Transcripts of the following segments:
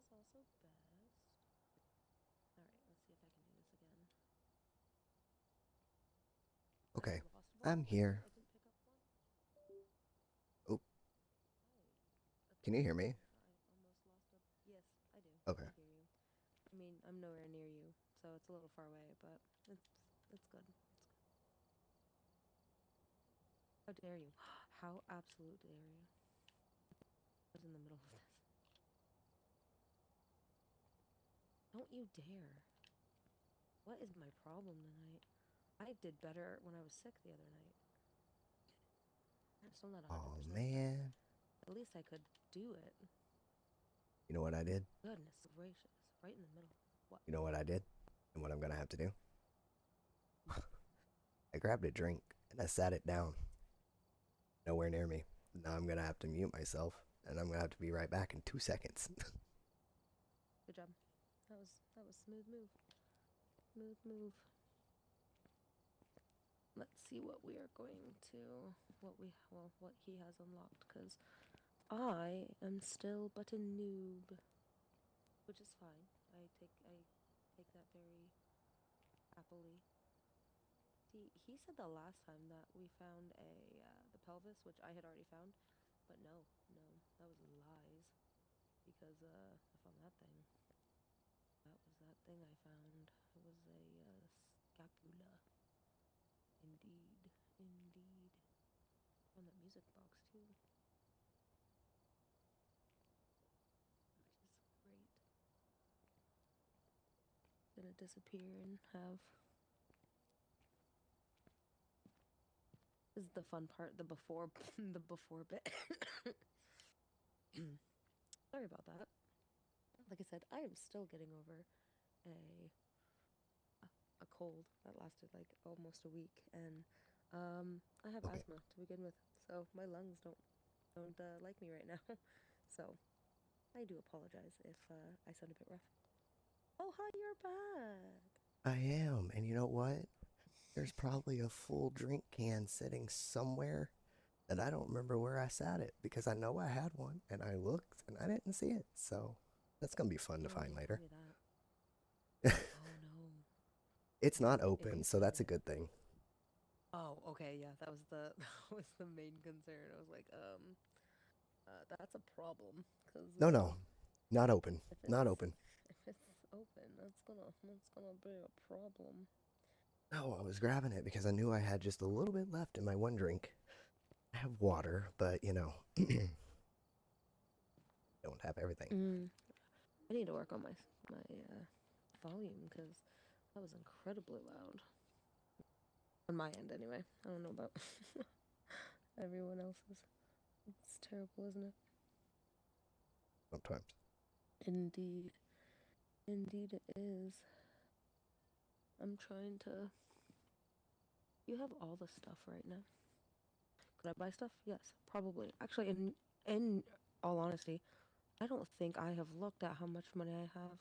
is also best. Alright, let's see if I can do this again. I Okay, lost I'm ball. here. I didn't pick up one. Oh, I can you hear me? I almost lost a. Yes, I do. Okay. I hear you. I mean, I'm nowhere near you, so it's a little far away, but it's good. It's good. How dare you? How absolute dare you? I was in the middle of this. Don't you dare. What is my problem tonight? I did better when I was sick the other night. I'm still not Oh 100%, but man. at least I could do it. You know what I did? Goodness gracious. Right in the middle. What? You know what I did? And what I'm gonna have to do? I grabbed a drink and I sat it down. Nowhere near me. Now I'm gonna have to mute myself and I'm gonna have to be right back in 2 seconds. Good job. That was smooth move. Smooth move. Let's see what we are going to what he has unlocked, cuz I am still but a noob, which is fine. I take that very happily. He said the last time that we found a the pelvis, which I had already found, but no, that was lies because I found that thing. That was that thing I found. It was a scapula. Indeed, indeed. On that music box too, which is great. Gonna disappear and have. This is the fun part. The before, the before bit. Sorry about that. Like I said, I am still getting over a a cold that lasted like almost a week, and I have Okay. asthma to begin with, so my lungs don't like me right now. So I do apologize if I sound a bit rough. Oh, hi, you're back. I am. And you know what? There's probably a full drink can sitting somewhere that I don't remember where I sat it because I know I had one and I looked and I didn't see it. So that's gonna be fun to Oh, find don't tell later. me that. Oh no. It's not If open, you so that's find a it. good thing. Oh, okay, yeah, that was the that was the main concern. I was like, that's a problem, cause No, no, not open. if Not it's open. if it's open, that's gonna be a problem. No, I was grabbing it because I knew I had just a little bit left in my one drink. I have water, but don't have everything. Mm, I need to work on my volume because that was incredibly loud on my end anyway. I don't know about everyone else's. It's terrible, isn't it? Sometimes. Indeed, indeed it is. I'm trying to. You have all the stuff right now. Could I buy stuff? Yes, probably. Actually, in all honesty, I don't think I have looked at how much money I have.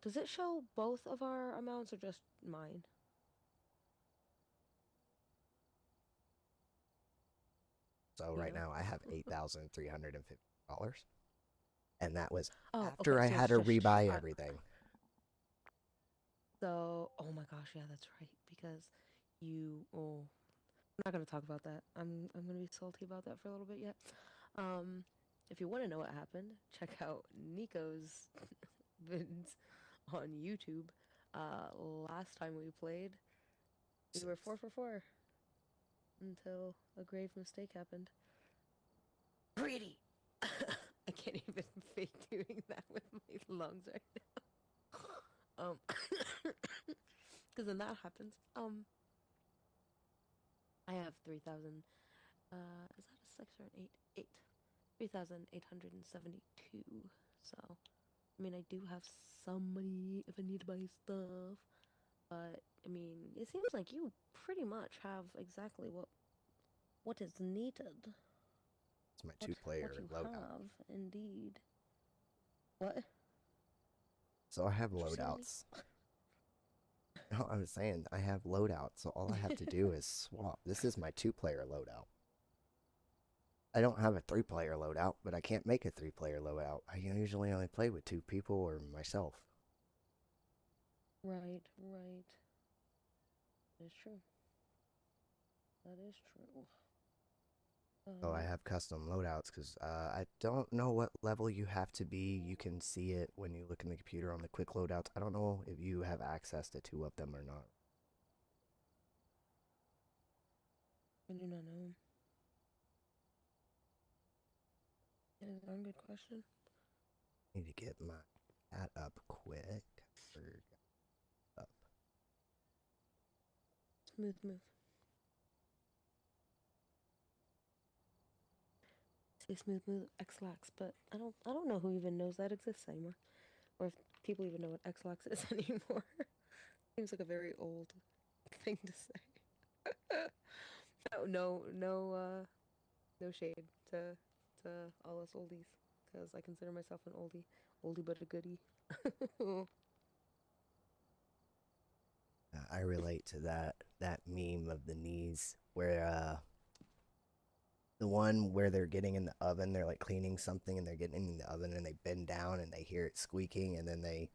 Does it show both of our amounts or just mine? So You right know? now I have $8,350, and that was Oh, okay. after I So had it's to just rebuy everything. so. Oh my gosh, yeah, that's right. Because you. Oh, I'm not gonna talk about that. I'm gonna be salty about that for a little bit yet. Um, if you want to know what happened, check out Nico's vids on YouTube. Last time we played, we were Six. 4 for 4 until a grave mistake happened. Greedy. I can't even fake doing that with my lungs right now. Because then that happens. I have 3,000. Is that a six or an eight? Eight. 3,872. So, I mean, I do have some money if I need to buy stuff. But I mean, it seems like you pretty much have exactly what is needed. It's my What two-player you loadout. have, indeed. What? So I have What'd you say to me? loadouts. No, I was saying I have loadouts, so all I have to do is swap. This is my two-player loadout. I don't have a 3-player loadout, but I can't make a 3-player loadout. I usually only play with 2 people or myself. Right, right. That is true. That is true. So I have custom loadouts because I don't know what level you have to be. You can see it when you look in the computer on the quick loadouts. I don't know if you have access to 2 of them or not. I do not know. That is a good question. Need to get my cat up quick. Up. Smooth move. Say smooth move X-Lax, but I don't know who even knows that exists anymore. Or if people even know what X-Lax is anymore. Seems like a very old thing to say. No shade to all us oldies, because I consider myself an oldie but a goodie. I relate to that meme of the knees where the one where they're getting in the oven, they're like cleaning something and they're getting in the oven and they bend down and they hear it squeaking and then they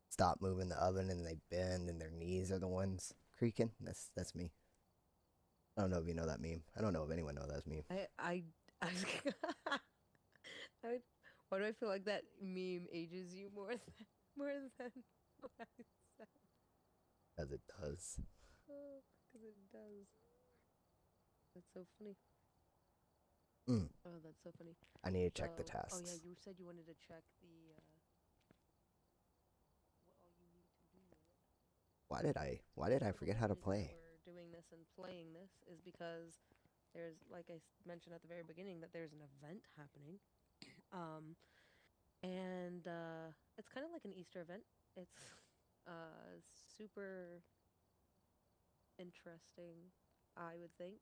stop moving the oven and they bend and their knees are the ones creaking. That's me. I don't know if you know that meme. I don't know if anyone knows that meme. I I, why do I feel like that meme ages you more than what I said? As it does. Because it does. That's so funny. Mm. Oh, that's so funny. I need to So, check the oh yeah, tasks. you said you wanted to check the what all you need to do with it. Why did I So the forget whole how to reason that play? we're doing this and playing this is because there's, like I mentioned at the very beginning, that there's an event happening. Um, and it's kind of like an Easter event. It's super interesting, I would think.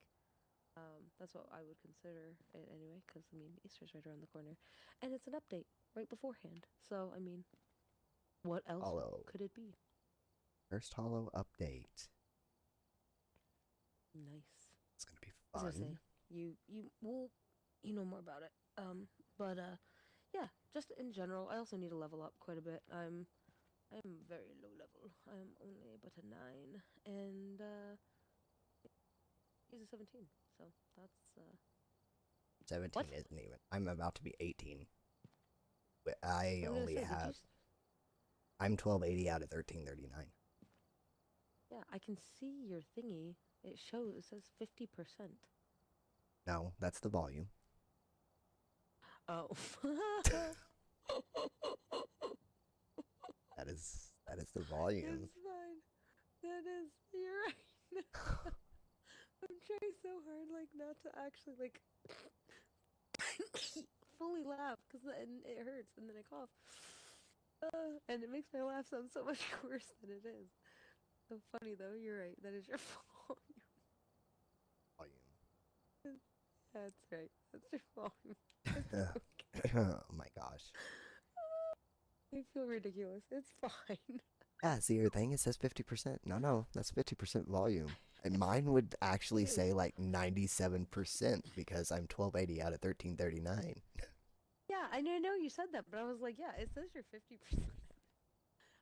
That's what I would consider it anyway, because I mean, Easter's right around the corner, and it's an update right beforehand. So I mean, what else Hollow. could it be? First Hollow update. Nice. It's gonna be I was gonna say fun. you know more about it. But yeah, just in general, I also need to level up quite a bit. I'm very low level. I'm only but a 9, and he's a 17. So that's 17 what? isn't even. I'm about to be 18. But I I was gonna only say, did you? have. I'm 1280 out of 1339. Yeah, I can see your thingy. It says 50%. No, that's the volume. Oh. That is the volume. It's fine. That is, you're right. I'm trying so hard, like, not to actually, like, fully laugh, because then it hurts, and then I cough. And it makes my laugh sound so much worse than it is. So funny, though. You're right. That is your fault. That's right. That's your volume. It's okay. Oh my gosh. I feel ridiculous. It's fine. Yeah, see your thing? It says 50%. No, that's 50% volume. And mine would actually It is. say like 97% because I'm 1280 out of 1339. Yeah, I know you said that, but I was like, yeah, it says you're 50%.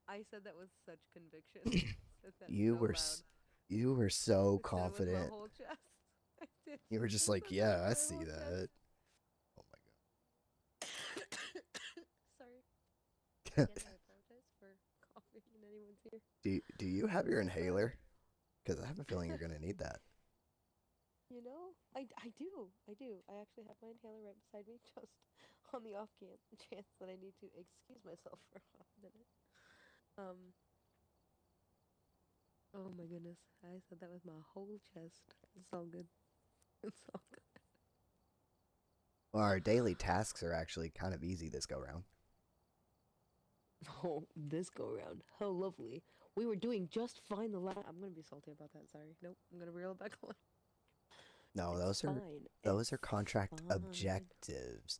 I said that with such conviction. I said that You so were loud. you were so I said it with my confident. whole chest. I did. You were just I like, said that "Yeah, with I my see whole chest. that." Oh my Sorry. god. Again, I apologize for coughing in anyone's ear. Do you have I'm your so sorry. inhaler? Because I have a feeling you're gonna need that. You know, I do. I do. I actually have my inhaler right beside me, just on the off chance that I need to excuse myself for a minute. Um, oh my goodness. I said that with my whole chest. It's all good. It's all good. Well, our daily tasks are actually kind of easy this go round. Oh, this go around. How lovely. We were doing just fine the last. I'm gonna be salty about that. Sorry. Nope. I'm gonna reel it back on. No, It's fine. those are It's contract fine. objectives.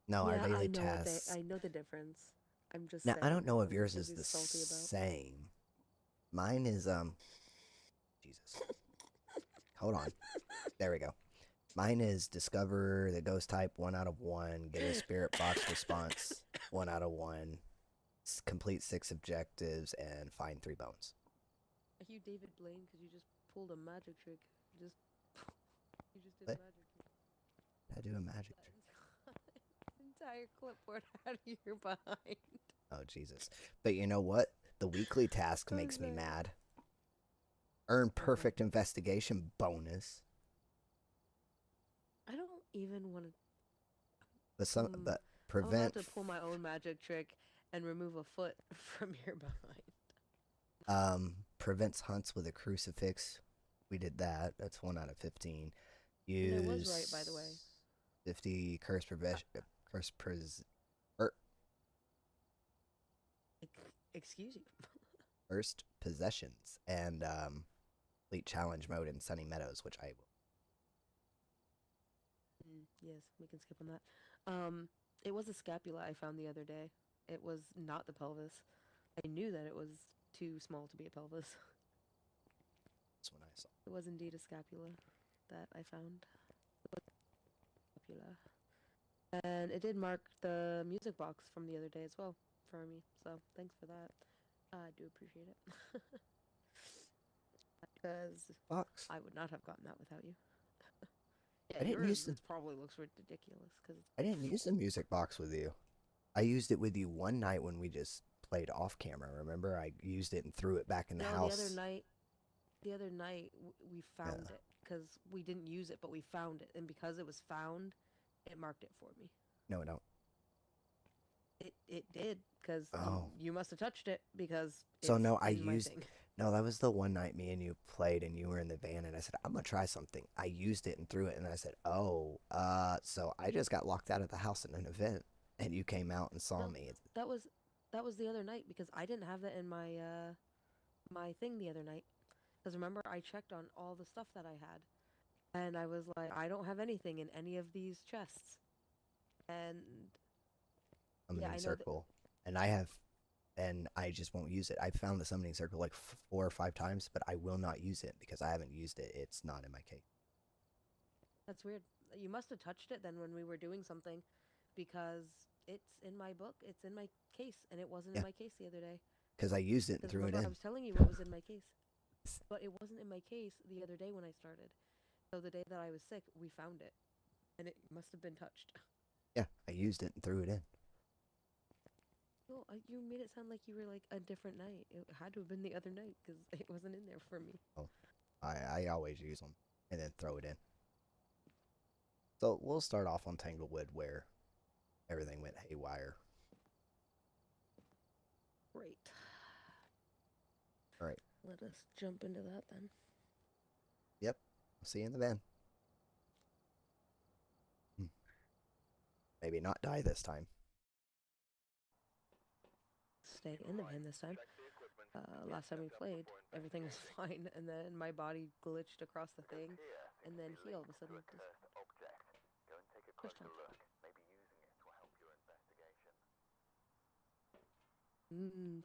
No, our Yeah, I daily know what they. tasks. I know the difference. I'm just Now, I don't saying. know if Nothing yours to is be the salty about. same. Mine is Jesus. Hold on. There we go. Mine is discover the ghost type 1 out of 1, get a spirit box response 1 out of 1, complete 6 objectives, and find 3 bones. Are you David Blaine because you just pulled a magic trick? Just you just did a What? magic trick. I do a magic That trick. entire clipboard out of your behind. Oh Jesus! But you know what? The weekly task I'm makes me sorry. mad. Earn What one? perfect investigation bonus. I don't even want to. But I'm about prevent to pull my own magic trick and remove a foot from your behind. prevents hunts with a crucifix. We did that. That's 1 out of 15. And I was right, by the way. Use 50 curse prevention. Curse pres. Er, Excuse you. First possessions and complete challenge mode in Sunny Meadows, which I will. Yes, we can skip on that. It was a scapula I found the other day. It was not the pelvis. I knew that it was too small to be a pelvis. That's when I saw. It was indeed a scapula that I found. Scapula. And it did mark the music box from the other day as well for me. So thanks for that. I do appreciate it. Because Box. I would not have gotten that without you. I Yeah, didn't yours use the. probably looks ridiculous because I didn't use the music box with you. I used it with you one night when we just played off camera. Remember, I used it and threw it back in the no, house. the other night we found Yeah. it because we didn't use it, but we found it, and because it was found, it marked it for me. No, I don't. It did because Oh. you must have touched it because So it's no, I in my used. thing. No, that was the one night me and you played, and you were in the van, and I said I'm gonna try something. I used it and threw it, and I said, oh, so I just got locked out of the house in an event, and you came out and saw No, me. that was that was the other night because I didn't have that in my thing the other night. Because remember, I checked on all the stuff that I had, and I was like, I don't have anything in any of these chests. And yeah, Summoning I know that. circle, and I have, and I just won't use it. I found the summoning circle like 4 or 5 times, but I will not use it because I haven't used it. It's not in my case. That's weird. You must have touched it then when we were doing something, because it's in my book. It's in my case, and it wasn't in Yeah, my case the other day. because I used it and Because threw it remember, I in. was telling you what was in my case, but it wasn't in my case the other day when I started. So the day that I was sick, we found it, and it must have been touched. Yeah, I used it and threw it in. Well, you made it sound like you were like a different night. It had to have been the other night because it wasn't in there for me. Oh, I always use them and then throw it in. So we'll start off on Tanglewood where everything went haywire. Great. All right. Let us jump into that then. Yep. I'll see you in the van. Maybe not die this time. Stay in the van this time. Last time we played, everything was fine, and then my body glitched across the thing, and then he all of a sudden just pushed out.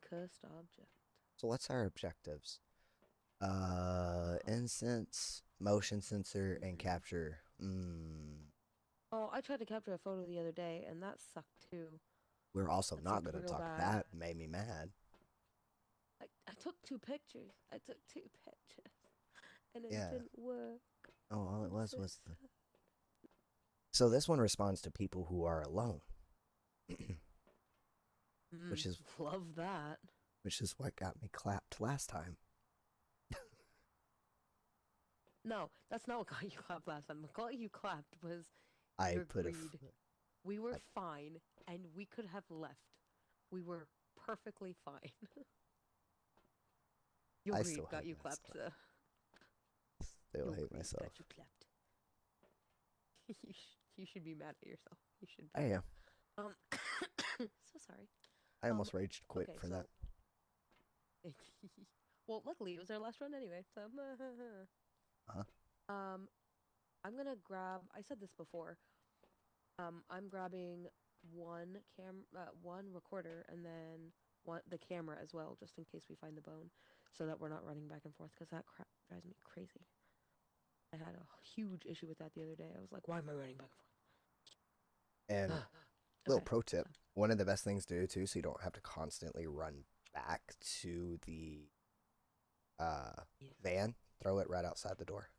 Cursed object. So what's our objectives? Incense, motion sensor, and capture. Oh, I tried to capture a photo the other day, and that sucked too. We're also That not sucked going to real talk. bad. That made me mad. I took 2 pictures. And it Yeah. didn't work. Oh, all it was so was the. So this one responds to people who are alone, which is love that. which is what got me clapped last time. No, that's not what got you clapped last time. What got you clapped was I your put a. greed. We were fine, and we could have left. We were perfectly fine. Your I greed still got hate you myself. clapped, sir. Still Your hate greed myself. got you clapped. You should be mad at yourself. You should. I am. So sorry. I almost raged quit okay, for so... that. Well, luckily it was our last run anyway. So. Uh-huh. I'm gonna grab. I said this before. I'm grabbing one recorder, and then the camera as well, just in case we find the bone, so that we're not running back and forth. Because that crap drives me crazy. I had a huge issue with that the other day. I was like, why am I running back and And forth? little Okay. pro tip, So, one of the best things to do too, so you don't have to constantly run back to the yes. van, throw it right outside the door.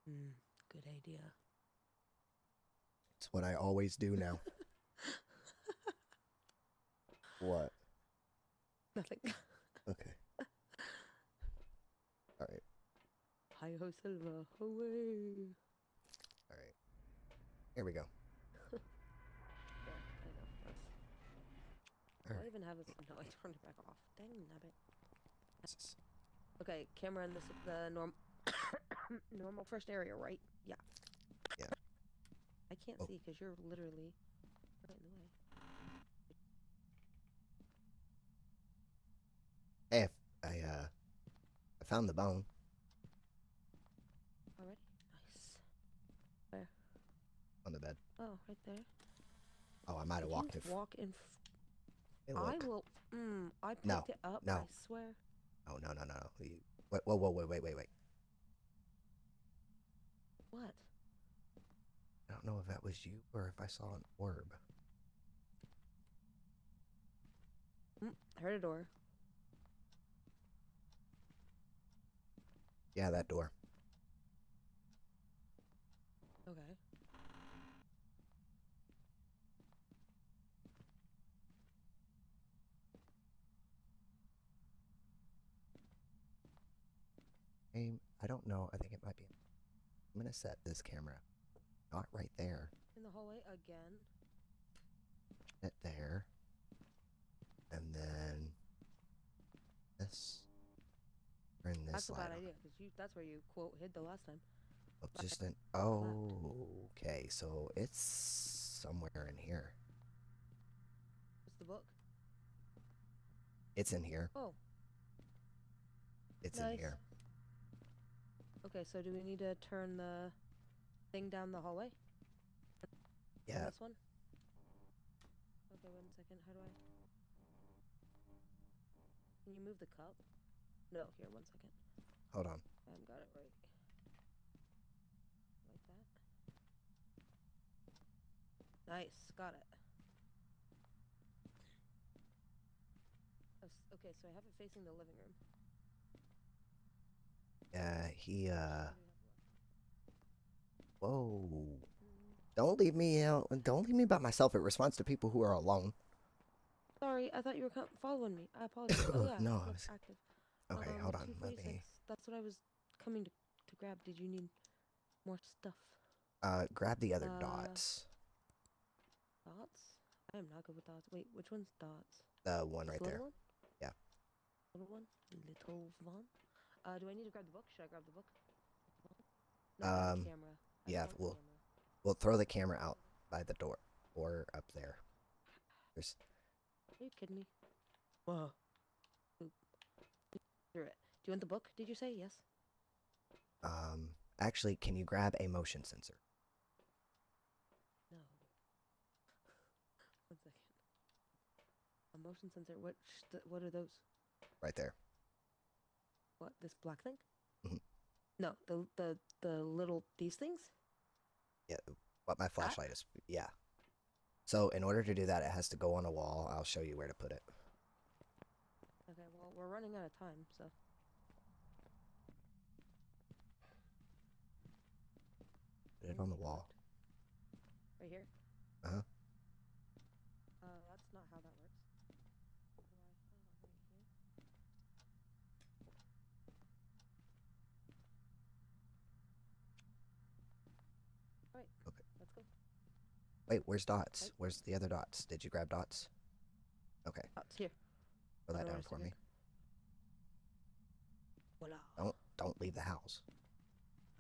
Mm, good idea. It's what I always do now. What? Nothing. Okay. All right. Hi ho Silva, away. All right. Here we go. Yeah, I know. That's... All Do I right. even have this? No, I turned it back off. Dang nabbit. This is, Okay, camera in the normal first area, right? Yeah. yeah. I can't Oh, see because you're literally right in the way. hey, I found the bone Already? Nice. Where? on the bed. Oh, right there. Oh, I might have Did you walked it. walk in? Hey, I look. will. I No, picked it up. I no, swear. no. Wait, whoa. What? I don't know if that was you or if I saw an orb. I heard a door. Yeah, that door. Okay. I don't know. I think it might be. I'm gonna set this camera not right there. In the hallway again. It there, and then this. Turn this That's a light bad on. idea because that's where you quote hid the last time. Oh, just an. Left. Oh, okay. So it's somewhere in here. What's the book? It's in here. Oh, It's in nice. here. Okay, so do we need to turn the thing down the hallway? On Yeah. this one? Okay, 1 second. How do I? Can you move the cup? No, here, 1 second. Hold on. I haven't got it right. Like that. Nice, got it. Okay, so I have it facing the living room. Yeah. He. What do we have left? Whoa. Don't leave me out. Don't leave me by myself. It responds to people who are alone. Sorry, I thought you were following me. I apologize. Oh yeah, No, I look, was. active. Okay, hold on. Let 246. me That's what I was coming to grab. Did you need more stuff? grab the other Uh, dots. dots? I am not good with dots. Wait, which one's dots? The one This right little there. one? Yeah. Little one? Little one? Do I need to grab the book? Should I grab the book? No, I have the Um. camera. I Yeah. found the camera. We'll throw the camera out by the door or up there. There's. Are you kidding me? Whoa. Oop. Through it. Do you want the book? Did you say yes? Actually, can you grab a motion sensor? No. 1 second. A motion sensor. What are those? Right there. What? This black thing? Mhm. No, the little these things? Yeah. What my That? flashlight is. Yeah. So in order to do that, it has to go on a wall. I'll show you where to put it. Okay, well we're running out of time, so Put it on the wall. right here. Uh huh. That's not how that works. Why? Oh, right here. All right, Okay. let's go. Wait, where's dots? Right, Where's the other dots? Did you grab dots? Okay. it's here. Throw On that the down rest for of it. me. Voila. Don't leave the house.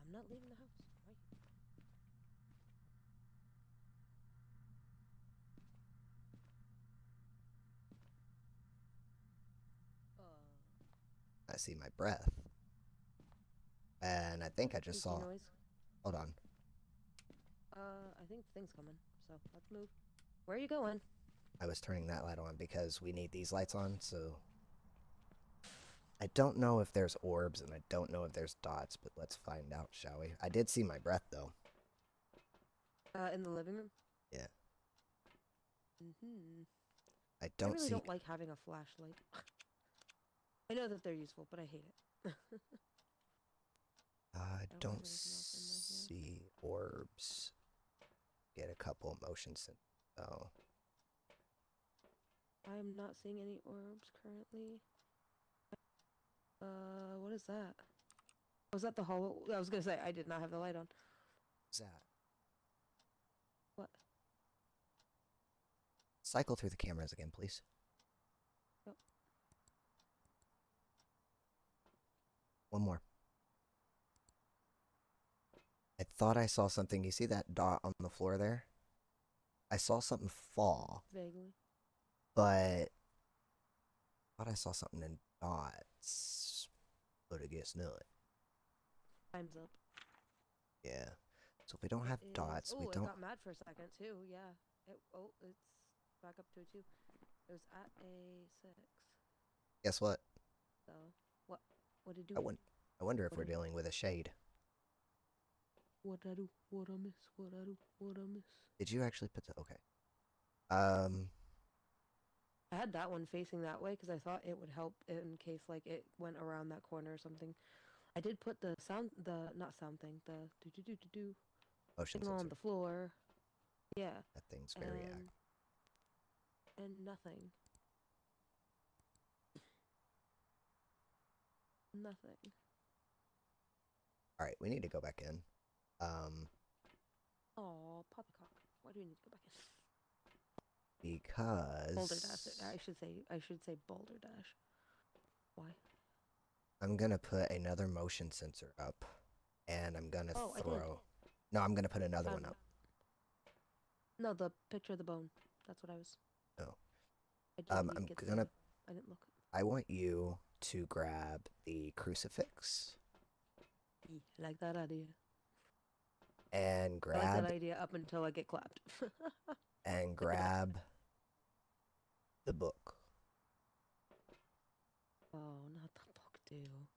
I'm not leaving the house. Right. I see my breath. And I think I just Squeaky saw. noise. Hold on. I think the thing's coming. So let's move. Where are you going? I was turning that light on because we need these lights on, so I don't know if there's orbs and I don't know if there's dots, but let's find out, shall we? I did see my breath though. In the living room? Yeah. Mm-hmm. I I don't really see don't like having a flashlight. I know that they're useful, but I hate it. I I don't have don't anything else in my hand. see orbs. Get a couple motion sensors. Oh. I am not seeing any orbs currently. What is that? Was that the hollow? I was gonna say, I did not have the light on. What's that? What? Cycle through the cameras again, please. Oh, One more. I thought I saw something. You see that dot on the floor there? I saw something fall, vaguely. but I thought I saw something in dots. But I guess not. Time's up. Yeah. So if we don't It have is. dots, we Oh, it don't. got mad for a second too. Yeah. It's back up to a 2. It was at a 6. Guess what? So, what? What did I, do? won- I wonder if What we're did? dealing with a shade. What I do? What I miss? What I do? What I miss? Did you actually put the. Okay. Um. I had that one facing that way because I thought it would help in case like it went around that corner or something. I did put the sound, the not sound thing, the do do do do do Motion thing on sensor. the floor. Yeah, That thing's very active. and nothing, nothing. All right, we need to go back in. Um, Oh, poppycock. Why do we need to go back in? Boulder Dash. because I should say Boulder Dash. Why? I'm gonna put another motion sensor up, and I'm gonna Oh, I did. throw. No, I'm gonna put I another found one one. up. No, the picture of the bone. That's what I was. No. I didn't I'm get gonna. the. I didn't look. I want you to grab the crucifix I like that idea. and I like that grab idea up until I get clapped. and grab the book. Oh, not the book, dude.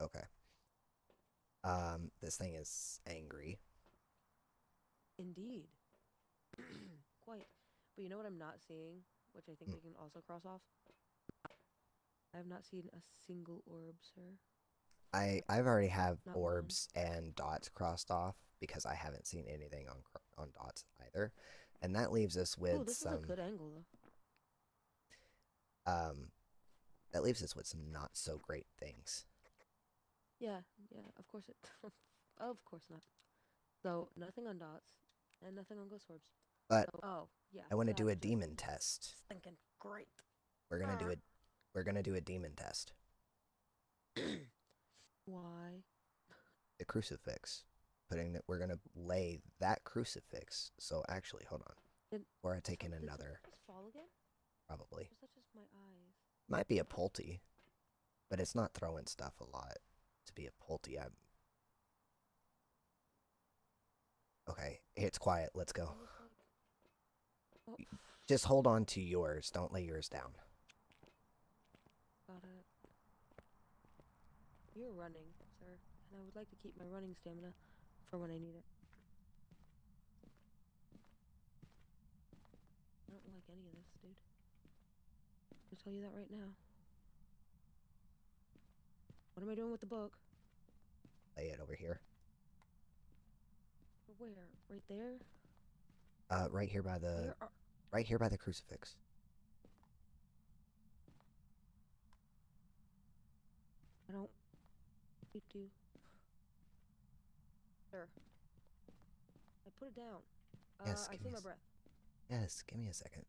Okay. This thing is angry. Indeed. Quite. But you know what I'm not seeing, which I think Hmm. we can also cross off? I have not seen a single orb, sir. I've already have Not one. orbs and dots crossed off because I haven't seen anything on dots either, and that leaves us Oh, with this is a some good angle, though. um that leaves us with some not so great things. Yeah, yeah, of course it. Of course not. So, nothing on dots, and nothing on ghost orbs. But So, oh, yeah, I want to do that's a just demon test. thinking great. We're gonna do Ah. it. We're gonna do a demon test. Why? The crucifix. Putting that we're gonna lay that crucifix. So actually, hold on. Did, Or I take in did another. this fall again? Probably Or is that just my eyes? might be a pulty, but it's not throwing stuff a lot to be a pulty. I'm okay. It's quiet. Let's go. I was like, oh, Just hold on to yours. Don't lay yours down. got it. You're running, sir, and I would like to keep my running stamina for when I need it. I don't like any of this, dude. I'll tell you that right now. What am I doing with the book? Lay it over here. Where? Right there? Right here by the Where are... right here by the crucifix. I don't need to... Sir, I put it down. Yes, I give see me my breath. yes, give me a second.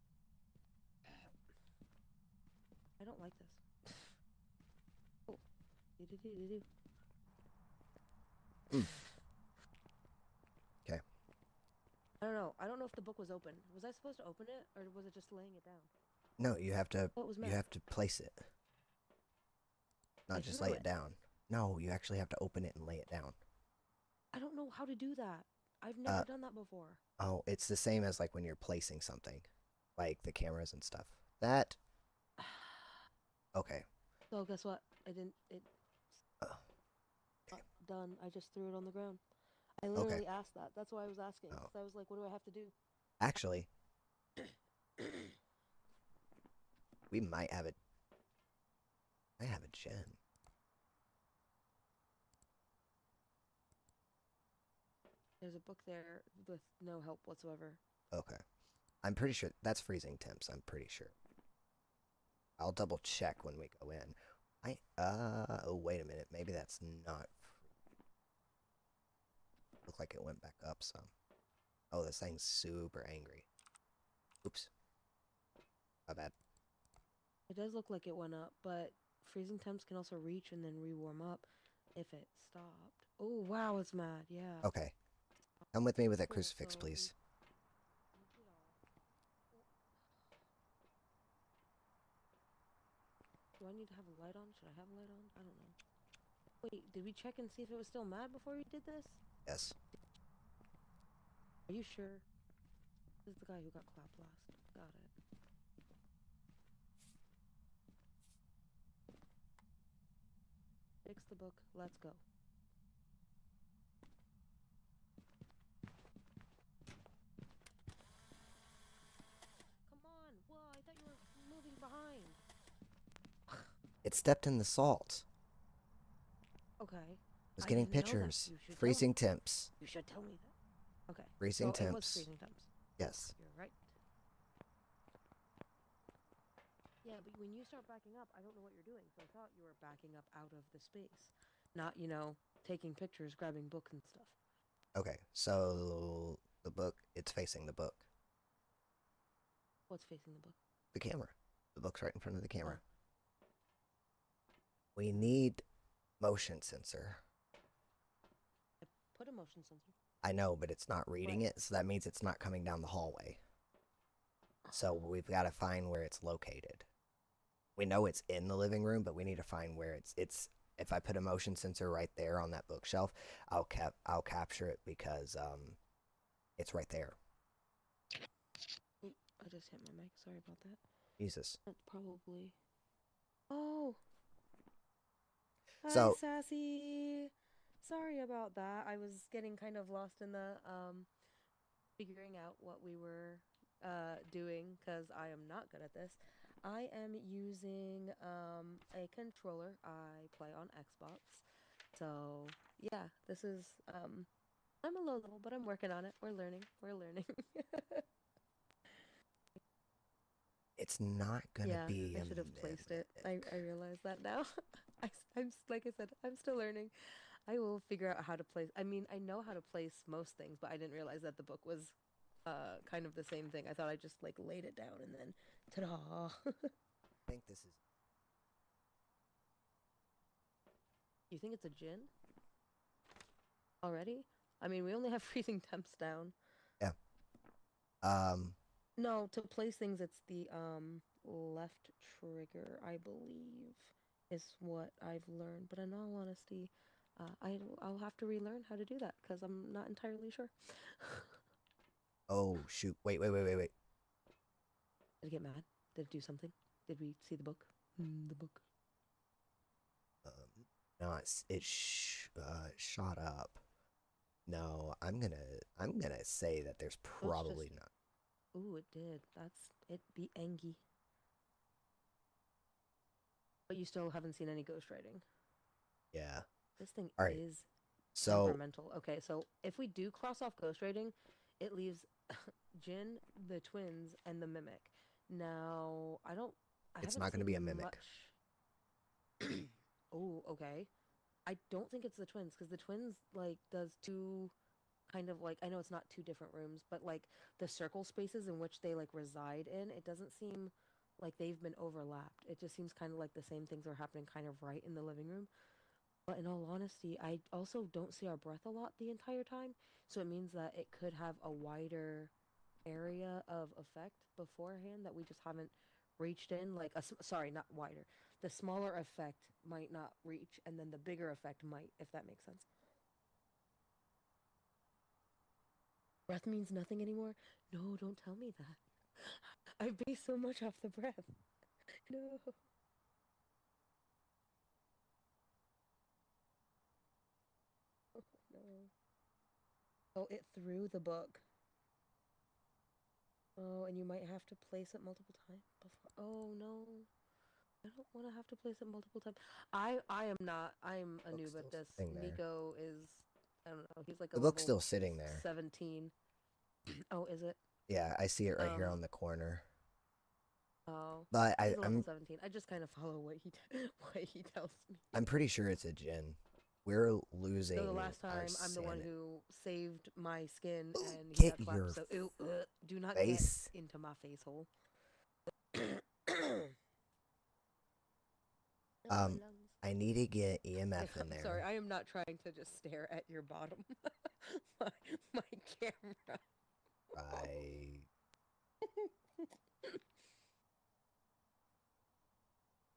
I don't like this. Oh. Do-do-do-do-do. Okay. I don't know. I don't know if the book was open. Was I supposed to open it, or was it just laying it down? No, you have to Oh, it was you meant. have to place it. Not I just threw lay it. it down. No, you actually have to open it and lay it down. I don't know how to do that. I've never Uh done that before. oh, it's the same as like when you're placing something, like the cameras and stuff. That okay. So guess what? I didn't. It's Oh, not done. I just threw it on the ground. I okay. literally asked that. That's why I was asking. Oh, Because I was like, what do I have to do? actually, we might have it. I have a gem. There's a book there with no help whatsoever. Okay. I'm pretty sure that's freezing temps. I'm pretty sure. I'll double check when we go in. Oh, wait a minute. Maybe that's not. Look like it went back up some. Oh, this thing's super angry. Oops. My bad. It does look like it went up, but freezing temps can also reach and then re-warm up if it stopped. Oh, wow, it's mad. Yeah. Okay. Come with me with that Cool. crucifix, So we please. moved it off. Well, do I need to have a light on? Should I have a light on? I don't know. Wait, did we check and see if it was still mad before we did this? Yes. Are you sure? This is the guy who got clapped last. Got it. Fix the book. Let's go. Come on. Whoa, I thought you were moving behind. It stepped in the salt. Okay. I was I getting didn't know that. pictures. You should tell me. Freezing temps. You should tell me that. Okay. Freezing So it was temps. freezing temps. Yes. You're right. Yeah, but when you start backing up, I don't know what you're doing. So I thought you were backing up out of the space. Not, taking pictures, grabbing books and stuff. Okay. So the book, it's facing the book. What's facing the book? The camera. The book's right in front of the camera. Oh. We need motion sensor. I put a motion sensor. I know, but it's not reading What? it, so that means it's not coming down the hallway. So we've got to find where it's located. We know it's in the living room, but we need to find where it's if I put a motion sensor right there on that bookshelf, I'll capture it because it's right there. Oop, I just hit my mic. Sorry about that. Jesus. That's probably. Oh, hi, So Sassy. Sorry about that. I was getting kind of lost in the figuring out what we were doing because I am not good at this. I am using a controller. I play on Xbox. So, yeah, this is I'm a low level, but I'm working on it. We're learning. We're learning. it's not gonna Yeah, be I a should have placed it. mimic. I realize that now. I'm like I said, I'm still learning. I will figure out how to place. I mean, I know how to place most things, but I didn't realize that the book was kind of the same thing. I thought I just like laid it down and then ta-da. I think this is You think it's a gin already? I mean, we only have freezing temps down. yeah. Um, No, to place things it's the left trigger, I believe, is what I've learned. But in all honesty, I'll have to relearn how to do that because I'm not entirely sure. oh shoot. Wait. Did it get mad? Did it do something? Did we see the book? The book. No, shot up. No, I'm gonna say that there's Oh, it's probably just. not. Ooh, it did. That's it. Be angy. But you still haven't seen any ghostwriting. Yeah. This thing All right. is So temperamental. Okay, so if we do cross off ghostwriting, it leaves Jin, the twins, and the mimic. Now, I it's haven't not gonna be a seen mimic. much. Oh, okay. I don't think it's the twins because the twins like does two kind of like I know it's not two different rooms, but like the circle spaces in which they like reside in, it doesn't seem like they've been overlapped. It just seems kind of like the same things are happening kind of right in the living room. But in all honesty, I also don't see our breath a lot the entire time, so it means that it could have a wider area of effect beforehand that we just haven't reached in. Like, sorry, not wider. The smaller effect might not reach, and then the bigger effect might, if that makes sense. Breath means nothing anymore? No, don't tell me that. I base so much off the breath. No. Oh, it threw the book. Oh, and you might have to place it multiple times before. Oh no. I don't want to have to place it multiple times. I am not. I'm a Book's noob at still this. sitting there. Neko is, I don't know. He's like a The book's level still sitting there. 17. Oh, is it? Yeah, I see it right here Um. on the corner. Oh, But he's a level 17. I just kind of follow what he what he tells me. I'm pretty sure it's a Jin. We're So the losing last our time, I'm the one sanity. who saved my skin, Ooh, and he get got clapped. your So ew, do not get face. into my face hole. Oh, my Um, lungs. I need to get EMF in I'm sorry, there. I am not trying to just stare at your bottom. my, my camera. Right.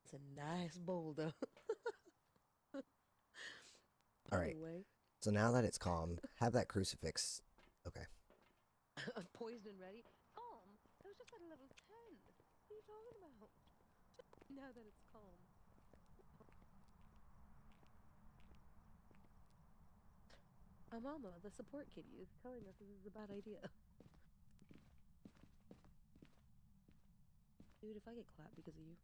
It's a nice boulder. All By the right. way, So now that it's calm, have that crucifix. Okay. poised and ready. That was just at a level 10. What are you talking about? Now that it's calm. Mama, the support kitty, is telling us this is a bad idea. Dude, if I get clapped because of you,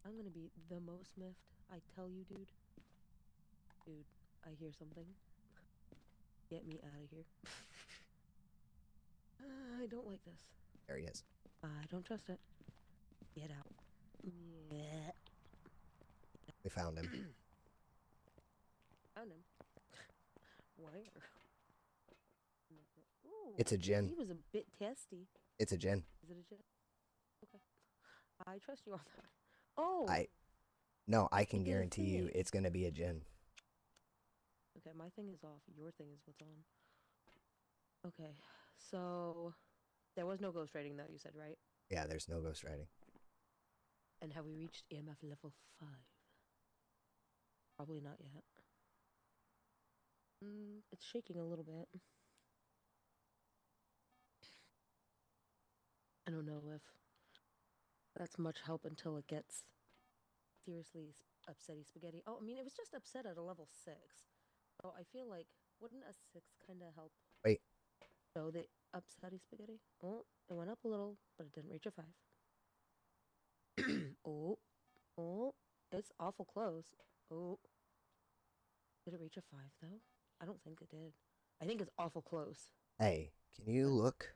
I'm gonna be the most miffed. I tell you, dude. Dude, I hear something. Get me out of here. I don't like this. There he is. I don't trust it. Get out. Yeah. We found him. Found him. Where? Ooh, It's a Jin. he was a bit testy. It's a Jin. Is it a Jin? Okay. I trust you on that. Oh! No, I can It did a guarantee you thing. it's gonna be a Jin. Okay, my thing is off. Your thing is what's on. Okay, so there was no ghost writing though, you said, right? Yeah, there's no ghost writing. And have we reached EMF level 5? Probably not yet. It's shaking a little bit. I don't know if that's much help until it gets seriously upsetty spaghetti. Oh, I mean, it was just upset at a level 6. So I feel like, wouldn't a 6 kind of help Wait. show the upsetty spaghetti? Oh, it went up a little, but it didn't reach a 5. Oh, oh, it's awful close. Oh, did it reach a 5 though? I don't think it did. I think it's awful close. Hey, can you look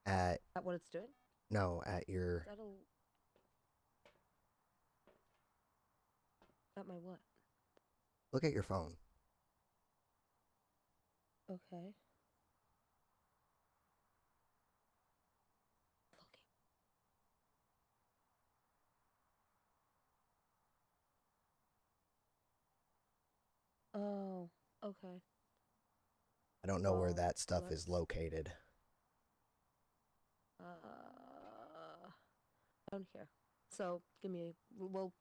at Is that what it's doing? no at your That'll. At my what? look at your phone? Okay. Looking. Oh, okay. I don't know where Well, that stuff is let's. located. Uh, down here. So give me. We'll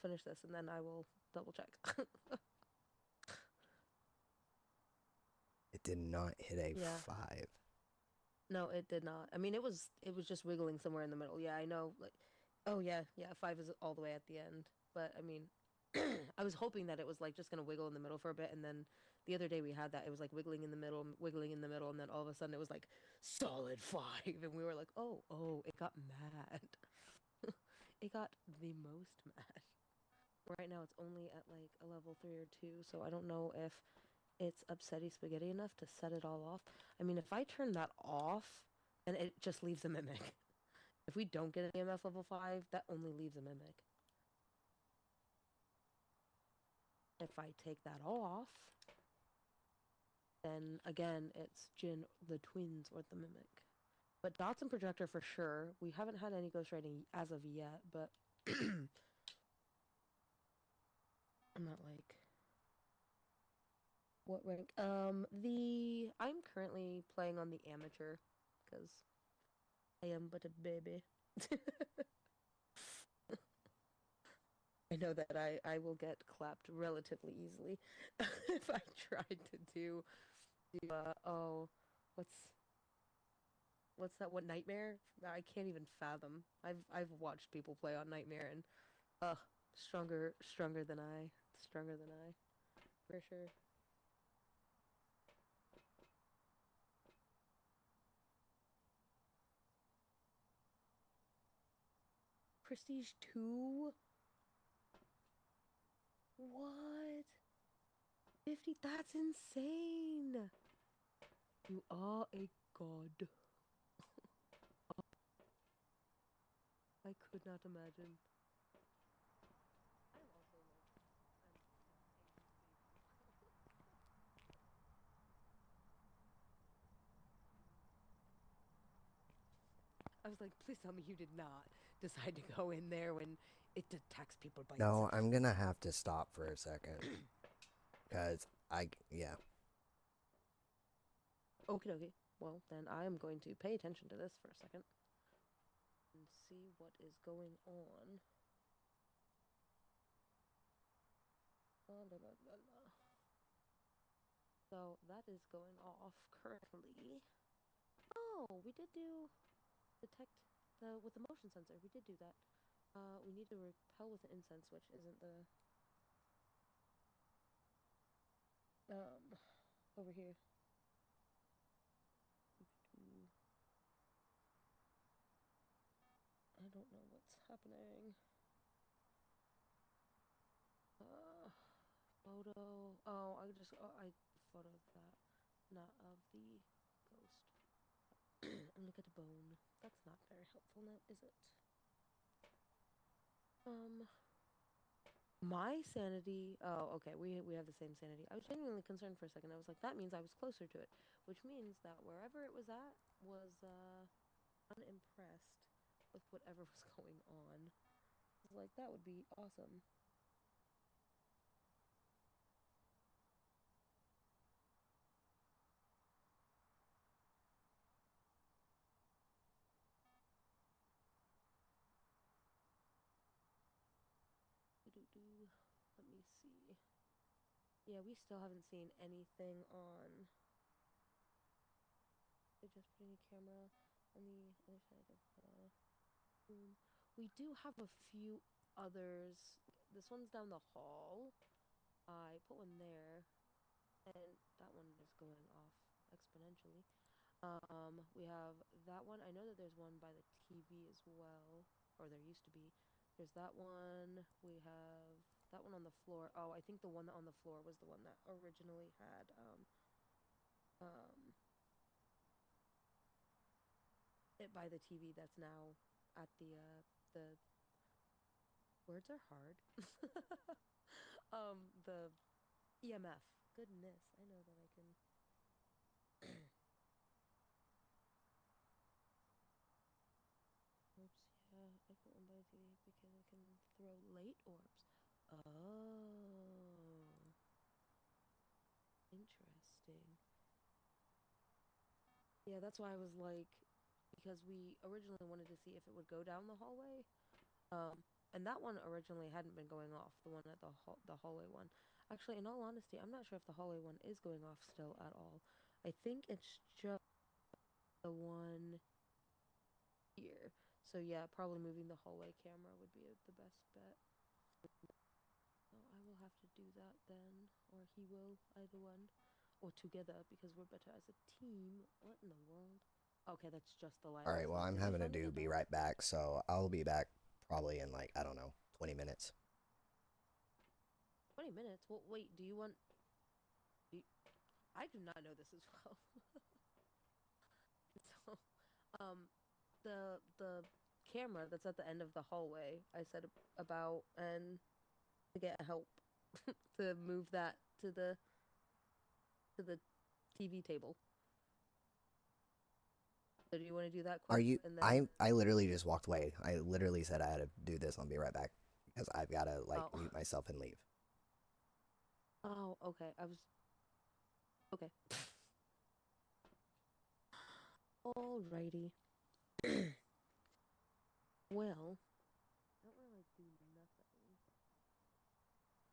finish this and then I will double check. It did not hit a Yeah. 5. No, it did not. I mean, it was just wiggling somewhere in the middle. Yeah, I know. Like, oh yeah, yeah. 5 is all the way at the end. But I mean, I was hoping that it was like just gonna wiggle in the middle for a bit, and then the other day we had that. It was like wiggling in the middle, wiggling in the middle, and then all of a sudden it was like solid 5, and we were like, oh, it got mad. It got the most mad. Right now it's only at like a level 3 or 2, so I don't know if it's upsetty spaghetti enough to set it all off. I mean, if I turn that off, then it just leaves a mimic. If we don't get an EMF level 5, that only leaves a mimic. If I take that off, then again, it's Jin, the twins, or the mimic. But dots and projector for sure. We haven't had any ghost writing as of yet, but I'm not like what rank? I'm currently playing on the amateur because I am but a baby. I know that I will get clapped relatively easily if I tried to do what's what's that one nightmare? I can't even fathom. I've watched people play on nightmare and stronger than I. Stronger than I. For sure. Prestige 2? What? 50? That's insane! You are a god. I could not imagine. I'm also like an angry baby as well. I was like, please tell me you did not decide to go in there when it detects people by No, itself. I'm gonna have to stop for a second. Because yeah. Okay, okay. Well, then I am going to pay attention to this for a second and see what is going on. La, la, la, la, la. So that is going off currently. Oh, we did do detect with the motion sensor. We did do that. We need to repel with the incense, which isn't the over here. I don't know what's happening. Photo. Oh, I photoed that, not of the ghost. And look at the bone. That's not very helpful now, is it? My sanity. Oh, okay. We have the same sanity. I was genuinely concerned for a second. I was like, that means I was closer to it, which means that wherever it was at was unimpressed with whatever was going on. I was like, that would be awesome. Do. Let me see. Yeah, we still haven't seen anything on. They're just putting a camera on the other side of the room. We do have a few others. This one's down the hall. I put one there, and that one is going off exponentially. We have that one. I know that there's one by the TV as well, or there used to be. There's that one. We have that one on the floor. Oh, I think the one on the floor was the one that originally had um it by the TV that's now at the words are hard. The EMF. Goodness, I know that I can. Orbs, yeah, I put one by the TV because I can throw late orbs. Oh, interesting. Yeah, that's why I was like, because we originally wanted to see if it would go down the hallway. Um, and that one originally hadn't been going off, the one at the hallway one. Actually, in all honesty, I'm not sure if the hallway one is going off still at all. I think it's just the one here. So yeah, probably moving the hallway camera would be the best bet. So I will have to do that then, or he will, either one, or together because we're better as a team. What in the world? Okay, that's just the light. I Alright, was well, like, I'm did we having to finally get be that? right back, so I'll be back probably in like, I don't know, 20 minutes. 20 minutes? Well, wait, do you want... Do you... I do not know this as well. So, um, the camera that's at the end of the hallway, I said about, and to get help to move that to the TV table. So do you want to do that Are quick, you and then... I literally just walked away. I literally said I had to do this. I'll be right back because I've got to like Oh. mute myself and leave. Oh, okay. I was... Okay. Alrighty. Well, I don't really do nothing.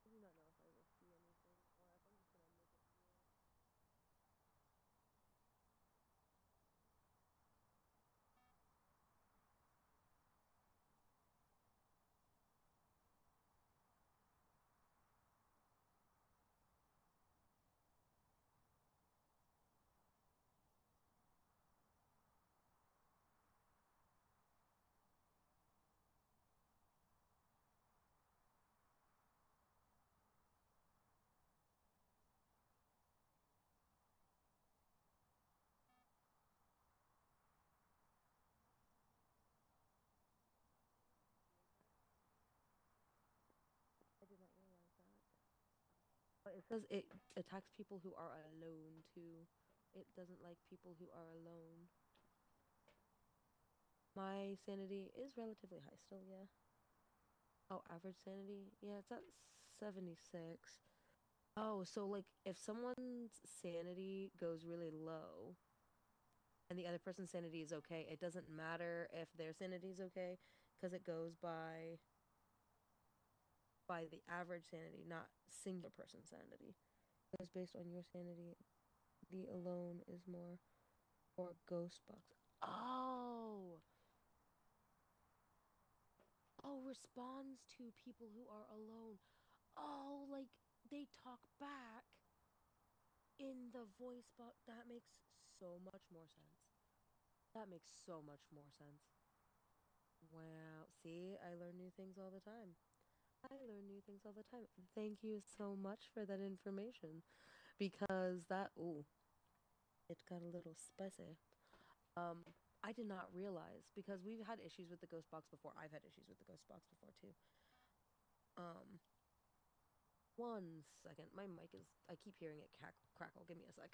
I do not know if I will see anything, or if I'm just gonna make it through it. it says it attacks people who are alone too. It doesn't like people who are alone. My sanity is relatively high still, yeah. Oh, average sanity? Yeah, it's at 76. Oh, so like if someone's sanity goes really low and the other person's sanity is okay, it doesn't matter if their sanity is okay because it goes by the average sanity, not singular person's sanity. It goes based on your sanity. The alone is more or ghost box. Oh, oh, responds to people who are alone. Oh, like they talk back in the voice box. That makes so much more sense. That makes so much more sense. Wow. See, I learn new things all the time. I learn new things all the time. Thank you so much for that information because that, ooh, it got a little spicy. Um, I did not realize because we've had issues with the ghost box before. I've had issues with the ghost box before too. Um, one second. My mic is, I keep hearing it crackle. Give me a sec.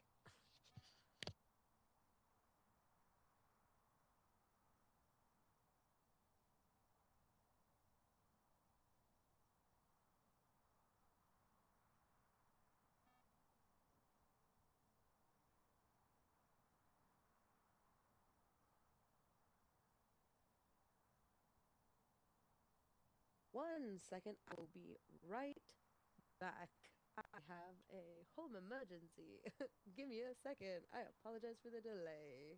1 second. I will be right back. I have a home emergency. Give me a second. I apologize for the delay.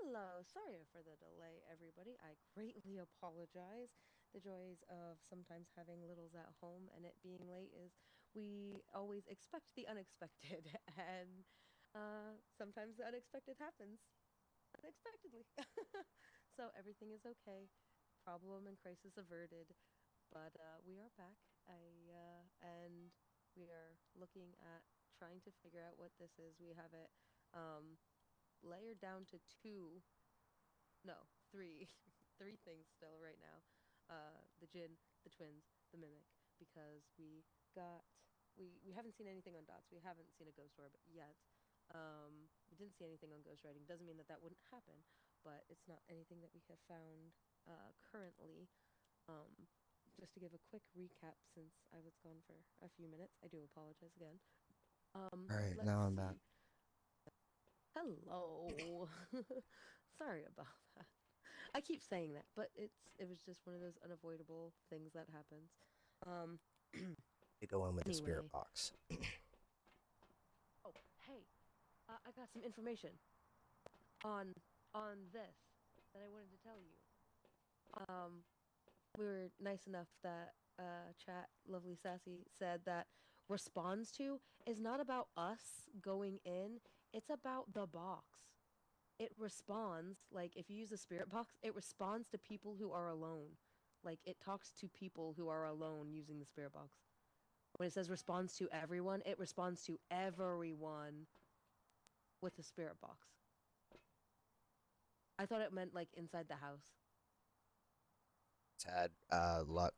Hello, sorry for the delay, everybody. I greatly apologize. The joys of sometimes having littles at home and it being late is we always expect the unexpected, and sometimes the unexpected happens unexpectedly. So everything is okay. Problem and crisis averted, but we are back. And we are looking at trying to figure out what this is. We have it um, layered down to two, no, three, three things still right now. The Jinn, the twins, the mimic, because got we haven't seen anything on dots. We haven't seen a ghost orb yet. We didn't see anything on ghost writing. Doesn't mean that that wouldn't happen, but it's not anything that we have found currently. Um, just to give a quick recap, since I was gone for a few minutes, I do apologize again. All right, Let's now I'm back. see. Hello. Sorry about that. I keep saying that, but it was just one of those unavoidable things that happens. Um You go in with the spirit anyway. box. Oh, hey. I got some information on this that I wanted to tell you. We were nice enough that chat lovely sassy said that responds to is not about us going in, it's about the box. It responds, like if you use the spirit box, it responds to people who are alone. Like it talks to people who are alone using the spirit box. When it says responds to everyone, it responds to everyone with the spirit box. I thought it meant like inside the house. It's had luck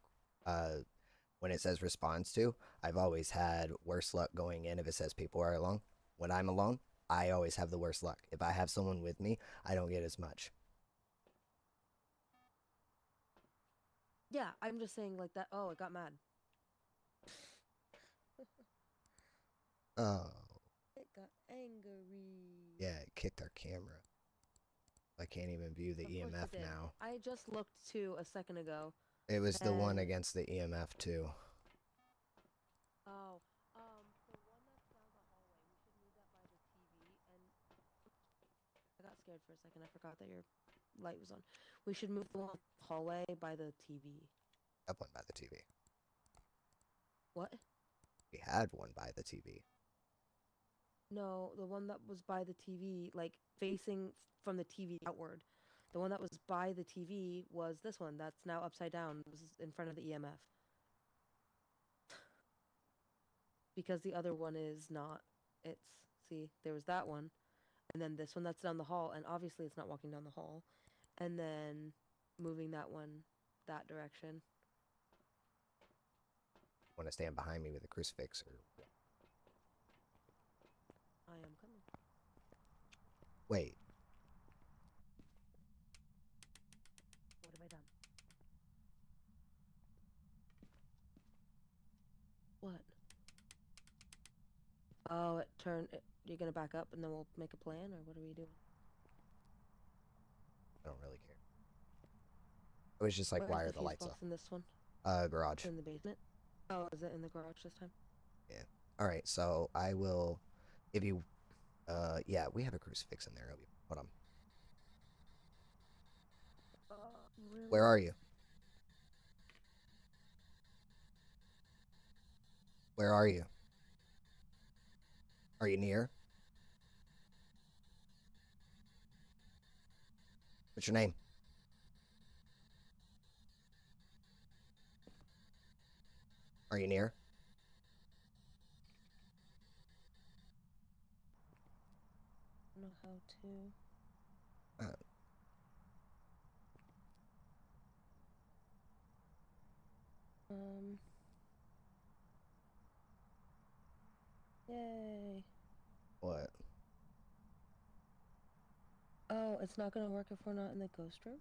when it says responds to. I've always had worse luck going in if it says people are alone. When I'm alone, I always have the worst luck. If I have someone with me, I don't get as much. Yeah, I'm just saying like that. Oh, it got mad. Oh, It got angry. yeah, it kicked our camera. I can't even view the Of course it EMF did. now. I just looked too a second ago. It was the one And against the EMF too. oh, the one that's down the hallway. We should move that by the TV. And I got scared for a second. I forgot that your light was on. We should move the one hallway by the TV. That one by the TV. What? We had one by the TV. No, the one that was by the TV, like facing from the TV outward. The one that was by the TV was this one that's now upside down. It was in front of the EMF. Because the other one is not. It's, see, there was that one. And then this one that's down the hall. And obviously it's not walking down the hall. And then moving that one that direction. Want to stand behind me with a crucifix or what? I am coming. Wait. What have I done? What? Oh, it turned. You're gonna back up and then we'll make a plan, or what are we doing? I don't really care. It was just like, Where is why the are the fuse lights box off? in this one? Garage. In the basement? Oh, is it in the garage this time? Yeah. All right. So I will give you. Yeah, we have a crucifix in there. Hold on. Where Really? are you? Where are you? Are you near? What's your name? Are you near? I don't know how to. Uh, Um. Yay. what? Oh, it's not gonna work if we're not in the ghost room?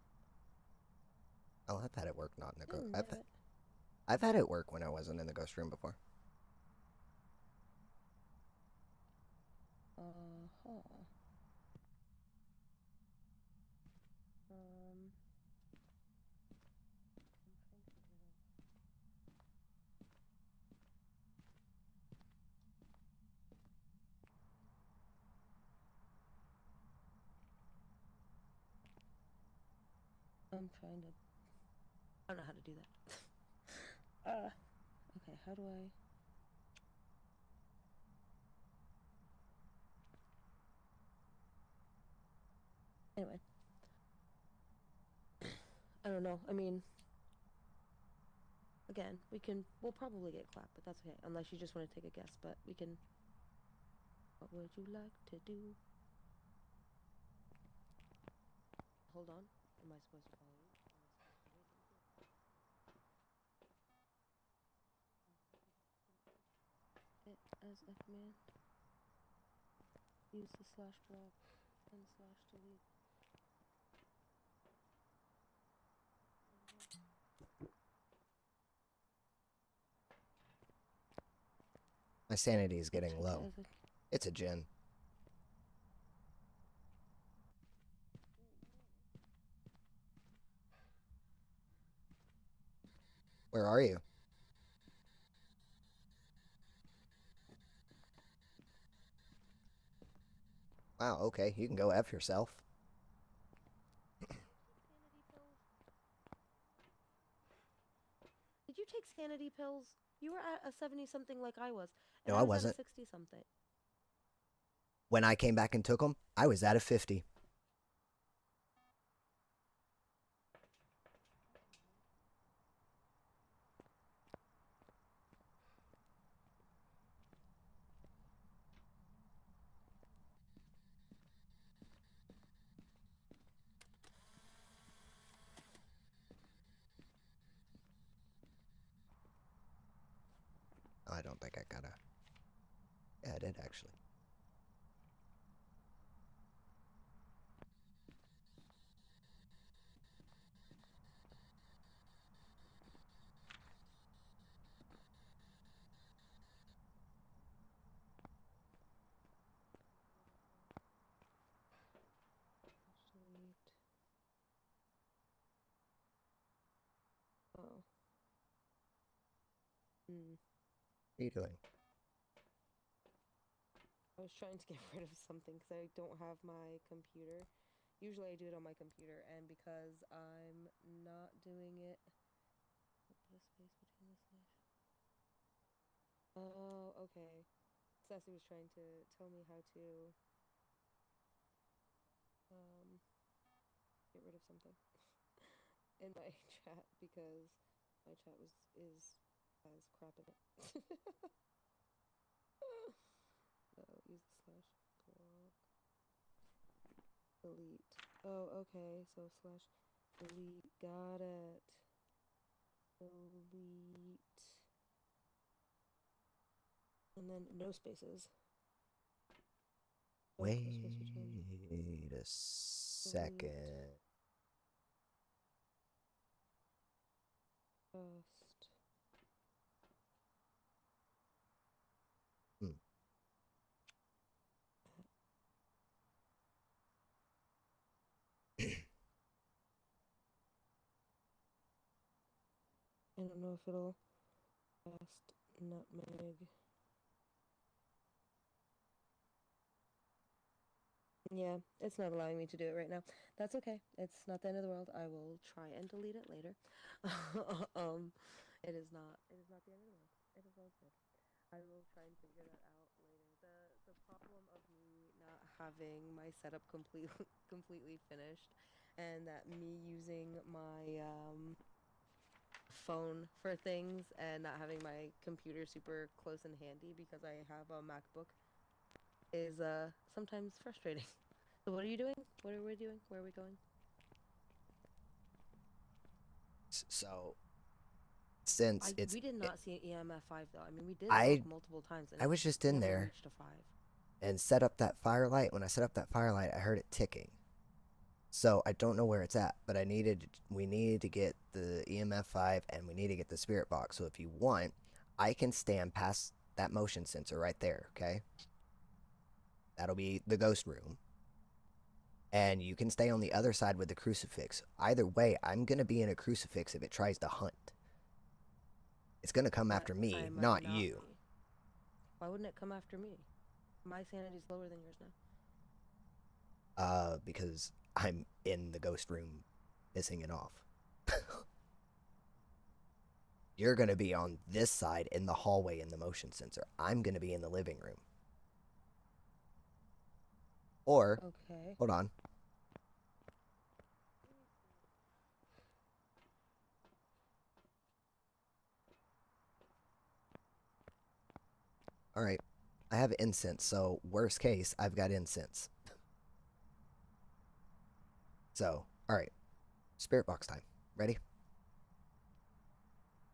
Oh, I've had it work not in the ghost. Knew it. I've had it work when I wasn't in the ghost room before. Uh-huh. Um. I'm trying to figure it out. I'm trying to. I don't know how to do that. Okay, how do I. Anyway, I don't know. I mean, again, we'll probably get clapped, but that's okay. Unless you just want to take a guess, but we can. What would you like to do? Hold on. Am I supposed to follow you? Am I supposed to wait in here? It as a command. Use the slash block and slash delete. My sanity is We'll getting check it low. as a. It's a gin. Where are you? Wow, okay, you can go F yourself. Did you take sanity pills? You were at a 70 something like I was, and No, I I was at a wasn't. 60 something. When I came back and took them, I was at a 50. I don't think I got a... Yeah, I did actually. Delete. Oh. Hmm. What are you doing? I was trying to get rid of something because I don't have my computer. Usually I do it on my computer, and because I'm not doing it. Put a space between the slash. Oh, okay. Sassy was trying to tell me how to um get rid of something in my chat because my chat has crap in it. So use the slash block. Delete. Oh, okay. So slash delete. Got it. Delete. And then no spaces. Oh, Wait put a space between. a Delete. second. Just. Hmm. I don't know if it'll just nutmeg. Yeah, it's not allowing me to do it right now. That's okay. It's not the end of the world. I will try and delete it later. um, it is not the end of the world. It is all good. I will try and figure that out later. The problem of me not having my setup completely finished, and that me using my phone for things and not having my computer super close and handy because I have a MacBook is sometimes frustrating. So what are you doing? What are we doing? Where are we going? So, since We did not see an EMF 5 though. I mean, we did I look multiple times and I it was just in never there reached a 5. and set up that firelight. When I set up that firelight, I heard it ticking. So I don't know where it's at, but we needed to get the EMF 5 and we need to get the spirit box. So if you want, I can stand past that motion sensor right there, okay? That'll be the ghost room. And you can stay on the other side with the crucifix. Either way, I'm going to be in a crucifix if it tries to hunt. It's going to come But after I me, might not not you. be. Why wouldn't it come after me? My sanity's lower than yours now. Because I'm in the ghost room pissing it off. You're going to be on this side in the hallway in the motion sensor. I'm going to be in the living room. Or, Okay. hold on. All right. I have incense, so worst case, I've got incense. So, all right. Spirit box time. Ready?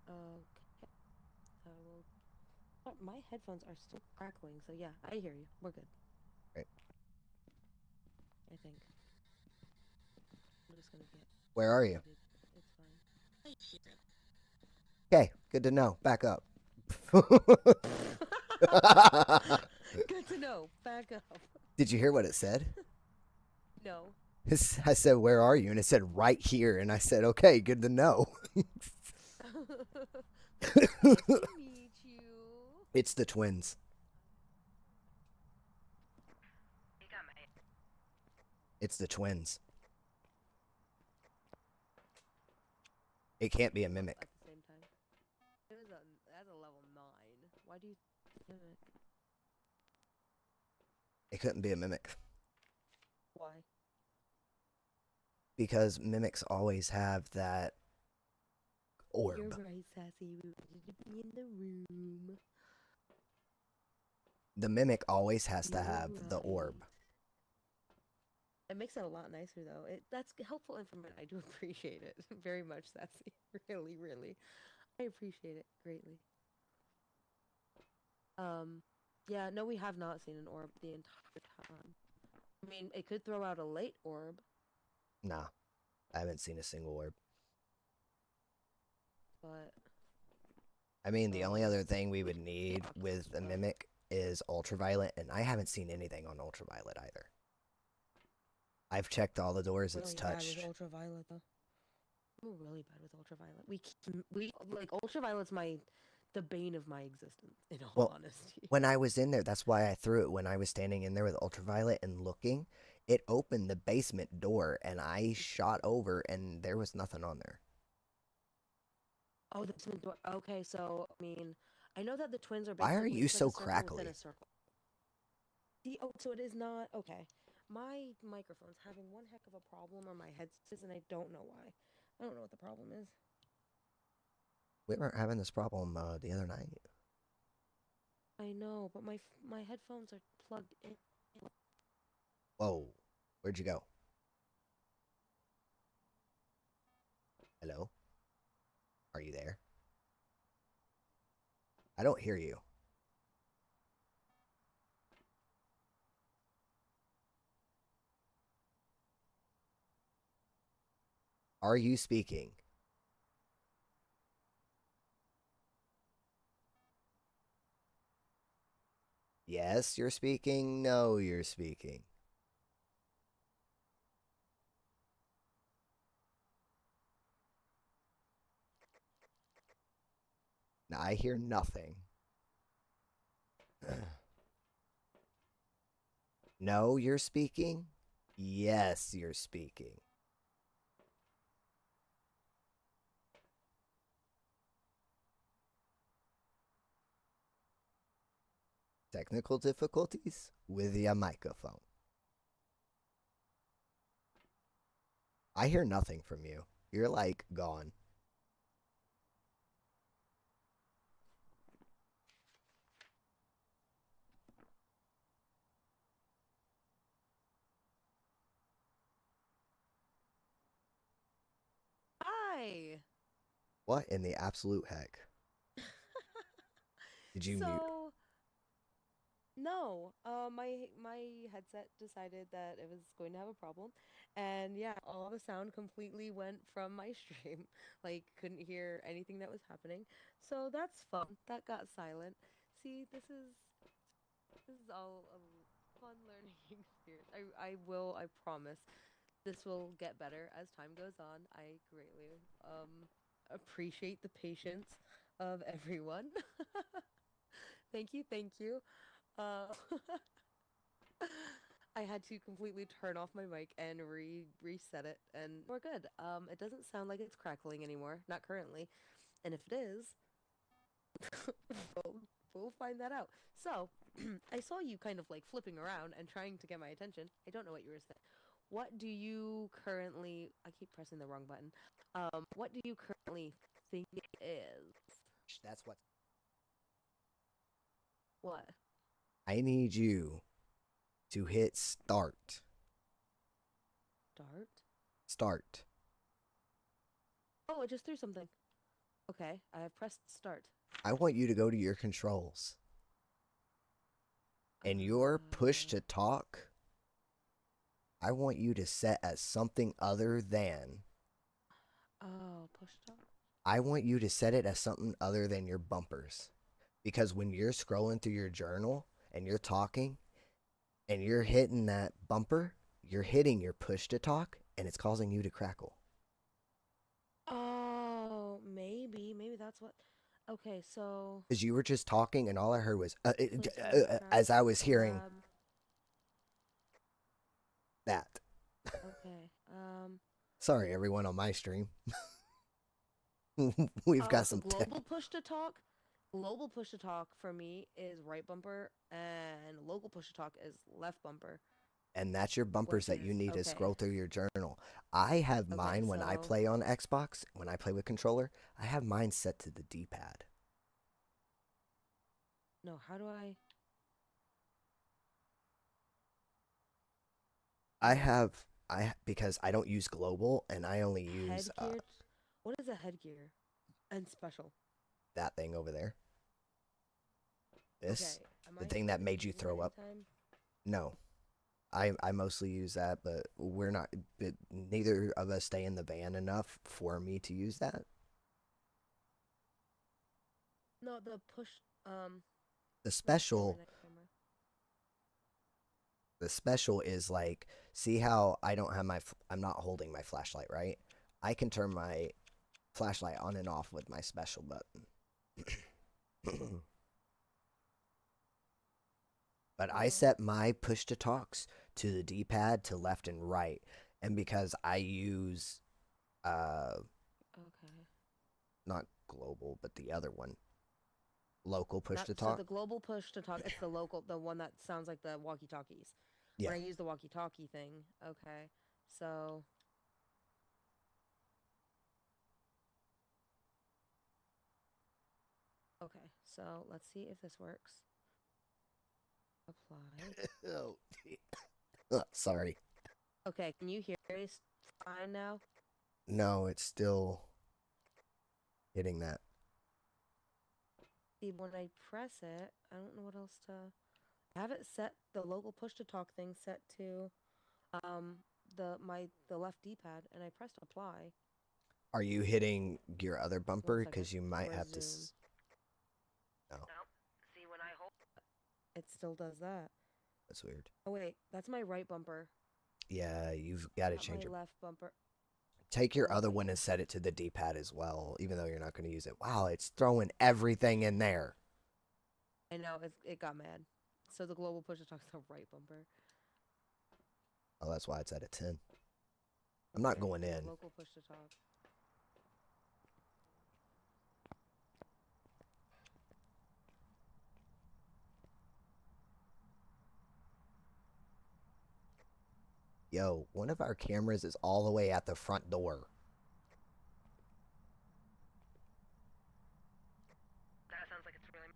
Okay. I will. My headphones are still crackling, so yeah, I hear you. We're good. Right. I think. I'm just gonna get Where are you? muted. It's fine. Okay, good to know. Back up. Good to know. Back up. Did you hear what it said? No. I said, "Where are you?" And it said, "Right here." And I said, "Okay, good to know." Nice to meet you. It's the twins. It's the twins. It can't be a Oh, mimic. at the same time. It is that's a level 9. Why do you mimic? It couldn't be a mimic Why? because mimics always have that You're orb. right, Sassy. We wanted to be in the room. The mimic always has to You're have the right. orb. It makes it a lot nicer though. That's helpful information. I do appreciate it very much, Sassy. Really, really. I appreciate it greatly. Um, yeah, no, we have not seen an orb the entire time. I mean, it could throw out a late orb, Nah, I haven't seen a single orb. but I mean, the only other thing we we would need talked with a about. mimic is ultraviolet, and I haven't seen anything on ultraviolet either. I've checked all the doors it's Really bad with touched. ultraviolet though. I'm really bad with ultraviolet. We like ultraviolet's the bane of my existence, in all Well, honesty. when I was in there, that's why I threw it. When I was standing in there with ultraviolet and looking, it opened the basement door, and I shot over, and there was nothing on there. Oh, the twin door. Okay, so I mean, I know that the twins are Why are basically you it's like a so circle within a crackly? circle. See, oh, so it is not okay. My microphone's having one heck of a problem, or my headset is, and I don't know why. I don't know what the problem is. We weren't having this problem the other night. I know, but my headphones are plugged in. Whoa, where'd you go? Hello? Are you there? I don't hear you. Are you speaking? Yes, you're speaking. No, you're speaking. Now, I hear nothing. No, you're speaking. Yes, you're speaking. Technical difficulties with your microphone. I hear nothing from you. You're like gone. Hi. What in the absolute heck? Did you mute? So no, my headset decided that it was going to have a problem, and yeah, all the sound completely went from my stream. Like, couldn't hear anything that was happening. So that's fun. That got silent. See, this is all a fun learning experience. I promise. This will get better as time goes on. I greatly appreciate the patience of everyone. Thank you, thank you. Uh, I had to completely turn off my mic and reset it, and we're good. It doesn't sound like it's crackling anymore, not currently. And if it is, we'll, we'll find that out. So, I saw you kind of like flipping around and trying to get my attention. I don't know what you were saying. What do you currently? I keep pressing the wrong button. What do you currently think it is? That's what What? I need you to hit start. Dart? Start. Oh, it just threw something. Okay, I have pressed start. I want you to go to your controls. And your push Uh, to talk, I want you to set as something other than. oh, push start. I want you to set it as something other than your bumpers. Because when you're scrolling through your journal and you're talking and you're hitting that bumper, you're hitting your push to talk and it's causing you to crackle. Oh, maybe that's what. Okay, so Because you were just talking and all I heard was, place one as craft I was hearing tab. that. Okay. Sorry, everyone on my stream. We've Oh, got so some tech. global push to talk. Global push to talk for me is right bumper, and local push to talk is left bumper, And that's your bumpers which that you is need to scroll okay. through your journal. I have Okay, mine when I so play on Xbox, when I play with controller, I have mine set to the D pad. no, how do I? I have, because I don't use global and I only use Headgear. What is a headgear? And special. that thing over there. This, Okay, am the I thing even that gonna be made you using that throw up. anytime? No, I mostly use that, but we're not, but neither of us stay in the van enough for me to use that. No, the push. The Let's see my special night camera. The special is like, see how I don't have my, I'm not holding my flashlight, right? I can turn my flashlight on and off with my special button. But I Oh, set my push to talks to the D-pad to left and right. And because I use, uh, okay. not global, but the other one, local push Not to so talk. the global push to talk. It's the local, the one that sounds like the walkie-talkies. When Yeah. I use the walkie-talkie thing, okay. So okay, so let's see if this works. Apply. Oh, sorry. Okay, can you hear me fine now? No, it's still hitting that. See, when I press it, I don't know what else to. I have it set the local push to talk thing set to um the left D-pad, and I pressed apply. Are you hitting your other One bumper? second. Because you might have to. Resume. No, Nope. See, when I hold it still does that. that's weird. Oh wait, that's my right bumper, Yeah, you've got to not my change your. left bumper. Take your Oh other my one and gosh. set it to the D-pad as well, even though you're not going to use it. Wow, it's throwing everything in there. I know it got mad. So the global push to talk is the right bumper. Oh, that's why it's at a 10. I'm not Okay, going and the in. local push to talk. Yo, one of our cameras is all the way at the front door. That sounds like it's really.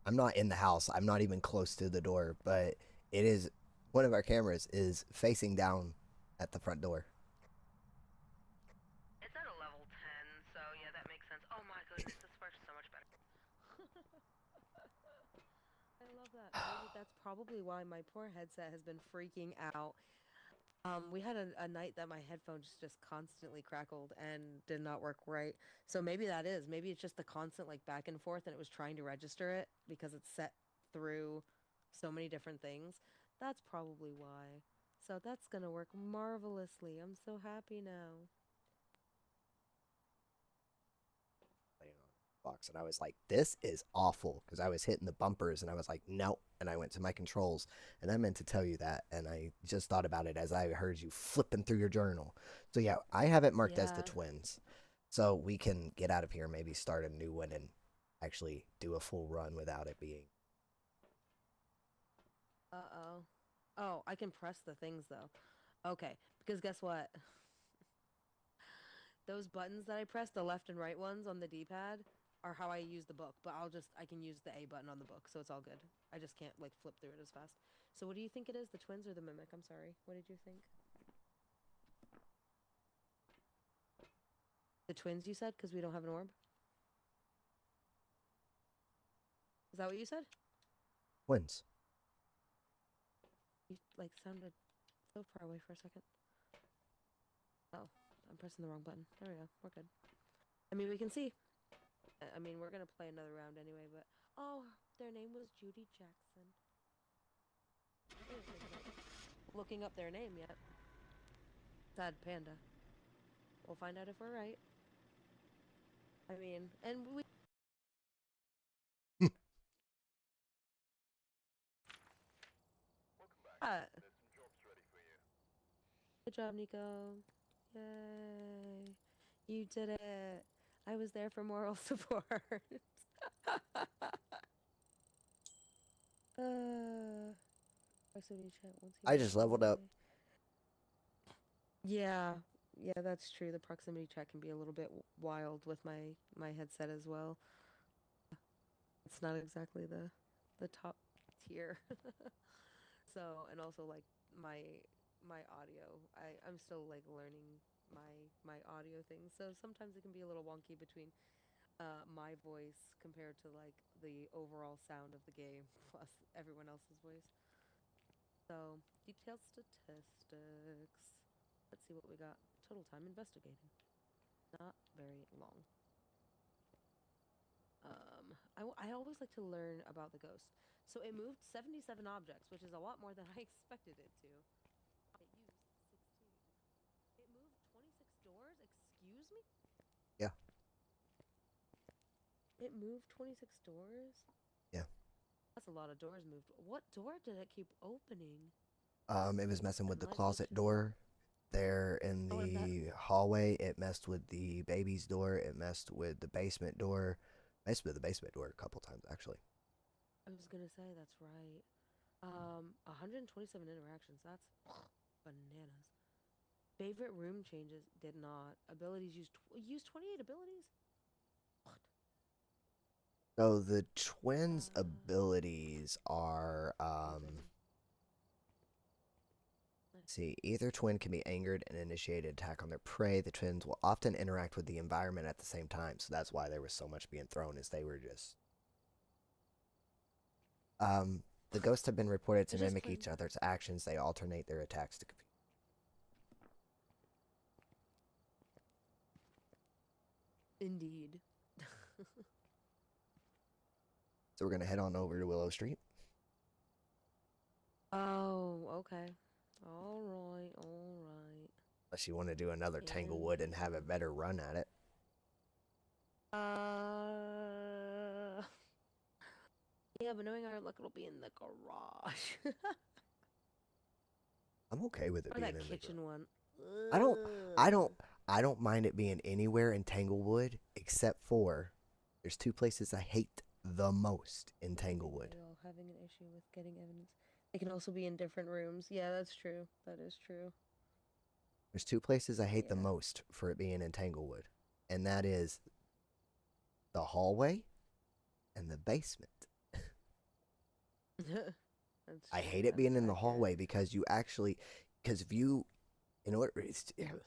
I'm not in the house. I'm not even close to the door, but it is. One of our cameras is facing down at the front door. It's at a level 10, so yeah, that makes sense. Oh my goodness, this works so much better. I love that. Maybe that's probably why my poor headset has been freaking out. We had a night that my headphones just constantly crackled and did not work right. So maybe that is. Maybe it's just the constant like back and forth and it was trying to register it because it's set through so many different things. That's probably why. So that's gonna work marvelously. I'm so happy now. box, and I was like, "This is awful," because I was hitting the bumpers, and I was like, "No," and I went to my controls, and I meant to tell you that, and I just thought about it as I heard you flipping through your journal. So yeah, I have it marked as the Yeah. twins, so we can get out of here, maybe start a new one, and actually do a full run without it being. Uh-oh. Oh, I can press the things though. Okay, because guess what? Those buttons that I press, the left and right ones on the D-pad, are how I use the book. But I can use the A button on the book, so it's all good. I just can't like flip through it as fast. So what do you think it is, the twins or the mimic? I'm sorry. What did you think? The twins, you said, because we don't have an orb. Is that what you said? Twins. You like sounded so far away for a second. Oh, I'm pressing the wrong button. There we go. We're good. I mean, we can see. I mean, we're gonna play another round anyway, but oh, their name was Judy Jackson. I didn't think about looking up their name yet. Sad panda. We'll find out if we're right. I mean, and we. Good job, Nico. Yay! You did it. I was there for moral support. Proximity chat once he I was in just the leveled up. hallway. Yeah, yeah, that's true. The proximity chat can be a little bit wild with my headset as well. It's not exactly the top tier. So, and also like my my audio. I'm still like learning my audio things. So sometimes it can be a little wonky between my voice compared to like the overall sound of the game plus everyone else's voice. So, detailed statistics. Let's see what we got. Total time investigating. Not very long. I always like to learn about the ghost. So it moved 77 objects, which is a lot more than I expected it to. It used 16. It moved 26 doors? Excuse me? Yeah, It moved 26 doors? yeah. That's a lot of doors moved. What door did it keep opening? It was messing with And the light closet switches. door there in Oh, and that. the hallway. It messed with the baby's door. It messed with the basement door. Messed with the basement door a couple times actually. I was gonna say that's right. 127 interactions. That's bananas. Favorite room changes did not. Abilities used 28 abilities. What? So the twins' Uh, abilities are Forbidden. Nice. see, either twin can be angered and initiate an attack on their prey. The twins will often interact with the environment at the same time, so that's why there was so much being thrown, as they were just um the ghosts have been reported to It's just mimic plain. each other's actions. They alternate their attacks to confuse. Indeed. So we're gonna head on over to Willow Street. Oh, okay. All right, all right. Unless you want to do another Can Tanglewood and have a do. better run at it. Uh, yeah, but knowing our luck, it'll be in the garage. I'm okay with it Or being that in the garage. kitchen one. I don't I Ugh. don't I don't mind it being anywhere in Tanglewood except for there's two places I hate the most in Tanglewood. While having an issue with getting evidence. It can also be in different rooms. Yeah, that's true. That is true. There's two places I hate the Yeah. most for it being in Tanglewood, and that is the hallway and the basement. That's I true. hate it That's being in the accurate. hallway because if you, in order, you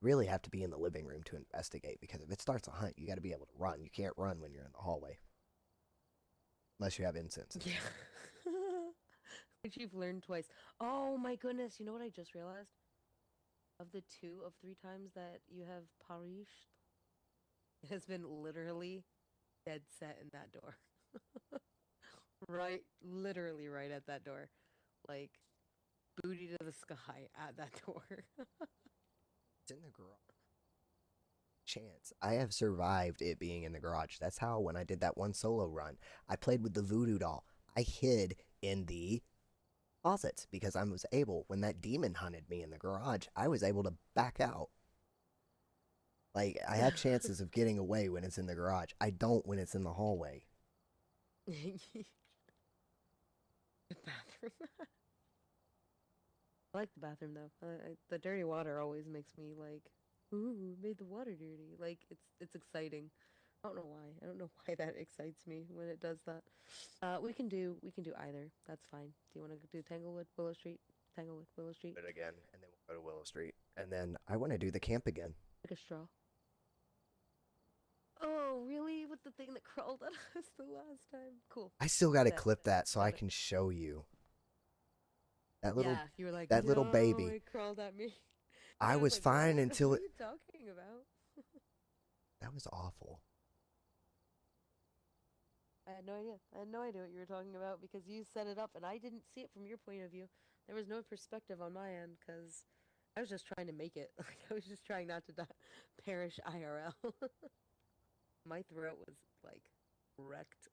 really have to be in the living room to investigate because if it starts a hunt, you got to be able to run. You can't run when you're in the hallway unless you have incense and stuff. Yeah. Which you've learned twice. Oh my goodness. You know what I just realized? Of the two of three times that you have parished, it has been literally dead set in that door. Right, literally right at that door. Like, booty to the sky at that door. It's in the garage. chance. I have survived it being in the garage. That's how when I did that one solo run, I played with the voodoo doll. I hid in the closet because I was able, when that demon hunted me in the garage, I was able to back out. Like, I have chances of getting away when it's in the garage. I don't when it's in the hallway. The bathroom. I like the bathroom though. The dirty water always makes me like, ooh, made the water dirty. Like it's exciting. I don't know why. I don't know why that excites me when it does that. We can do either. That's fine. Do you want to do Tanglewood, Willow Street, Tanglewood, Willow Street? It again, and then we'll go to Willow Street. And then I want to do the camp again. Like a straw. Oh, really? With the thing that crawled at us the last time? Cool. I still got to Bet. clip that so I Got it. can show you. That little Yeah, you were like, that little no, baby. it crawled at me. I I was was like, fine what? until What are it. you talking about? That was awful. I had no idea. I had no idea what you were talking about because you set it up and I didn't see it from your point of view. There was no perspective on my end because I was just trying to make it. Like I was just trying not to perish IRL. My throat was like wrecked.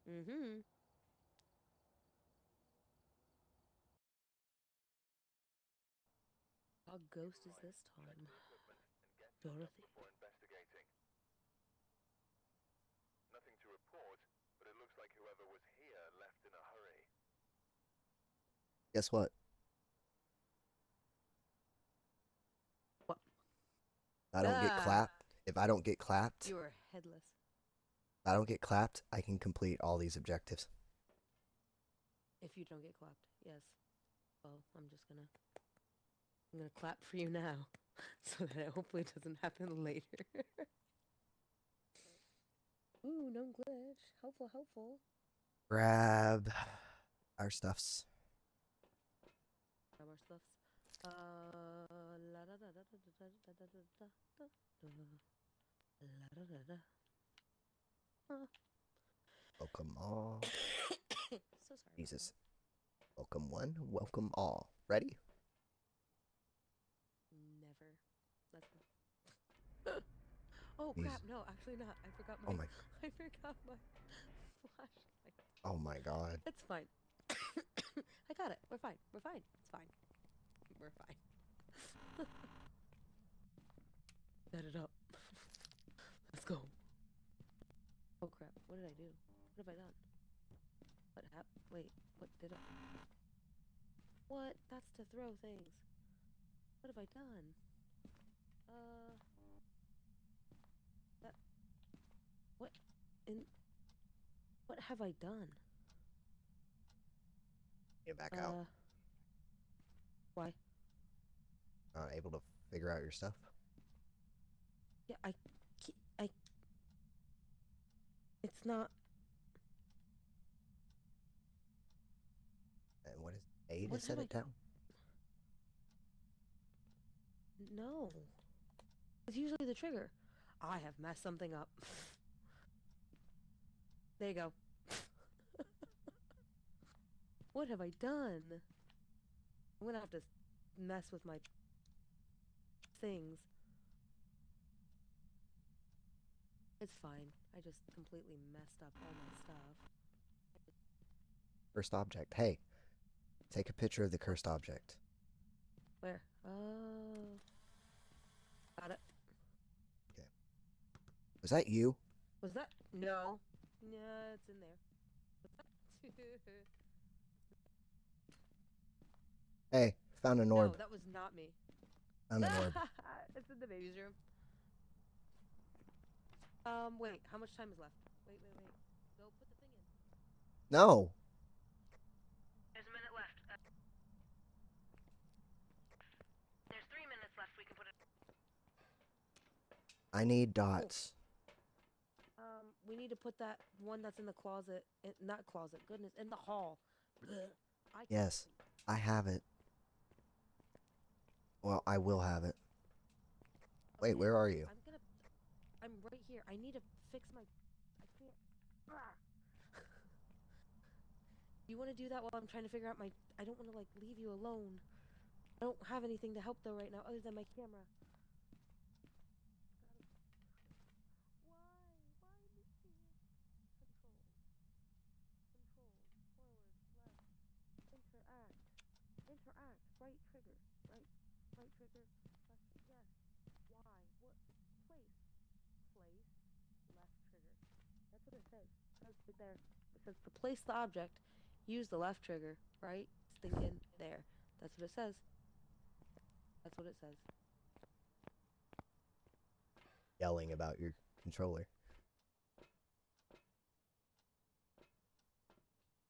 Mm-hmm. How ghost is this time? Dorothy. Nothing to report, but it looks like whoever was here left in a hurry. Guess what? What? I don't get Ah! clapped. If I don't get clapped, You were headless. if I don't get clapped, I can complete all these objectives. If you don't get clapped, yes. Well, I'm gonna clap for you now, so that it hopefully doesn't happen later. Ooh, no glitch. Helpful, helpful. Grab our stuffs. Grab our stuffs. La da da da da da da da da da da. La da da da. Welcome all. So sorry Jesus. Welcome one, welcome all. Ready? Never. That's Oh crap! No, actually not. I forgot Oh my. my. I forgot my flashlight. Oh my God. It's fine. I got it. We're fine. We're fine. It's fine. We're fine. Set it up. Let's go. Oh crap! What did I do? What have I done? What happened? Wait. What did I? What? That's to throw things. What have I done? That. What? In. What have I done? Get back out. Why? Not able to figure out your stuff. Yeah, I. It's not. And what is A to What set have it I? down? No. It's usually the trigger. I have messed something up. There you go. What have I done? I'm gonna have to mess with my things. It's fine. I just completely messed up all my stuff. Cursed object. Hey, take a picture of the cursed object. Where? Oh. Got it. Okay. Was that you? Was that? No. Yeah, it's in there. Was that? Hey, found an orb. No, that was not me. Found an orb. It's in the baby's room. Wait. How much time is left? Wait. Go put the thing in. No. There's a minute left. There's 3 minutes left. We can put it. I need dots. We need to put that one that's in the closet. Not closet. Goodness, in the hall. Yes, I have it. Well, I will have it. Wait, where are you? I'm right here. I need to fix my. I can't. You want to do that while I'm trying to figure out my. I don't want to like leave you alone. I don't have anything to help though right now other than my camera. Why? Why me? Control. Control. Forward. Left. Interact. Interact. Right trigger. Right. Right trigger. Left. Yes. Why? What? Place. Place. Left trigger. That's what it says. It says right there. It says to place the object, use the left trigger. Right. Stinking there. That's what it says. That's what it says. Yelling about your controller.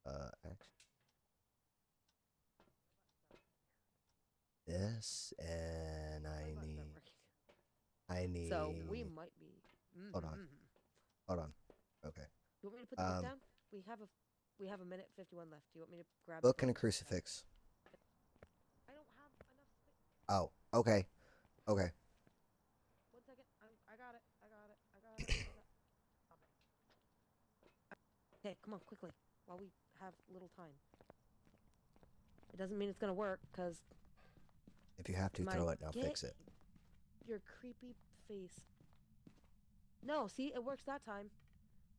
Actually, this and I So we need. might be. Hold on. Mm-hmm. Hold on. Okay. You want me to put the book down? We have a we have a minute 51 left. Do you want me to grab the Book and book? a crucifix. I don't have enough space. Oh. Okay. Okay. 1 second. I got it. I got it. I got it. I got. Stop it. Okay, come on, quickly, while we have little time. It doesn't mean it's gonna work, cause If you have to my throw it, now get fix it. your creepy face. No, see, it works that time.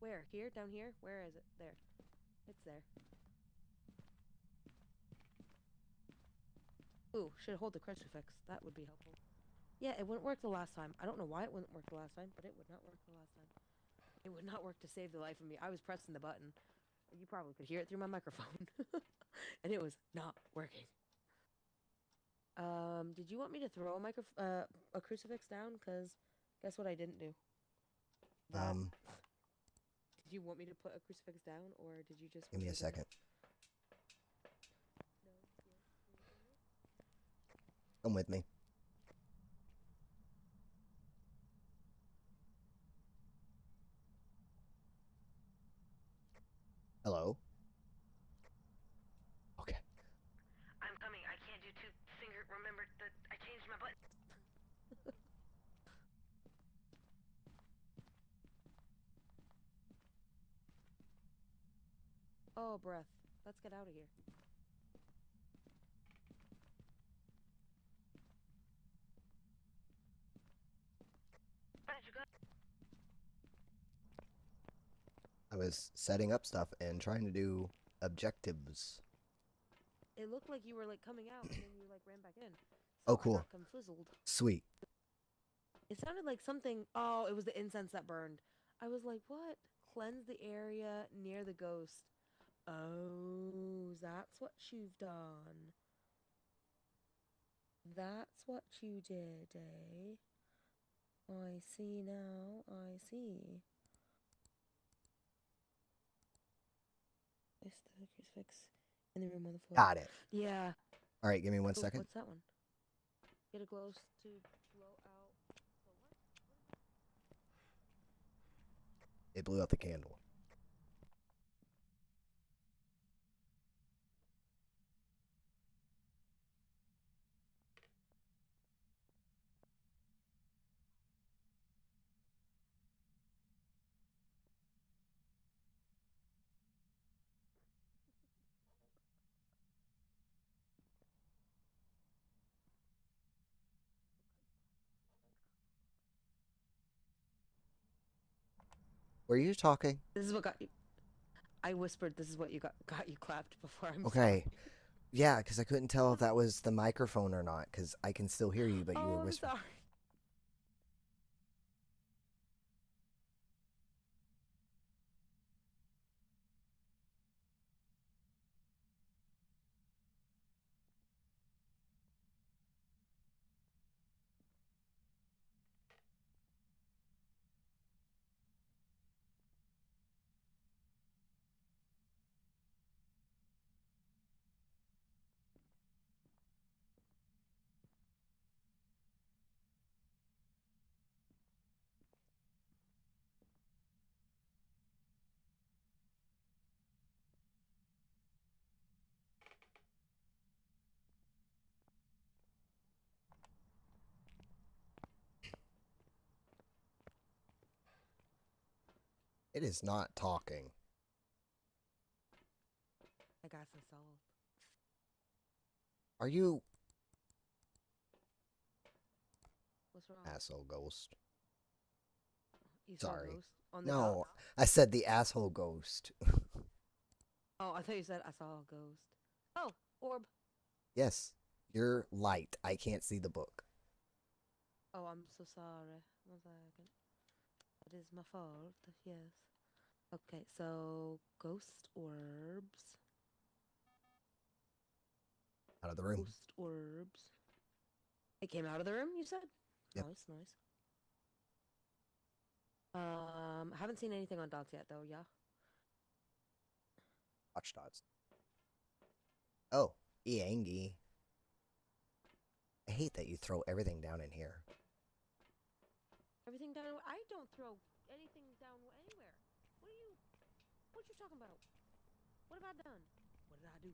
Where? Here? Down here? Where is it? There. It's there. Ooh, should hold the crucifix. That would be helpful. Yeah, it wouldn't work the last time. I don't know why it wouldn't work the last time, but it would not work the last time. It would not work to save the life of me. I was pressing the button. You probably could hear it through my microphone. And it was not working. Did you want me to throw a crucifix down? Cause guess what I didn't do? That. Um, Did you want me to put a crucifix down, or did you just Give want me me a to? second. No. Yes. Come with me. Hello? Okay. I'm coming. I can't do two finger. Remember that I changed my button. Oh, breath. Let's get out of here. Where did you go? I was setting up stuff and trying to do objectives. It looked like you were like coming out, and then you like ran back in. Oh, So I cool. got confuzzled. Sweet. It sounded like something. Oh, it was the incense that burned. I was like, what? Cleanse the area near the ghost. Oh, that's what you've done. That's what you did, eh? I see now. I see. Is the crucifix in the room on the floor? Got it. Yeah. All right, give me 1 second. What's that one? Get a glow to blow out the what? It blew out the candle. Were you talking? This is what got you. I whispered, "This is what you got you clapped before." I'm Okay. sorry. Yeah, because I couldn't tell if that was the microphone or not, because I can still hear you, but you were Oh, I'm whispering. sorry. It is not talking. I got this solved. Are you... What's wrong? Asshole ghost. You saw a Sorry. ghost on the No, docks? I said the asshole ghost. Oh, I thought you said I saw a ghost. Oh, orb. Yes, you're light. I can't see the book. Oh, I'm so sorry. 1 second. That is my fault. Yes. Okay, so ghost orbs. Out of the room. Ghost orbs. It came out of the room, you said? Yep. Nice, nice. Haven't seen anything on dots yet though, yeah? Watch dots. Oh, Iangi. I hate that you throw everything down in here. Everything down. I don't throw anything down anywhere. What you talking about? What have I done? What did I do?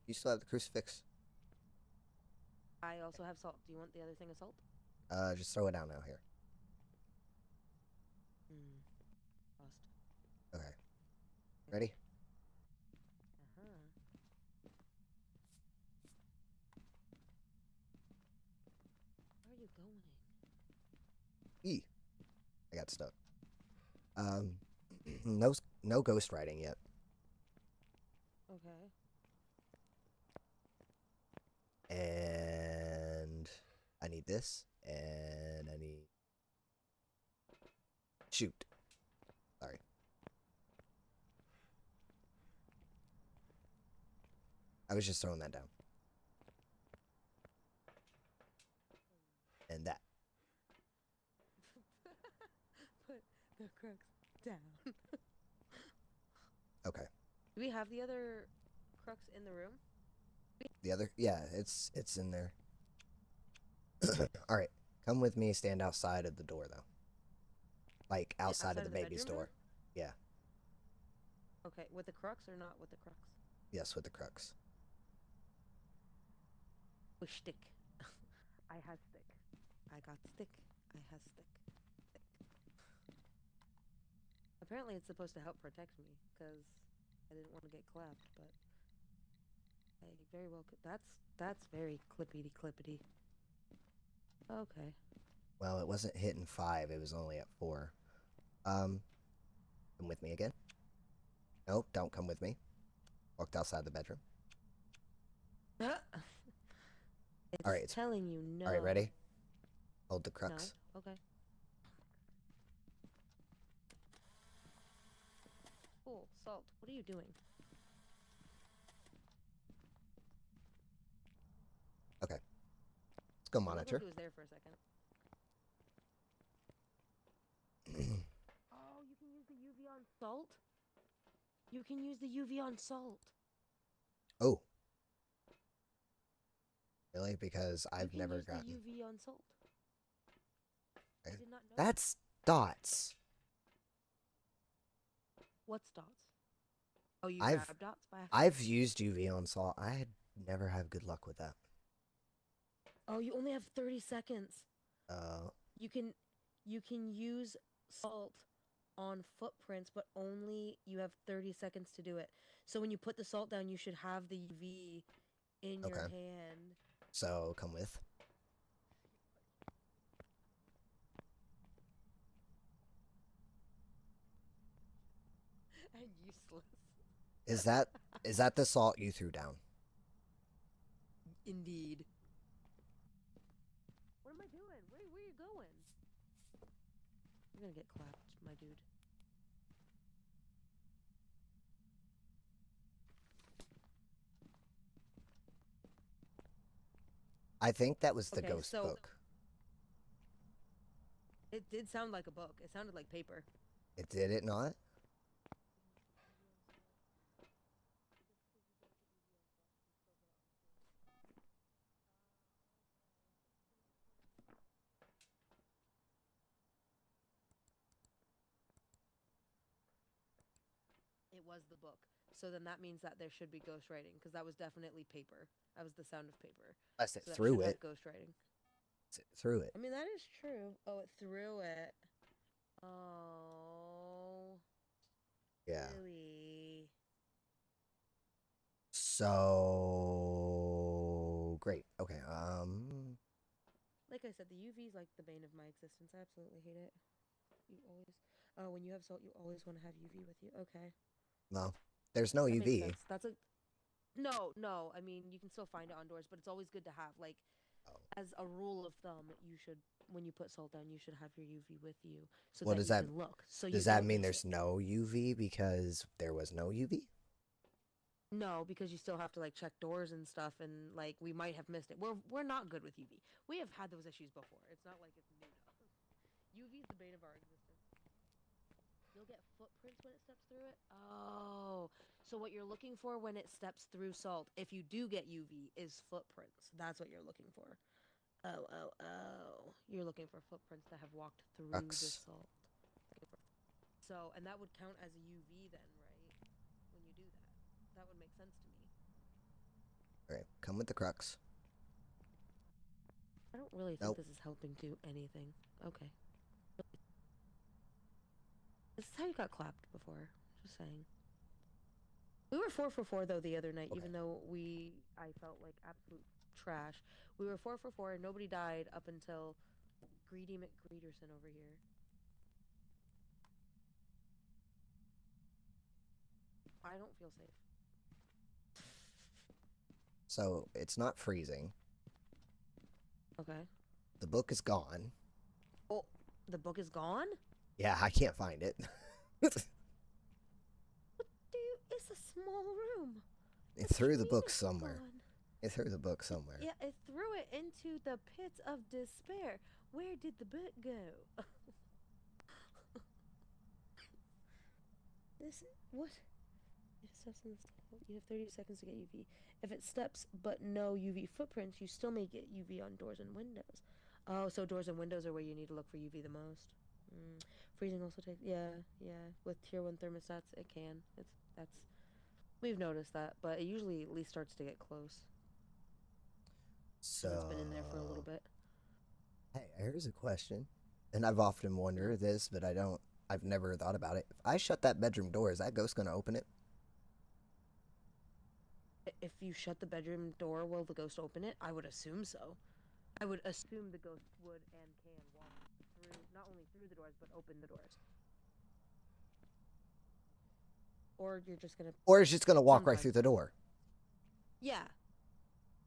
You still have the crucifix? I also have salt. Do you want the other thing of salt? Just throw it down now here. Lost. Okay. Ready? Uh-huh. Where are you going? E. I got stuck. No ghost writing yet. Okay. And I need this, and I need... Shoot. Sorry. I was just throwing that down. And that. Put the crux down. Okay. Do we have the other crux in the room? The other... Yeah, it's in there. Alright. Come with me, stand outside of the door, though. Like, outside of the baby's door. Yeah. Okay, with the crux or not with the crux? Yes, with the crux. With stick. I has stick. I got stick. I has stick. Stick. Apparently it's supposed to help protect me, because I didn't want to get clapped, but I very well could. That's very clippity. Okay. Well, it wasn't hitting 5, it was only at 4. Come with me again. Nope, don't come with me. Walked outside the bedroom. It's Alright, telling you no. Alright, ready? Hold the crux. No? Okay. Cool. Salt, what are you doing? Okay. Let's go It looked monitor. like it was there for a second. Oh, you can use the UV on salt? You can use the UV on salt. Oh. Really? Because I've never gotten... You can use the UV on salt. I did not know. That's dots. What's dots? Oh, you I've grab dots by accident? I've used UV on salt. I never have good luck with that. Oh, you only have 30 seconds. Uh, You can use salt on footprints, but only you have 30 seconds to do it. So when you put the salt down, you should have the UV in your hand. So come with. And useless. Is that the salt you threw down? Indeed. What am I doing? Where are you going? You're gonna get clapped, my dude. I think that was the ghost book. It did sound like a book. It sounded like paper. It did it not? It was the book. So then that means that there should be ghostwriting, because that was definitely paper. That was the sound of paper. Unless it So threw that it. should have ghostwriting. It threw it. I mean, that is true. Oh, it threw it. Oh. Yeah. Really? So great. Okay. Like, like I said, the UV is like the bane of my existence. I absolutely hate it. You always, when you have salt, you always want to have UV with you. Okay, No, there's no that makes UV. sense. That's a no, no. I mean, you can still find it on doors, but it's always good to have. Like, Oh. as a rule of thumb, you should, when you put salt down, you should have your UV with you so What that does you that can look, so you does that don't mean? miss There's it. no UV because there was no UV? No, because you still have to like check doors and stuff, and like we might have missed it. We're not good with UV. We have had those issues before. It's not like it's new to us. UV is the bane of our existence. You'll get footprints when it steps through it. Oh, so what you're looking for when it steps through salt, if you do get UV, is footprints. That's what you're looking for. Oh, oh, oh. You're looking for footprints that have walked through the Crux. salt. So, and that would count as a UV then, right? When you do that. That would make sense to me. Okay, come with the crux. I don't really think Nope. this is helping do anything. Okay. This is how you got clapped before. Just saying. We were 4 for 4 though the other night, Okay. even though I felt like absolute trash. We were 4 for 4. Nobody died up until Greedy McGreederson over here. I don't feel safe. So it's not freezing. Okay. The book is gone. Oh, the book is gone? Yeah, I can't find it. What do you? It's a small room. It What do threw you the mean book it's somewhere. gone? It threw the book somewhere. Yeah, it threw it into the pits of despair. Where did the book go? This what? If it steps in the stall, you have 30 seconds to get UV. If it steps but no UV footprints, you still may get UV on doors and windows. Oh, so doors and windows are where you need to look for UV the most. Freezing also takes yeah. With tier 1 thermostats, it can. That's we've noticed that, but it usually at least starts to get close because it's been in there for a little So, bit. hey, here's a question. And I've often Yeah. wondered this, but I've never thought about it. If I shut that bedroom door, is that ghost going to open it? If you shut the bedroom door, will the ghost open it? I would assume so. I would assume the ghost would and can walk through, not only through the doors, but open the doors. Or you're just gonna Or is it just going to walk right sometimes. through the door? Yeah,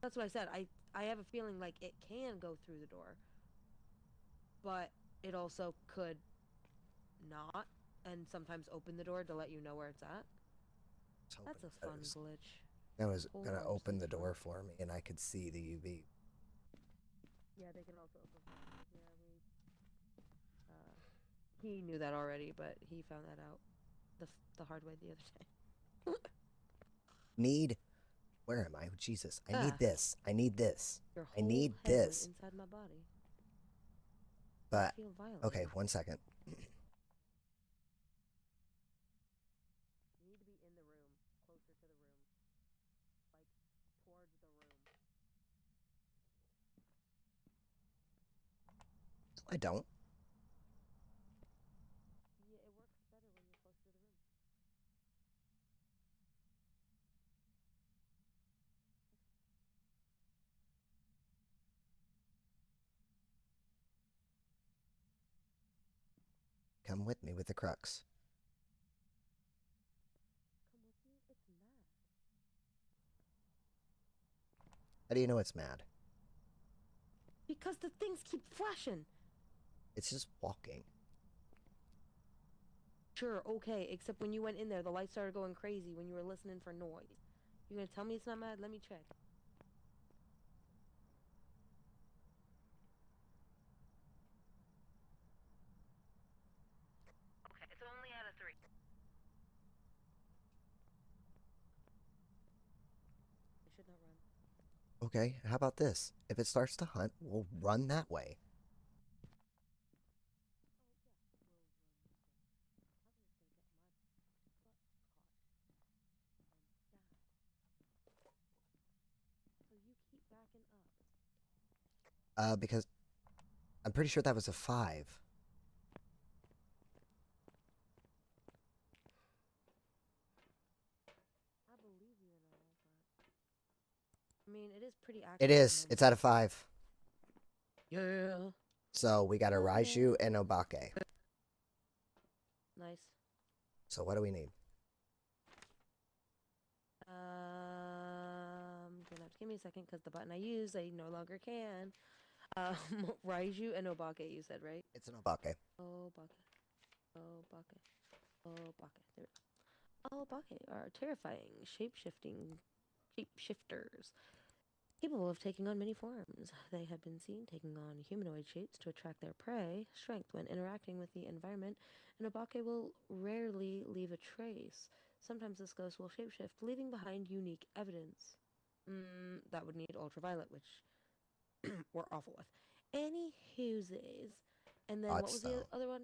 that's what I said. I have a feeling like it can go through the door, but it also could not, and sometimes open the door to let you know where it's at. I was That's hoping a fun glitch. it That was whole going to model open seems the fun. door for me and I could see the UV. Yeah, they can also open doors. Yeah, we. Uh, he knew that already, but he found that out the hard way the other day. Need. Where am I? Oh, Jesus. I need Ah, this. I need this. your I whole need head went this. inside my body. I But, feel okay, violated. 1 second. You need to be in the room, closer to the room, like towards the room. I don't. Yeah, it works better when you're closer to the room. Come with me with the crux. Come with you? It's mad. How do you know it's mad? Because the things keep flashing. It's just walking. Sure, okay, except when you went in there, the lights started going crazy when you were listening for noise. You gonna tell me it's not mad? Let me check. Okay, it's only out of 3. I should not run. Okay, how about this? If it starts to hunt, we'll run that way. Oh, yeah, we'll run this way. I'm just gonna get my butt caught and die. So you keep backing up. Because I'm pretty sure that was a 5. I believe you and all, but I mean, it is pretty It accurate in is. my It's book. out of 5. Yeah. So we got a Okay. Raiju and Obake. Nice. So what do we need? Gonna have to give me a second because the button I use, I no longer can. Raiju and Obake, you said, right? It's an Obake. Obake. Obake. Obake. There we go. Obake are terrifying, shapeshifters. Capable of taking on many forms, they have been seen taking on humanoid shapes to attract their prey. Strength when interacting with the environment, and Obake will rarely leave a trace. Sometimes this ghost will shapeshift, leaving behind unique evidence. That would need ultraviolet, which we're awful with. Any Hughesies. And then what Dots was the though. other one?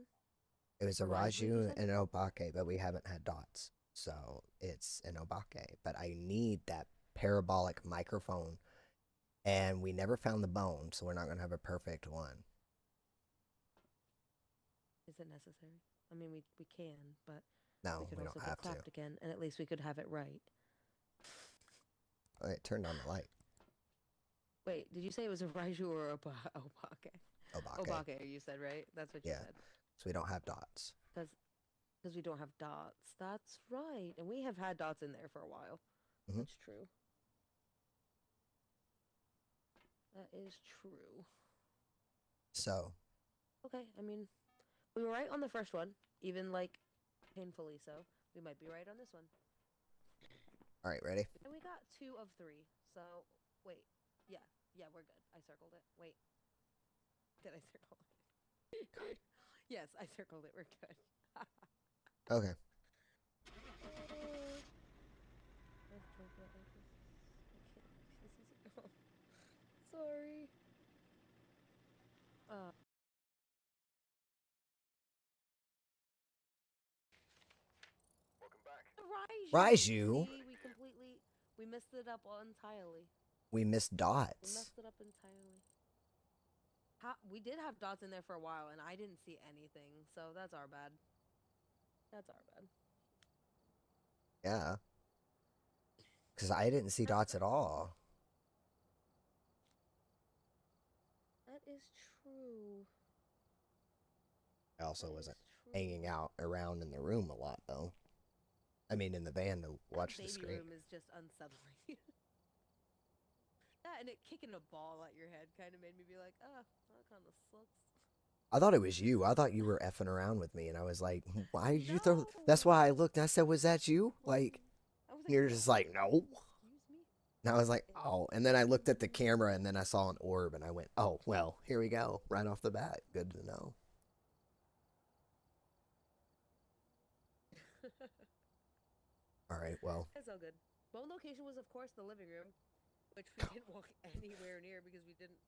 It was A a Raiju, you Raiju said? and an Obake, but we haven't had dots. So it's an Obake. But I need that parabolic microphone. And we never found the bone, so we're not going to have a perfect one. Is it necessary? I mean, we can, but we No, could we also don't get have to. clapped again, and at least we could have it right. All right, turn on the light. Wait, did you say it was a Raiju or a Obake? Obake. Obake, you said, right? That's what you Yeah. said. So we don't have dots. Because we don't have dots. That's right. And we have had dots in there for a while. Mm-hmm. That's true. That is true. So. Okay, I mean, we were right on the first one, even, like, painfully so. We might be right on this one. All right, ready? And we got 2 of 3. So, wait. Yeah. Yeah, we're good. I circled it. Wait. Did I circle it? Yes, I circled it. We're good. Okay. Sorry. Uh, Raiju. Raiju. See, we messed it up entirely. We missed We dots. messed it up entirely. We did have dots in there for a while, and I didn't see anything, so that's our bad. That's our bad. Yeah. Because I didn't see dots at all. That is true. I also That wasn't is true. hanging out around in the room a lot, though. I mean, in the van to That watch the baby screen. room is just unsettling. Yeah, and it kicking a ball at your head kind of made me be like, oh, that kind of sucks. I thought it was you. I thought you were effing around with me, and I was like, "Why did you throw?" That's No! why I looked and I said, "Was that you?" Like, I was like, you're just no! like, "No." Excuse me? And I was like, "Oh," and then I looked at the Excuse camera, and then I saw an orb, and I went, "Oh, well, here we go, right off the bat. Good to know." me. All right, well, It's all good. Bone location was, of course, the living room, which we didn't walk anywhere near because we didn't.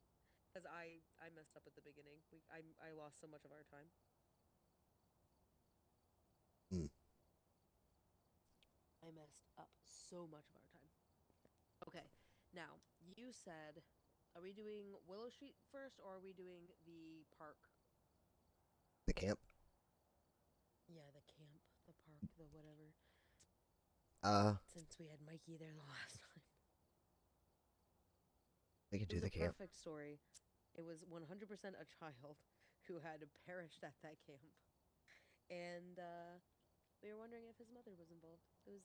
Because I messed up at the beginning. I lost so much of our time. hmm, I messed up so much of our time. Okay, now you said, are we doing Willow Street first, or are we doing the park? the camp. Yeah, the camp, the park, the whatever. Uh, Since we had Mikey there the last time. we could It do was a the camp. perfect story. It was 100% a child who had perished at that camp. And we were wondering if his mother was involved. It was,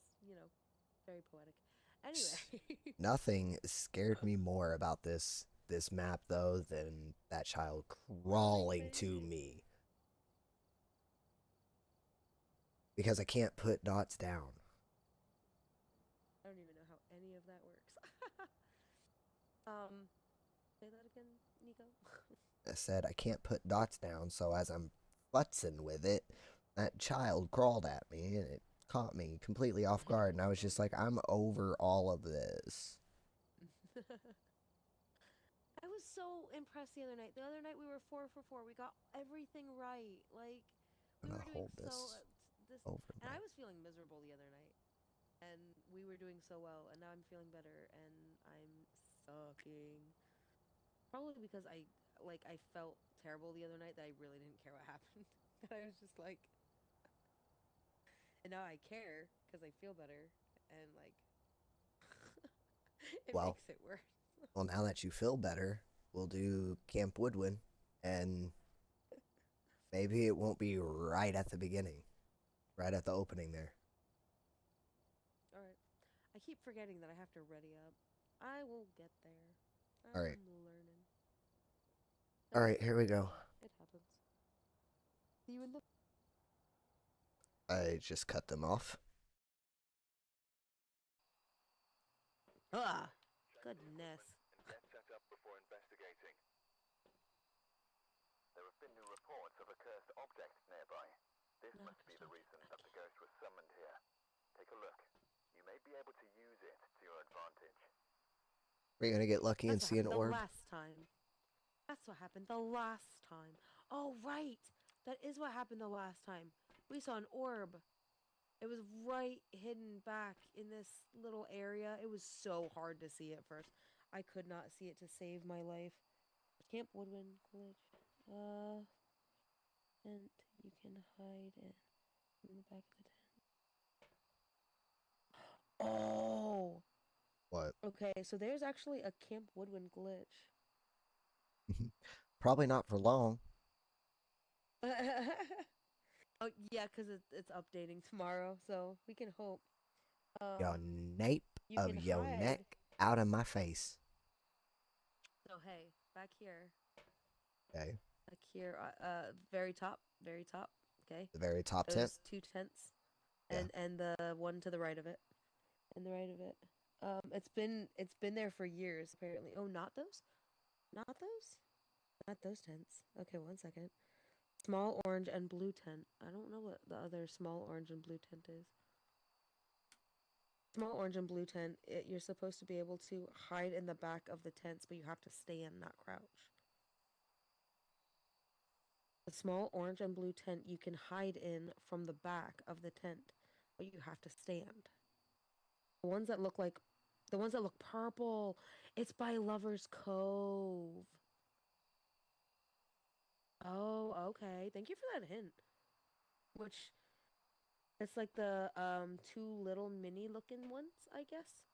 very poetic. Anyway. Nothing scared me more about this map though than that child Crying crawling to baby. me because I can't put dots down. I don't even know how any of that works. um, say that again, Nico. I said I can't put dots down, so as I'm futzing with it, that child crawled at me and it caught me completely off guard, and I was just like, I'm over all of this. I was so impressed the other night. The other night we were 4 for 4. We got everything right. Like I'm we gonna were doing hold so this this, over and I there. was feeling miserable the other night. And we were doing so well, and now I'm feeling better, and I'm sucking. Probably because I felt terrible the other night that I really didn't care what happened. That I was just like, and now I care because I feel better, and like, it Well, makes it worse. well, now that you feel better, we'll do Camp Woodwind, and maybe it won't be right at the beginning, right at the opening there. All right. I keep forgetting that I have to ready up. I will get there. All right, I'm learning. all That's right, okay. here we go. It happens. See you in the. I just cut them off. Ah, goodness. Get set up before investigating. There have been new reports of a cursed object nearby. This No, must be the cursed reason object. that the ghost was summoned here. Take a look. You may be able to use it to your advantage. We're gonna get lucky and That's what see an happened the orb. last time. That's what happened the last time. Oh, right. That is what happened the last time. We saw an orb. It was right hidden back in this little area. It was so hard to see at first. I could not see it to save my life. Camp Woodwind glitch. Tent. You can hide in the back of the tent. Oh! What? Okay, so there's actually a Camp Woodwind glitch. Probably not for long. Oh, yeah, because it's updating tomorrow, so we can hope. Your Um, nape you of can your hide. neck out of my face. So, hey, back here. Okay. Back here, very top, okay? The very top tent. Those two tents. Yeah. And the one to the right of it. And the right of it. It's been there for years, apparently. Oh, not those? Not those? Not those tents. Okay, one second. Small orange and blue tent. I don't know what the other small orange and blue tent is. Small orange and blue tent, you're supposed to be able to hide in the back of the tents, but you have to stand, not crouch. The small orange and blue tent you can hide in from the back of the tent, but you have to stand. The ones that look like, the ones that look purple, it's by Lover's Cove. Oh, okay. Thank you for that hint. Which it's like the two little mini looking ones, I guess.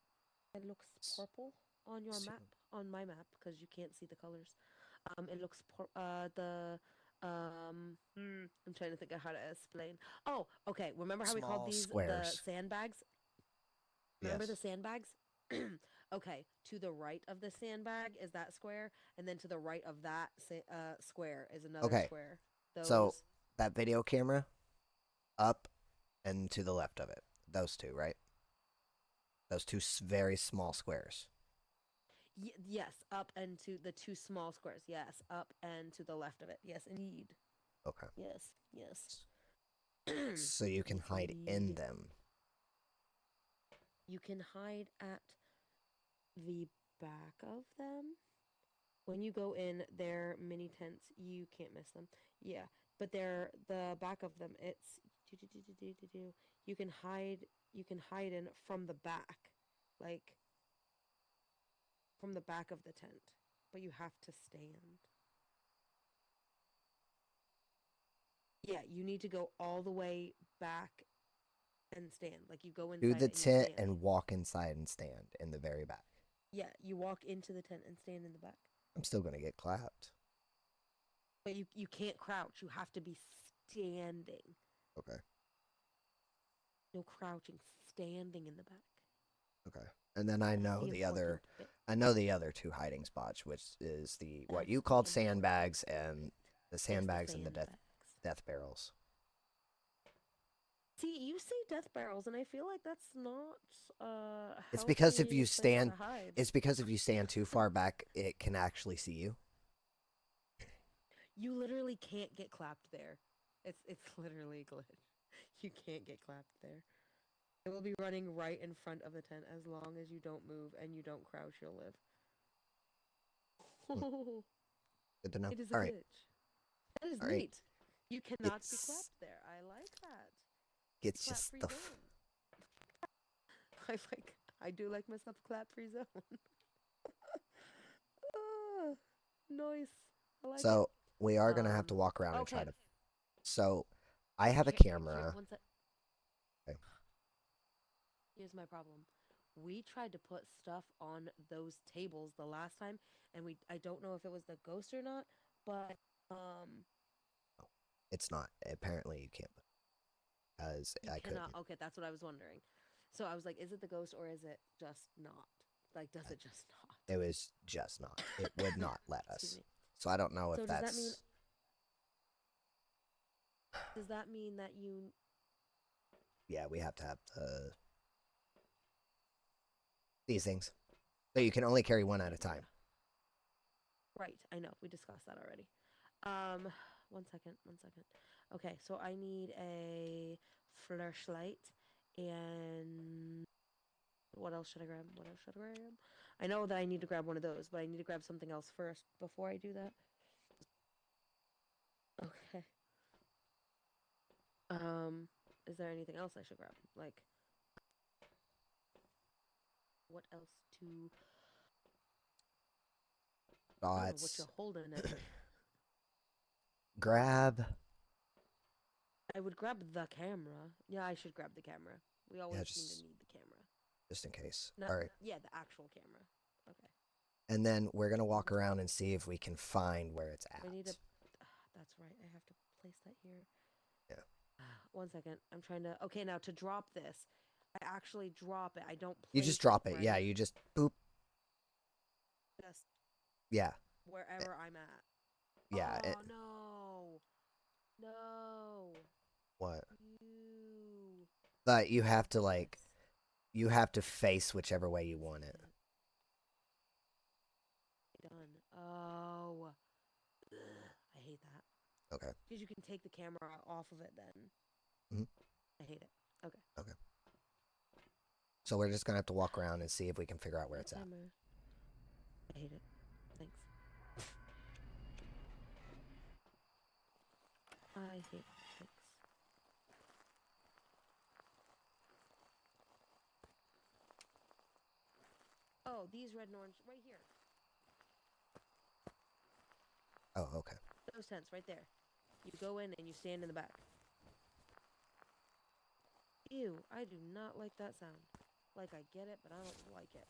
It looks purple on your map, on my map, because you can't see the colors. It looks I'm trying to think of how to explain. Oh, okay. Remember how we called Small these the squares. sandbags? Remember the Yes. sandbags? Okay, to the right of the sandbag is that square, and then to the right of that square is another Okay. square. So Those. that video camera up and to the left of it. Those two, right? Those two very small squares. Yes, up and to the two small squares. Yes, up and to the left of it. Yes, indeed. Okay. Yes, yes. So you can Yes, hide in indeed. them. You can hide at the back of them. When you go in their mini tents, you can't miss them. Yeah, but they're the back of them. It's you can hide. You can hide in from the back, like from the back of the tent, but you have to stand. Yeah, you need to go all the way back and stand. Like you go Do inside the and you tent stand. and walk inside and stand in the very back. Yeah, you walk into the tent and stand in the back. I'm still gonna get clapped. But you can't crouch. You have to be standing. Okay. No crouching, standing in the back. Okay. And then I That's know the the other important bit. I know the other two hiding spots, which is the what That's you the called important sandbags and the Yes, the sandbags and the sandbags. death barrels. See, you say death barrels, and I feel like that's not a It's because if healthy you place stand to hide. it's because if you stand too far back, it can actually see you. You literally can't get clapped there. It's literally a glitch. You can't get clapped there. It will be running right in front of the tent as long as you don't move and you don't crouch, you'll live. Hmm, good to know. It is a All right. glitch. That is All right. neat. You cannot be It's clapped there. I like that. gets Clap just free stuff. zone. I do like myself clap free zone. Ah, nice. I like it. So we are gonna have to walk around and try Okay. to. So I have a Here, camera. one sec. Okay. Here's my problem. we tried to put stuff on those tables the last time, and I don't know if it was the ghost or not, but Oh, it's not. Apparently, you can't. As you I cannot. couldn't. Okay, that's what I was wondering. So I was like, is it the ghost or is it just not? Like, does it just It was just not. It would not? not let Excuse us. me. So I don't know if So that's. does that mean that you Yeah, we have to have these things. So you can only carry one at a yeah. time. Right, I know. We discussed that already. 1 second. Okay, so I need a flashlight and what else should I grab? What else should I grab? I know that I need to grab one of those, but I need to grab something else first before I do that. Okay. Is there anything else I should grab? Like, what else to? I don't know what Dots. you're holding it. Grab. I would grab the camera. Yeah, I should grab the camera. We Yeah, always seem to need the camera. just in case. Not, All right. yeah, the actual camera. Okay. And then we're gonna walk around and see if we can find where it's at. I need to. That's right. I have to place that here. Yeah. 1 second. I'm trying to. Okay, now to drop this, I actually drop it. I don't You place just drop it. it. Right? Yeah, you just boop. Just Yeah. wherever I'm at. Yeah. Oh no! No! What? You. But you have to Yes. like, you have to face whichever way you want it. Done. Oh. Ugh, I hate that. Okay. Because you can take the camera off of it then. Mhm. I hate it. Okay. Okay. So we're just gonna have to walk around and see if we can figure out where it's at. Timer. I hate it. Thanks. I hate it. Thanks. Oh, these red and orange right here. Oh, okay. Those tents right there. You go in and you stand in the back. Ew, I do not like that sound. Like, I get it, but I don't like it.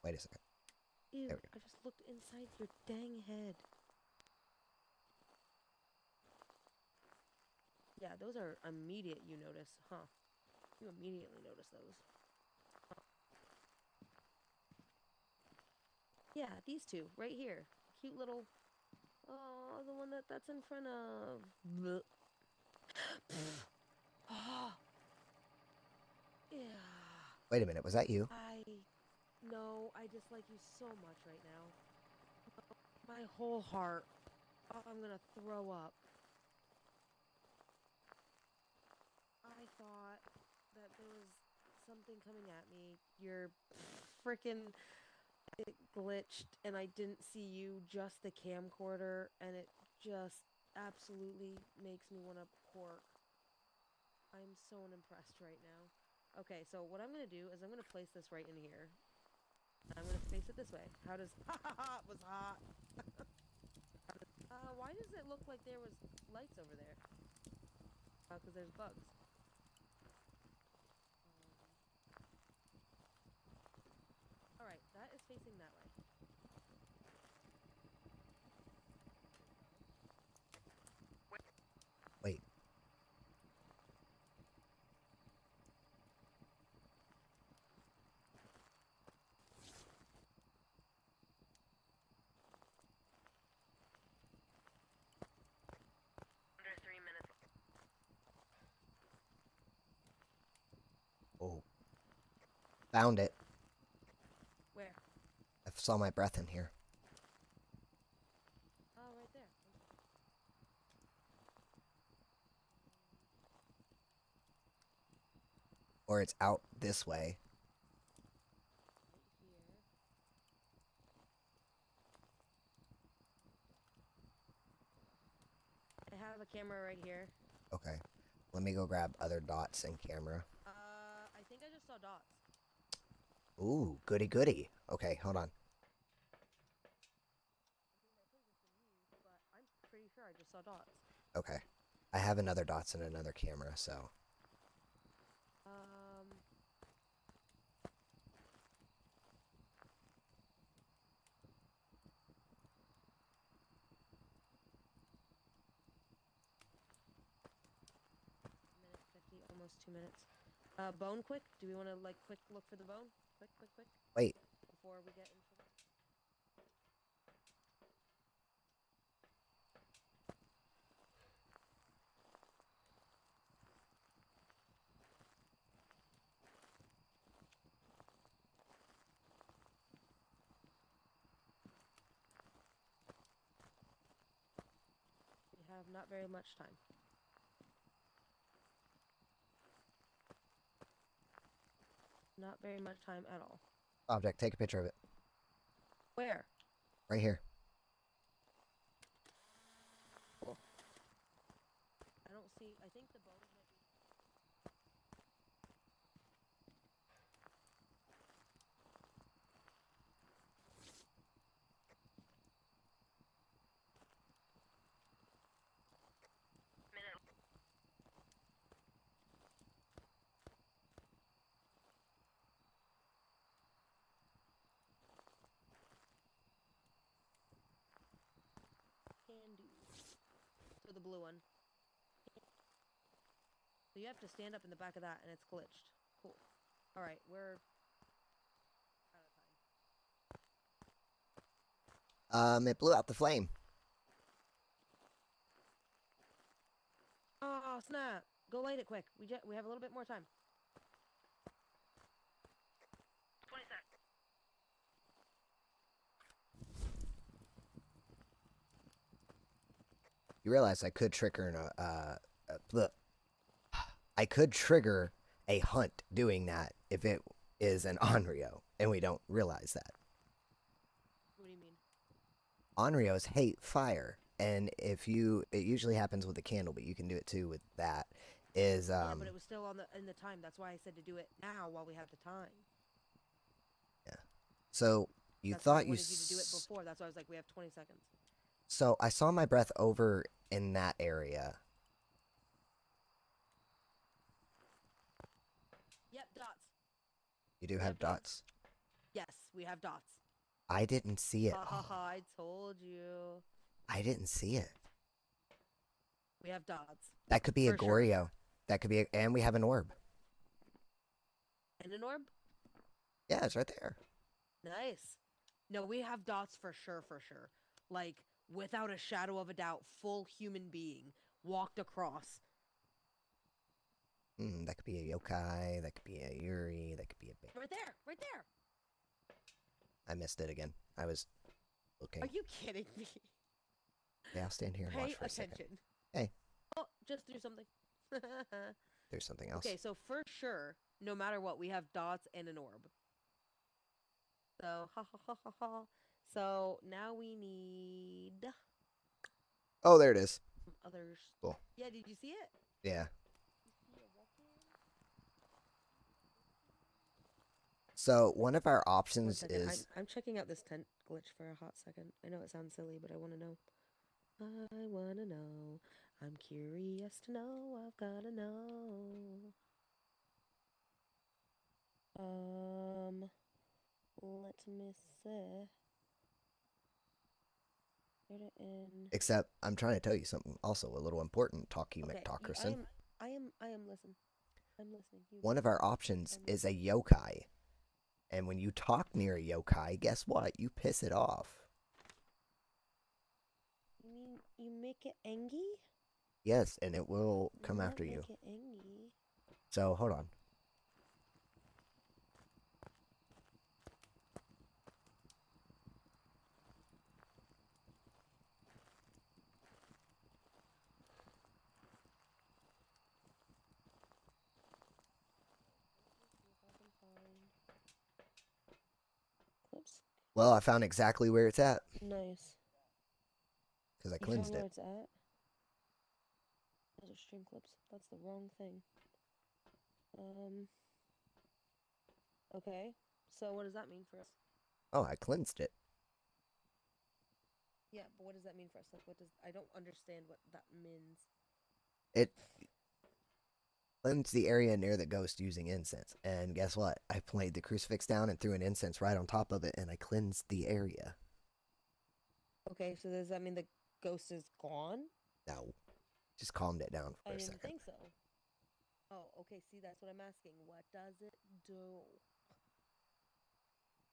Wait a second. Ew, There we go. I just looked inside your dang head. Yeah, those are immediate you notice, huh? You immediately notice those. Huh. Yeah, these two, right here. Cute little... Oh, the one that's in front of... Blech. Oh, yeah. Wait a minute. Was that you? No, I dislike you so much right now. My whole heart. Oh, I'm gonna throw up. I thought that there was something coming at me. Your freaking it glitched and I didn't see you, just the camcorder, and it just absolutely makes me want to pork. I'm so unimpressed right now. Okay, so what I'm gonna do is I'm gonna place this right in here. I'm gonna face it this way. How does... Ha ha ha! It was hot! Why does it look like there was lights over there? Oh, because there's bugs. Alright, that is facing that way. Wait. Under 3 minutes. Oh. Found it. Where? I saw my breath in here. Oh, right there. Or it's out this way. Right here. I have a camera right here. Okay. Let me go grab other dots and camera. I think I just saw dots. Ooh, goody goody. Okay, hold on. But I'm pretty sure I just saw dots. Okay. I have another dots and another camera, so. just 2 minutes. Bone quick? Do we want to, like, quick look for the bone? Quick. Wait. Before we get in trouble? We have not very much time. Not very much time at all. Object, take a picture of it. Where? Right here. Cool. I don't see. I think the bones might be. Can do. So the blue one. So you have to stand up in the back of that, and it's glitched. Cool. All right, we're out of time. It blew out the flame. Oh snap! Go light it quick. We have a little bit more time. 20 seconds. You realize I could trigger I could trigger a hunt doing that if it is an Onryo, and we don't realize that. What do you mean? Onryos hate fire, and it usually happens with a candle, but you can do it too with that. Yeah, but it was still in the time. That's why I said to do it now while we have the time. Yeah. So you That's thought why I you wanted you to do it before. That's why I was like, we have 20 seconds. So I saw my breath over in that area. Yep, dots. You do have dots? Yes, we have dots. I didn't see it. Ha ha ha, I told you. I didn't see it. We have dots. That could be a For sure. Goryo. That could be and we have an orb. And an orb? Yeah, it's right there. Nice. No, we have dots for sure. Like, without a shadow of a doubt, full human being walked across. That could be a yokai, that could be a Yuri, that could be a bear. Right there. I missed it again. I was looking. Are you kidding me? Yeah, I'll stand here and watch for a second. Pay attention. Hey. Oh, just threw something. There's something else. Okay, so for sure, no matter what, we have dots and an orb. So, ha. So, now we need... Oh, there it is. Others. Cool. Yeah, did you see it? Yeah. So, one of our options is... I'm checking out this tent glitch for a hot second. I know it sounds silly, but I want to know. I want to know. I'm curious to know. I've got to know. Let me see. Put it in. Except, I'm trying to tell you something also a little important, Talkie Okay, McTalkerson. I am listening. I'm listening. One of our options is a yokai. And when you talk near a yokai, guess what? You piss it off. You mean you make it angry? Yes, and it will come after you. Make it angry. So, hold on. Clips. Well, I found exactly where it's at. Nice. Because I cleansed where it. it's at? Those are stream clips. That's the wrong thing. Okay. So what does that mean for us? Oh, I cleansed it. Yeah, but what does that mean for us? Like, I don't understand what that means. It cleansed the area near the ghost using incense. And guess what? I laid the crucifix down and threw an incense right on top of it, and I cleansed the area. Okay, so does that mean the ghost is gone? No. Just calmed it down for a second. I didn't think so. Oh, okay, see, that's what I'm asking. What does it do?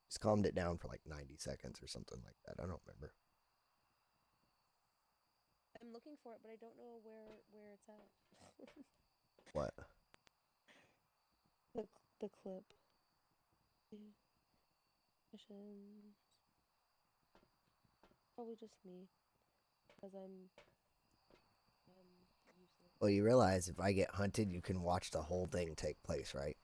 Just calmed it down for like 90 seconds or something like that. I don't remember. I'm looking for it, but I don't know where it's at. What? The clip. Missions. Probably just me, because I'm useless. Well, you realize if I get hunted, you can watch the whole thing take place, right?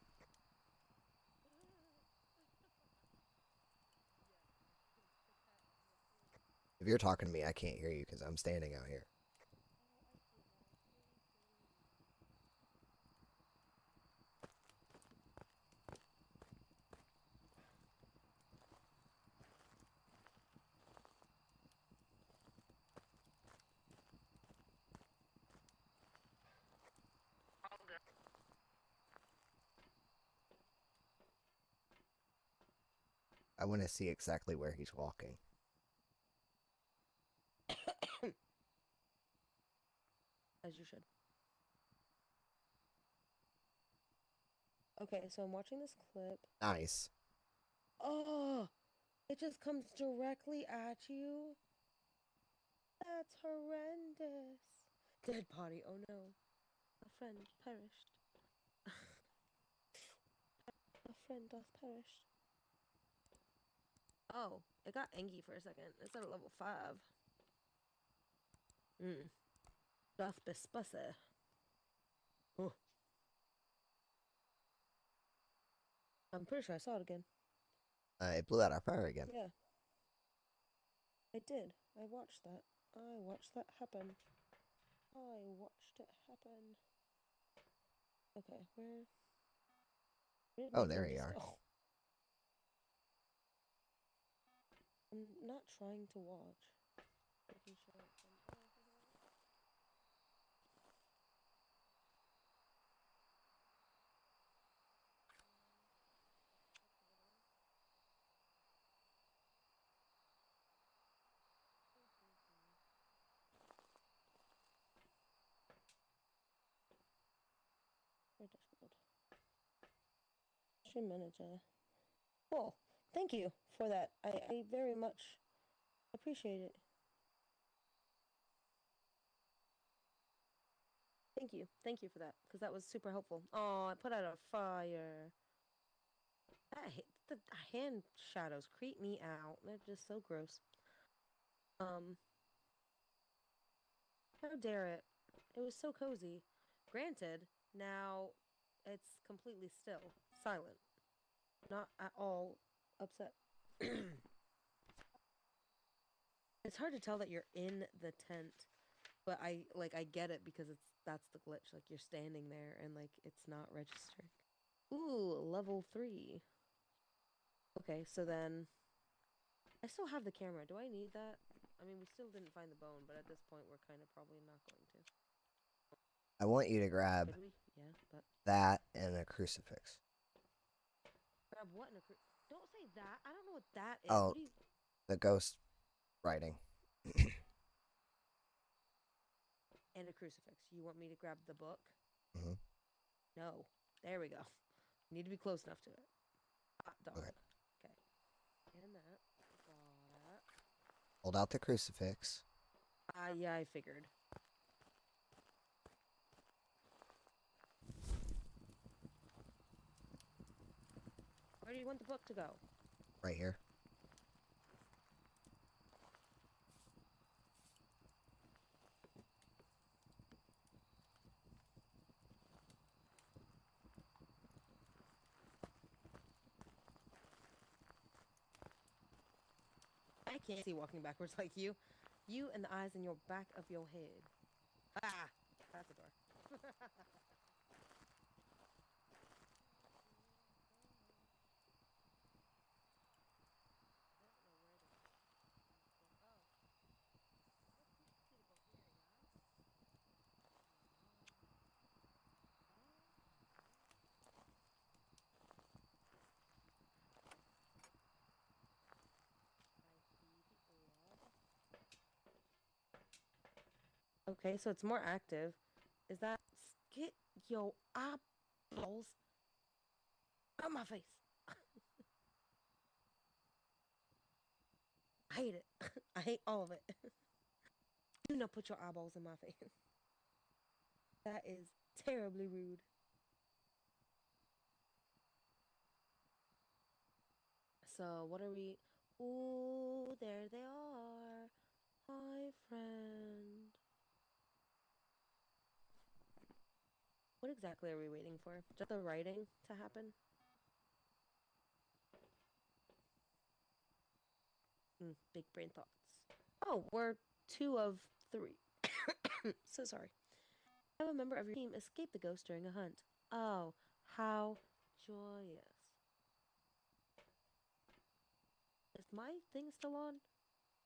If you're talking to me, I can't hear you because I'm standing out here. Oh, I see now. Silly. I want to see exactly where he's walking. As you should. Okay, so I'm watching this clip. Nice. Oh, it just comes directly at you. That's horrendous. Dead body. Oh no. A friend perished. A friend doth perish. Oh, it got Engie for a second. It's at a level 5. Doth bespussy. Oh. I'm pretty sure I saw it again. It blew out our fire again. Yeah. I did. I watched that. I watched that happen. I watched it happen. Okay, where did Oh, my there friend you just are. go? I'm not trying to watch. Making sure it's Where dashboard. Stream manager. Cool. Thank you for that. I very much appreciate it. Thank you. Thank you for that. Because that was super helpful. Oh, I put out a fire. The hand shadows creep me out. They're just so gross. How dare it? It was so cozy. Granted, now it's completely still, silent, not at all upset. It's hard to tell that you're in the tent, but I get it because that's the glitch. Like you're standing there and like it's not registering. Ooh, level 3. Okay, so then I still have the camera. Do I need that? I mean, we still didn't find the bone, but at this point we're kind of probably not going to. I want you to grab Could we? Yeah, but that and a crucifix. grab what in a Don't say that. I don't know what that is. Oh, What do you the ghost writing. And a crucifix. You want me to grab the book? Mm-hmm. No. There we go. Need to be close enough to it. Hot dog. Okay. Okay. And that. Got it. Hold out the crucifix. Yeah, I figured. Where do you want the book to go? Right here. I can't see walking backwards like you. You and the eyes in your back of your head. Ah! That's a door. Okay, so it's more active. Is that... Get your eyeballs on my face. I hate it. I hate all of it. Do not put your eyeballs in my face. That is terribly rude. So, what are we? Ooh, there they are. Hi, friend. What exactly are we waiting for? Just the writing to happen? Big brain thoughts. Oh, we're 2 of 3. So sorry. Have a member of your team escape the ghost during a hunt. Oh, how joyous. Is my thing still on?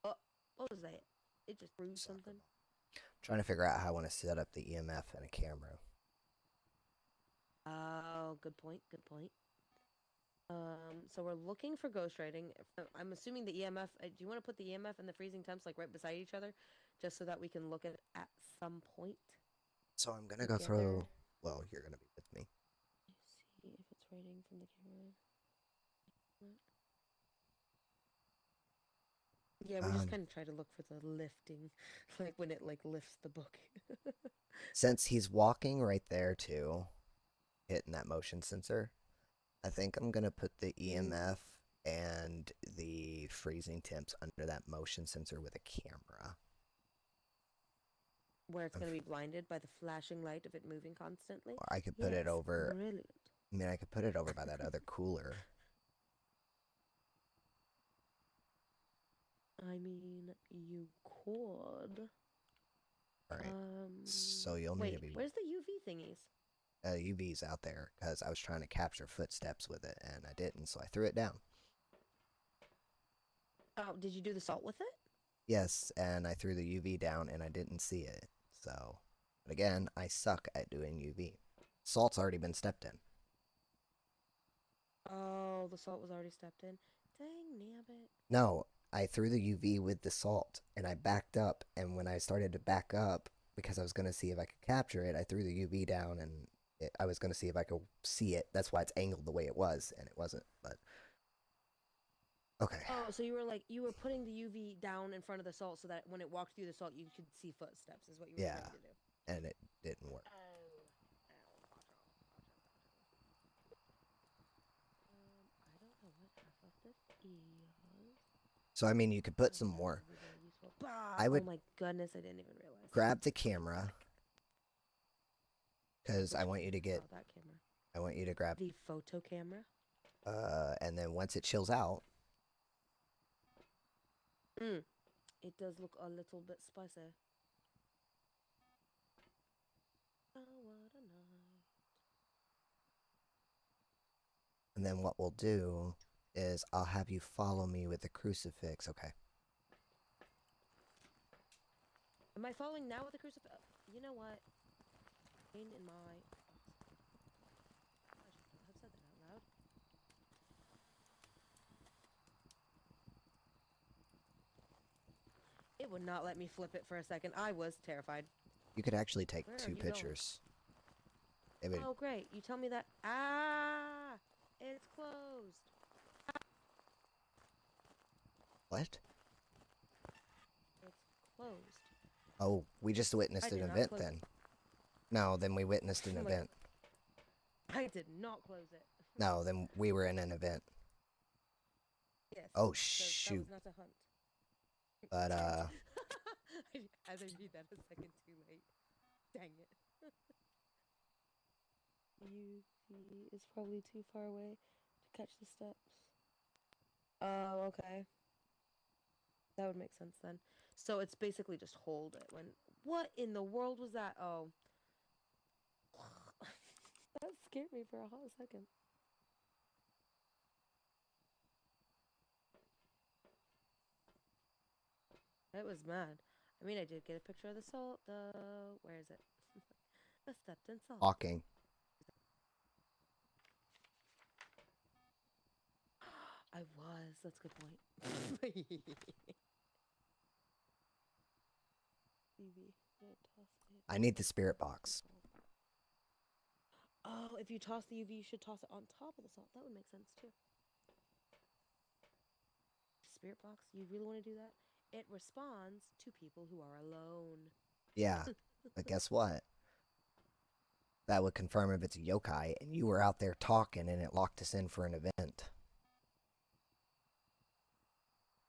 Oh, what was that? It just bruised Soccer something. ball. Trying to figure out how I want to set up the EMF and a camera. Oh, good point, good point. So we're looking for ghostwriting. I'm assuming the EMF. Do you want to put the EMF and the freezing temps like right beside each other, just so that we can look at some point? So I'm gonna go Together. through. Well, you're gonna be with me. See if it's writing from the camera. Yeah, we just kind of try to look for the lifting, like when it like lifts the book. Since he's walking right there too, hitting that motion sensor, I think I'm gonna put the EMF and the freezing temps under that motion sensor with a camera. Where it's going to be blinded by the flashing light of it moving constantly. Or I could put it over. Brilliant. I mean, I could put it over by that other cooler. I mean, you could. All right. So you'll need to be. Where's the UV thingies? UV's out there because I was trying to capture footsteps with it and I didn't, so I threw it down. Oh, did you do the salt with it? Yes, and I threw the UV down and I didn't see it. So, but again, I suck at doing UV. Salt's already been stepped in. Oh, the salt was already stepped in. Dang nabbit. No, I threw the UV with the salt and I backed up. And when I started to back up, because I was going to see if I could capture it, I threw the UV down and I was going to see if I could see it. That's why it's angled the way it was, and it wasn't. But okay. Oh, so you were putting the UV down in front of the salt so that when it walked through the salt, you could see footsteps. Is what you were trying to do. And it didn't work. I don't know what half of this is. So I mean, you could put some more. I would. Oh my goodness, I didn't even realize. Grab the camera. Because I want you to get. Oh, that camera. I want you to grab the photo camera. And then once it chills out. It does look a little bit spicy. Oh, what a night. And then what we'll do is I'll have you follow me with the crucifix. Okay. Am I following now with the crucifix? You know what? Pain in my... I should not have said that out loud. It would not let me flip it for a second. I was terrified. You could actually take 2 pictures. Oh, great. You tell me that... Ah! It's closed. What? It's closed. Oh, we just witnessed an event then. No, then we witnessed an event. I did not close it. No, then we were in an event. Yes. Oh, shoot. That was not a hunt. But, I had to read that a second too late. Dang it. UV is probably too far away to catch the steps. Oh, okay. That would make sense then. So it's basically just hold it when... What in the world was that? Oh. That scared me for a hot second. It was mad. I mean, I did get a picture of the salt, though. Where is it? The stepped in salt. Walking. I was. That's a good point. I need the spirit box. Oh, if you toss the UV, you should toss it on top of the salt. That would make sense too. Spirit box, you really want to do that? It responds to people who are alone. Yeah, but guess what? That would confirm if it's a yokai, and you were out there talking, and it locked us in for an event.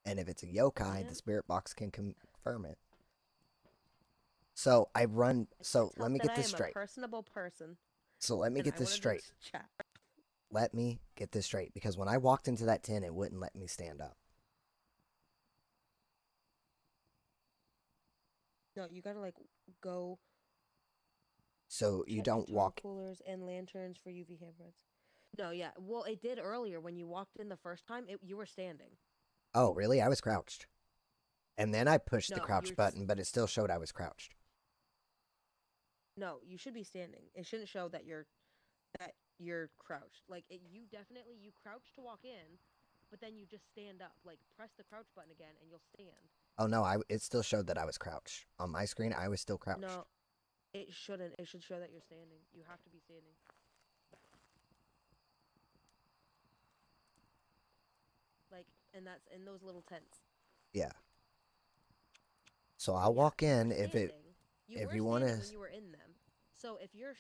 And if it's a yokai, the spirit box can confirm it. So I run. So let me get this straight. I am a personable person. So let me get this straight. Chat. Let me get this straight, because when I walked into that tent, it wouldn't let me stand up. No, you gotta like go. So you don't walk. Coolers and lanterns for UV cameras. No, yeah. Well, it did earlier when you walked in the first time. You were standing. Oh, really? I was crouched. And then I pushed the crouch button, but it still showed I was crouched. No, you should be standing. It shouldn't show that you're crouched. Like you definitely crouch to walk in, but then you just stand up. Like press the crouch button again, and you'll stand. Oh no, it still showed that I was crouched on my screen. I was still crouched. No, it shouldn't. It should show that you're standing. You have to be standing. Like, and that's in those little tents. Yeah. So I'll walk in if you want to. When you were in them. So if your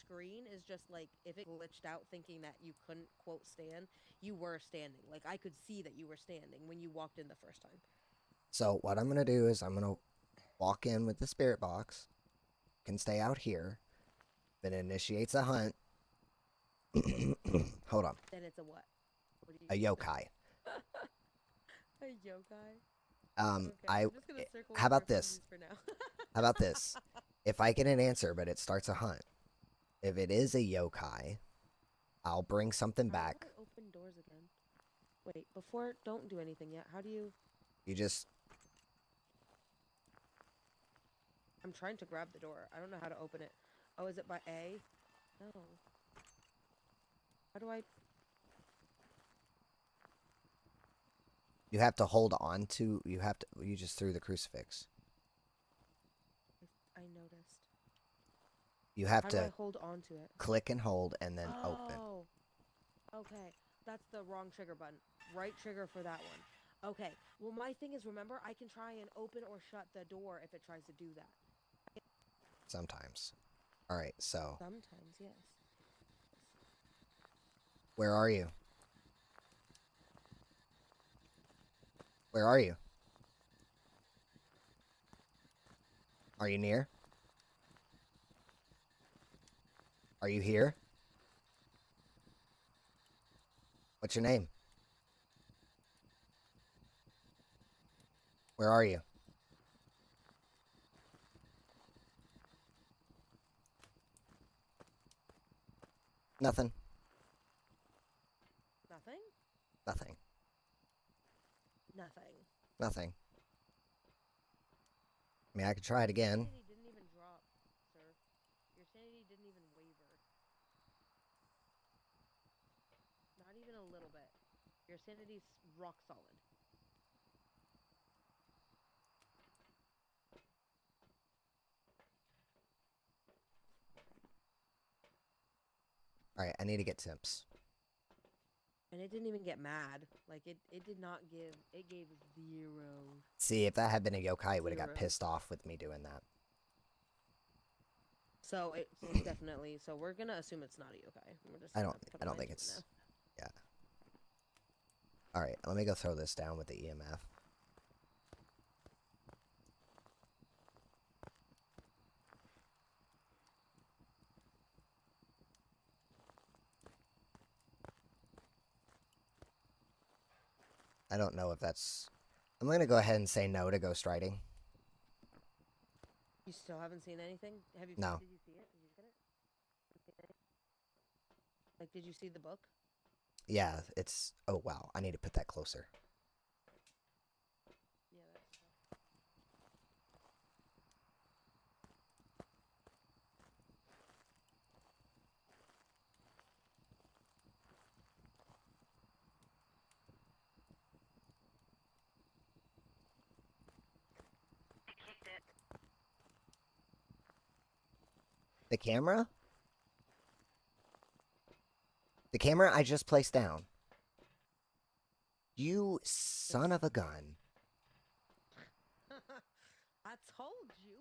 screen is just like, if it glitched out thinking that you couldn't quote stand, you were standing. Like I could see that you were standing when you walked in the first time. So what I'm gonna do is I'm gonna walk in with the spirit box. Can stay out here. Then it initiates a hunt. Hold on. Then it's a what? A yokai. A yokai. Okay, how about this? How about this? If I get an answer, but it starts a hunt, if it is a yokai, I'll bring something back. How do I open doors again? Wait, don't do anything yet. How do you? You just. I'm trying to grab the door. I don't know how to open it. Oh, is it by A? No. How do I? You have to hold on to. You just threw the crucifix. I noticed. You have to. How do I hold on to it? Click and hold, and then open. Oh. Okay, that's the wrong trigger button. Right trigger for that one. Okay. Well, my thing is, remember, I can try and open or shut the door if it tries to do that. Sometimes. All right. So. Sometimes, yes. Where are you? Where are you? Are you near? Are you here? What's your name? Where are you? Nothing. Nothing? Nothing. Nothing. Nothing. I mean, I could try it again. Your sanity didn't even drop, sir. Your sanity didn't even waver. Not even a little bit. Your sanity's rock solid. Alright, I need to get temps. And it didn't even get mad. Like, it did not give... It gave 0. See, if that had been a yokai, it would have got pissed off with me doing that. So, it's definitely... So, we're gonna assume it's not a yokai. We're just I don't think it's... Yeah. Alright, let me go throw this down with the EMF. I don't know if that's... I'm going to go ahead and say no to ghost writing. You still haven't seen anything? Have you? No. Did you see it? Did you get it? Like, did you see the book? Yeah, it's... Oh, wow. I need to put that closer. Yeah, that's... The camera? camera I just placed down. You son of a gun. I told you.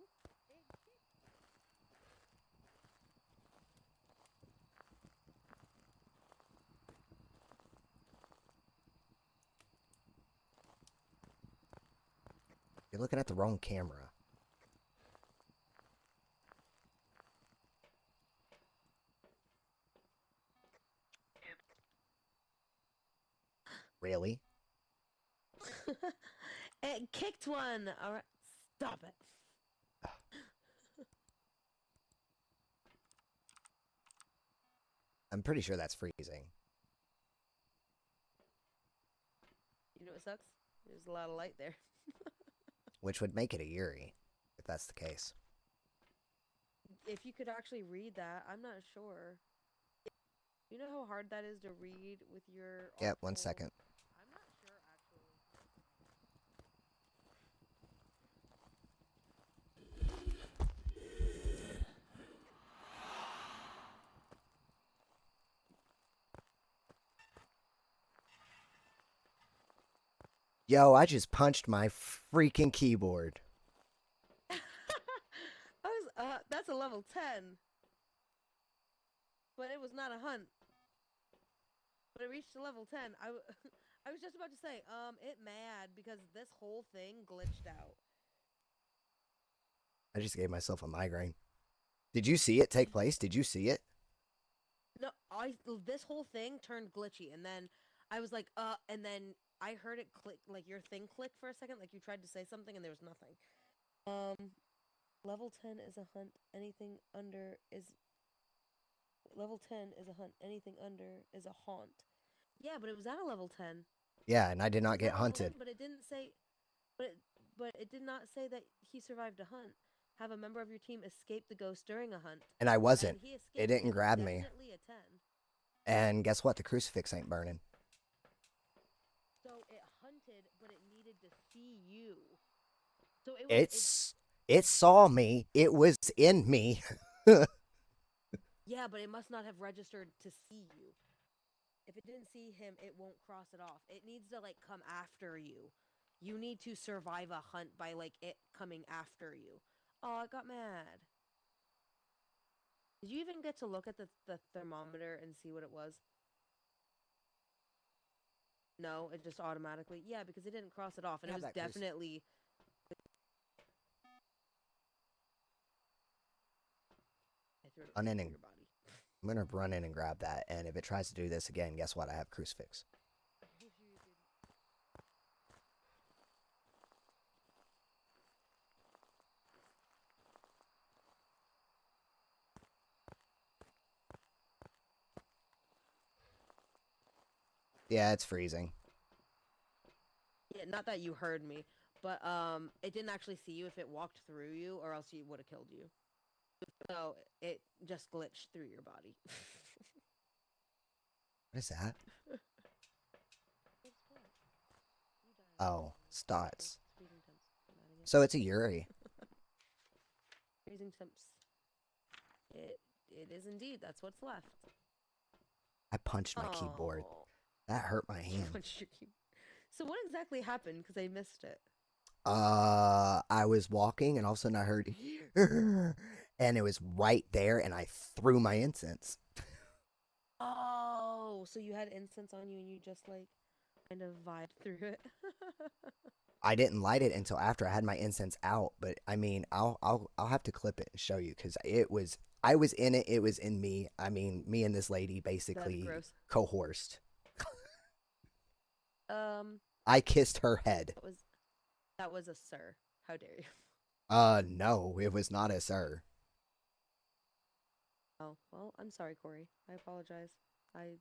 You're looking at the wrong camera. Really? It kicked one. All right, stop it. I'm pretty sure that's freezing. You know what sucks? There's a lot of light there. Which would make it a Yuri, if that's the case. If you could actually read that, I'm not sure. You know how hard that is to read with your. Yep, 1 second. I'm not sure actually. Yo, I just punched my freaking keyboard. That's a level 10. But it was not a hunt. But it reached a level 10. I was just about to say, it mad because this whole thing glitched out. I just gave myself a migraine. Did you see it take place? Did you see it? No, this whole thing turned glitchy, and then I was like, and then I heard it click, like your thing clicked for a second, like you tried to say something and there was nothing. Level 10 is a hunt. Anything under is level 10 is a hunt. Anything under is a haunt. Yeah, but it was at a level 10. Yeah, and I did not get hunted. 10, but it didn't say, but it did not say that he survived a hunt. Have a member of your team escape the ghost during a hunt. And I wasn't. And he escaped. It didn't grab me. Definitely a 10. And guess what? The crucifix ain't burning. So it hunted, but it needed to see you. So it saw me. It was in me. Yeah, but it must not have registered to see you. If it didn't see him, it won't cross it off. It needs to like come after you. You need to survive a hunt by like it coming after you. Oh, I got mad. Did you even get to look at the thermometer and see what it was? No, it just automatically. Yeah, because it didn't cross it off, and it was definitely. Run in and, I'm gonna run in and grab that, and if it tries to do this again, guess what? I have crucifix. Yeah, it's freezing. Yeah, not that you heard me, but it didn't actually see you if it walked through you, or else it would have killed you. So it just glitched through your body. What is that? Oh, Stots. So it's a Yuri. Freezing temps. It is indeed. That's what's left. I punched my keyboard. That hurt my hand. So what exactly happened? Because I missed it. I was walking and all of a sudden I heard, and it was right there, and I threw my incense. Oh, so you had incense on you and you just like kind of vibed through it. I didn't light it until after I had my incense out, but I mean, I'll have to clip it and show you because I was in it. It was in me. I mean, me and this lady basically coerced. I kissed her head. That was a sir. How dare you? No, it was not a sir. Oh, well, I'm sorry, Corey. I apologize. I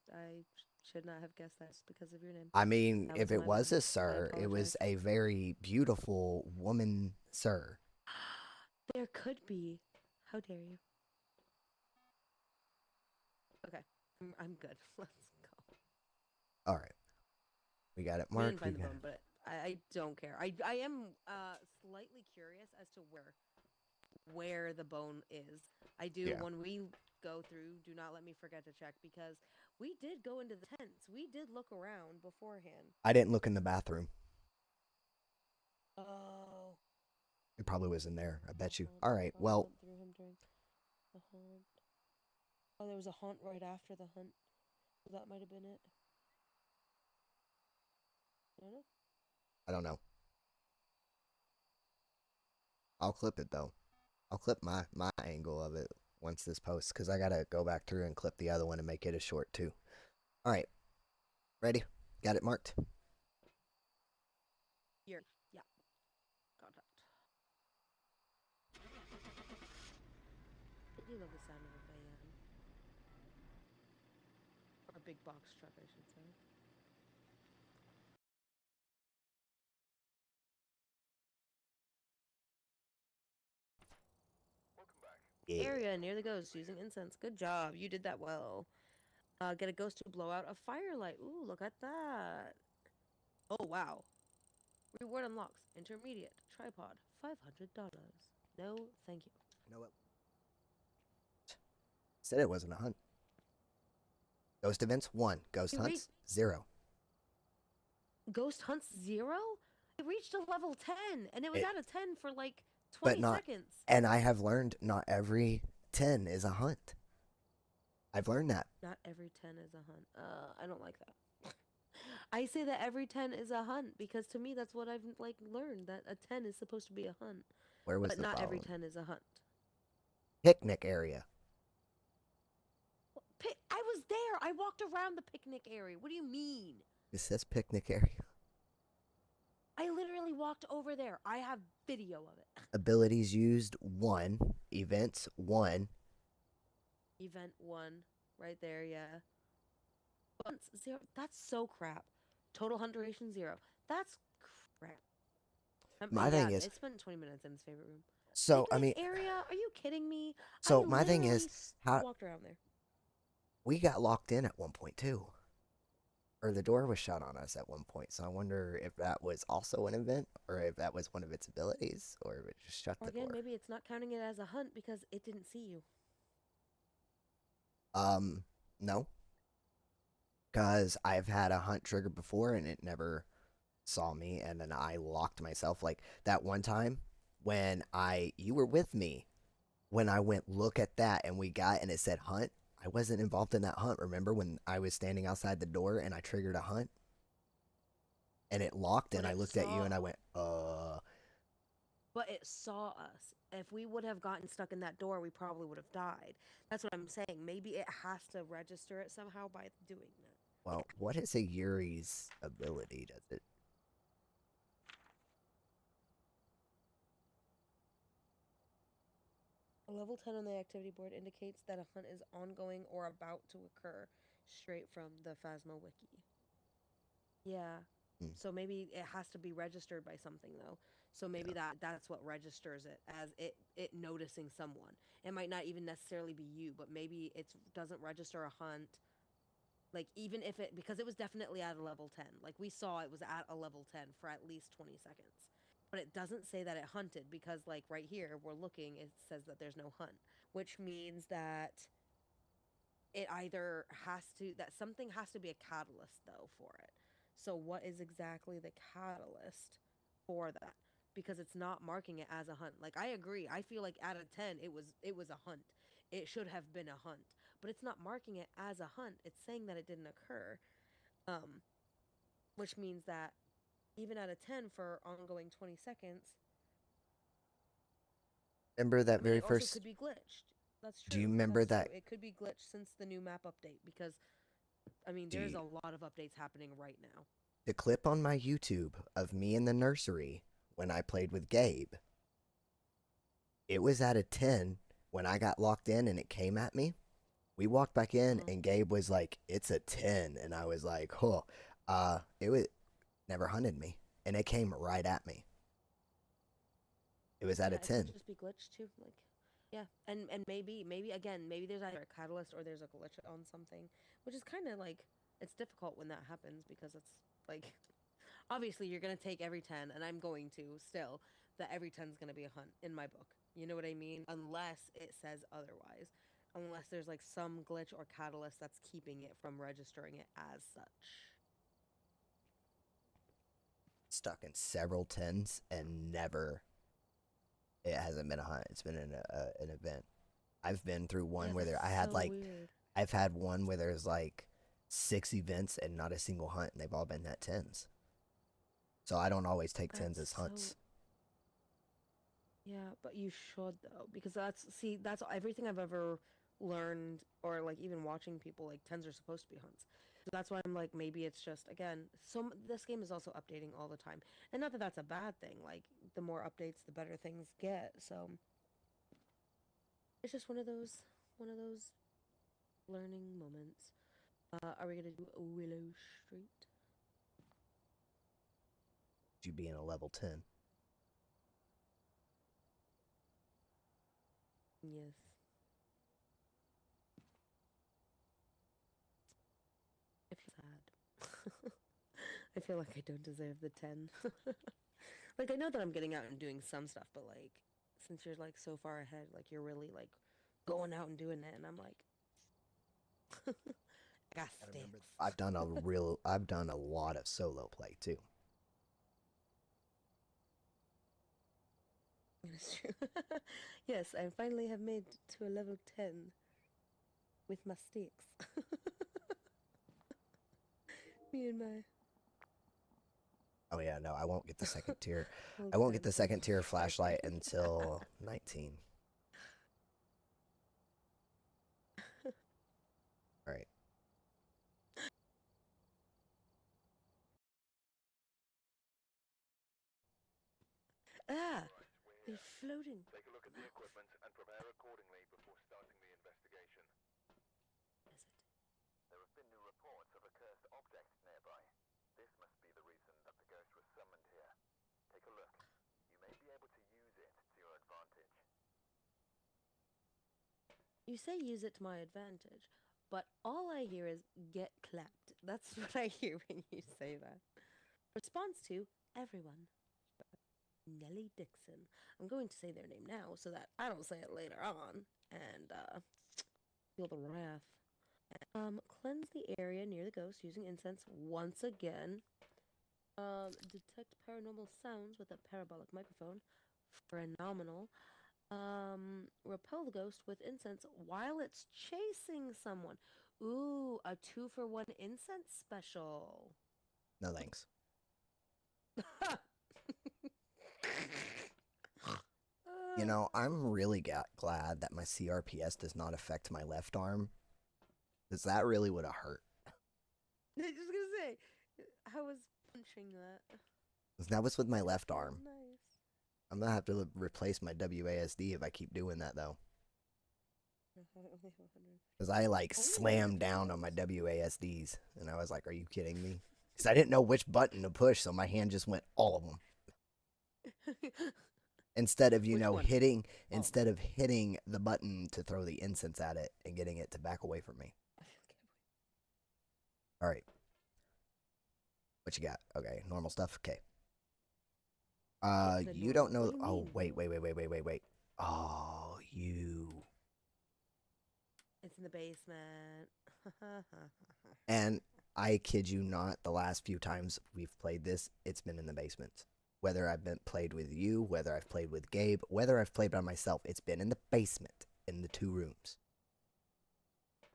should not have guessed that because of your name. I mean, if it was a sir, it was a very beautiful woman, sir. There could be. How dare you? Okay, I'm good. Let's go. All right, we got it marked. We didn't find the bone, but I don't care. I am slightly curious as to where the bone is. I do, Yeah. when we go through, do not let me forget to check, because we did go into the tents. We did look around beforehand. I didn't look in the bathroom. Oh. It probably was in there. I bet you. Hunt. All We right. probably Well, went through him during the hunt. Oh, there was a hunt right after the hunt. So that might have been it. I don't know. I don't know. I'll clip it though. I'll clip my angle of it once this posts because I gotta go back through and clip the other one and make it a short too. All right. Ready? Got it marked. Here. Yeah. Got that. I do love the sound of a van. Or a big box truck, I should say. Welcome back. Yeah. Area near the ghost using incense. Good job. You did that well. Get a ghost to blow out a firelight. Ooh, look at that. Oh, wow. Reward unlocks. Intermediate. Tripod. $500. No, thank you. You know what? Said it wasn't a hunt. Ghost events 1. Ghost hunts 0. Ghost hunts 0? It reached a level 10, and it was It, out of 10 for like but 20 not. seconds. And I have learned not every 10 is a hunt. I've learned that. Not every 10 is a hunt. I don't like that. I say that every 10 is a hunt because to me that's what I've like learned, that a 10 is supposed to be a hunt. Where was But the not every following? 10 is a hunt. Picnic area. I was there. I walked around the picnic area. What do you mean? It says picnic area. I literally walked over there. I have video of it. Abilities used 1. Events 1. Event 1, right there, yeah. Hunts 0. That's so crap. Total hunt duration 0. That's crap. My Yeah, thing is, it spent 20 minutes in his favorite room. so I Picnic mean, area? Are you kidding me? I so my thing literally is, how walked around there. we got locked in at one point too, or the door was shut on us at one point. So I wonder if that was also an event, or if that was one of its abilities, or if it just shut Or the again, door. maybe it's not counting it as a hunt because it didn't see you. No, because I've had a hunt trigger before and it never saw me, and then I locked myself. Like that one time when you were with me when I went look at that and we got and it said hunt. I wasn't involved in that hunt. Remember when I was standing outside the door and I triggered a hunt and it locked But and I it looked at you saw and I went, But it saw us. If we would have gotten stuck in that door, we probably would have died. That's what I'm saying. Maybe it has to register it somehow by doing that. well, what is a Yuri's ability? Does it? A level 10 on the activity board indicates that a hunt is ongoing or about to occur, straight from the Phasmo wiki. Yeah. Hmm. So maybe it has to be registered by something though. So maybe Yeah. that's what registers it as it noticing someone. It might not even necessarily be you, but maybe it doesn't register a hunt. Like even if it, because it was definitely at a level 10. Like we saw it was at a level 10 for at least 20 seconds. But it doesn't say that it hunted because like right here we're looking, it says that there's no hunt, which means that it either has to, that something has to be a catalyst though for it. So what is exactly the catalyst for that? Because it's not marking it as a hunt. Like I agree. I feel like out of 10 it was a hunt. It should have been a hunt. But it's not marking it as a hunt. It's saying that it didn't occur. Um which means that even out of 10 for ongoing 20 seconds, Remember that I mean very it also first? could be glitched. That's Do you true. remember That's true. that? It could be glitched since the new map update because I mean, Do there's you, a lot of updates happening right now. the clip on my YouTube of me in the nursery when I played with Gabe? It was at a 10 when I got locked in and it came at me. We walked back in Uh-huh. and Gabe was like, "It's a 10." And I was like, "Oh, it was never hunted me." And it came right at me. It was at Yeah, a it could 10. just be glitched too. Like, yeah, and maybe again, maybe there's either a catalyst or there's a glitch on something, which is kind of like it's difficult when that happens because it's like obviously you're gonna take every 10, and I'm going to still. that every 10's going to be a hunt in my book. You know what I mean? Unless it says otherwise. Unless there's like some glitch or catalyst that's keeping it from registering it as such. Stuck in several 10s and never. It hasn't been a hunt. It's been an event. I've been through one Yeah, where that's I had so like weird. I've had one where there's like 6 events and not a single hunt, and they've all been net 10s. So I don't always take 10s That's as hunts. so. Yeah, but you should though, because that's everything I've ever learned, or like even watching people, like tens are supposed to be hunts. So that's why I'm like, maybe it's just again, this game is also updating all the time, and not that that's a bad thing. Like the more updates, the better things get. So it's just one of those learning moments. Are we gonna do Willow Street? You being a level 10. Yes. I feel sad. I feel like I don't deserve the 10. Like I know that I'm getting out and doing some stuff, but like since you're like so far ahead, like you're really like going out and doing it, and I'm like, I got I remember sticks. I've done a lot of solo play too. It's true. Yes, I finally have made to a level 10 with my sticks. Me and my Oh yeah, no, I won't get the second tier. old I won't get the grandson. second tier flashlight until 19. All right. Ah, Alright, we're they're here. floating. Take a look at the equipment and prepare accordingly before starting the investigation. What is it? There have been new reports of a cursed object nearby. This must be the reason that the ghost was summoned here. Take a look. You may be able to use it to your advantage. You say use it to my advantage, but all I hear is get clapped. That's what I hear when you say that. Response to everyone. Nellie Dixon. I'm going to say their name now so that I don't say it later on and feel the wrath. Cleanse the area near the ghost using incense once again. Detect paranormal sounds with a parabolic microphone. Phenomenal. Repel the ghost with incense while it's chasing someone. Ooh, a 2-for-1 incense special. No thanks. You know, I'm really glad that my CRPS does not affect my left arm, because that really would have hurt. I was just gonna say, I was punching that. 'Cause that was with my left Feels arm. nice. I'm gonna have to replace my WASD if I keep doing that though. I only have 100. Because I like Only 100 slammed down on my pounds. WASDs, and I was like, "Are you kidding me?" Because I didn't know which button to push, so my hand just went all of them. Instead of Which one? All of them. instead of hitting the button to throw the incense at it and getting it to back away from me. All right, what you got? Okay, normal stuff. Okay. The You normal. don't What know. do you Oh, mean wait, wait, normal? wait, wait, wait, wait, wait. Oh, you. It's in the basement. And I kid you not, the last few times we've played this, it's been in the basement. Whether I've been played with you, whether I've played with Gabe, whether I've played by myself, it's been in the basement, in the 2 rooms.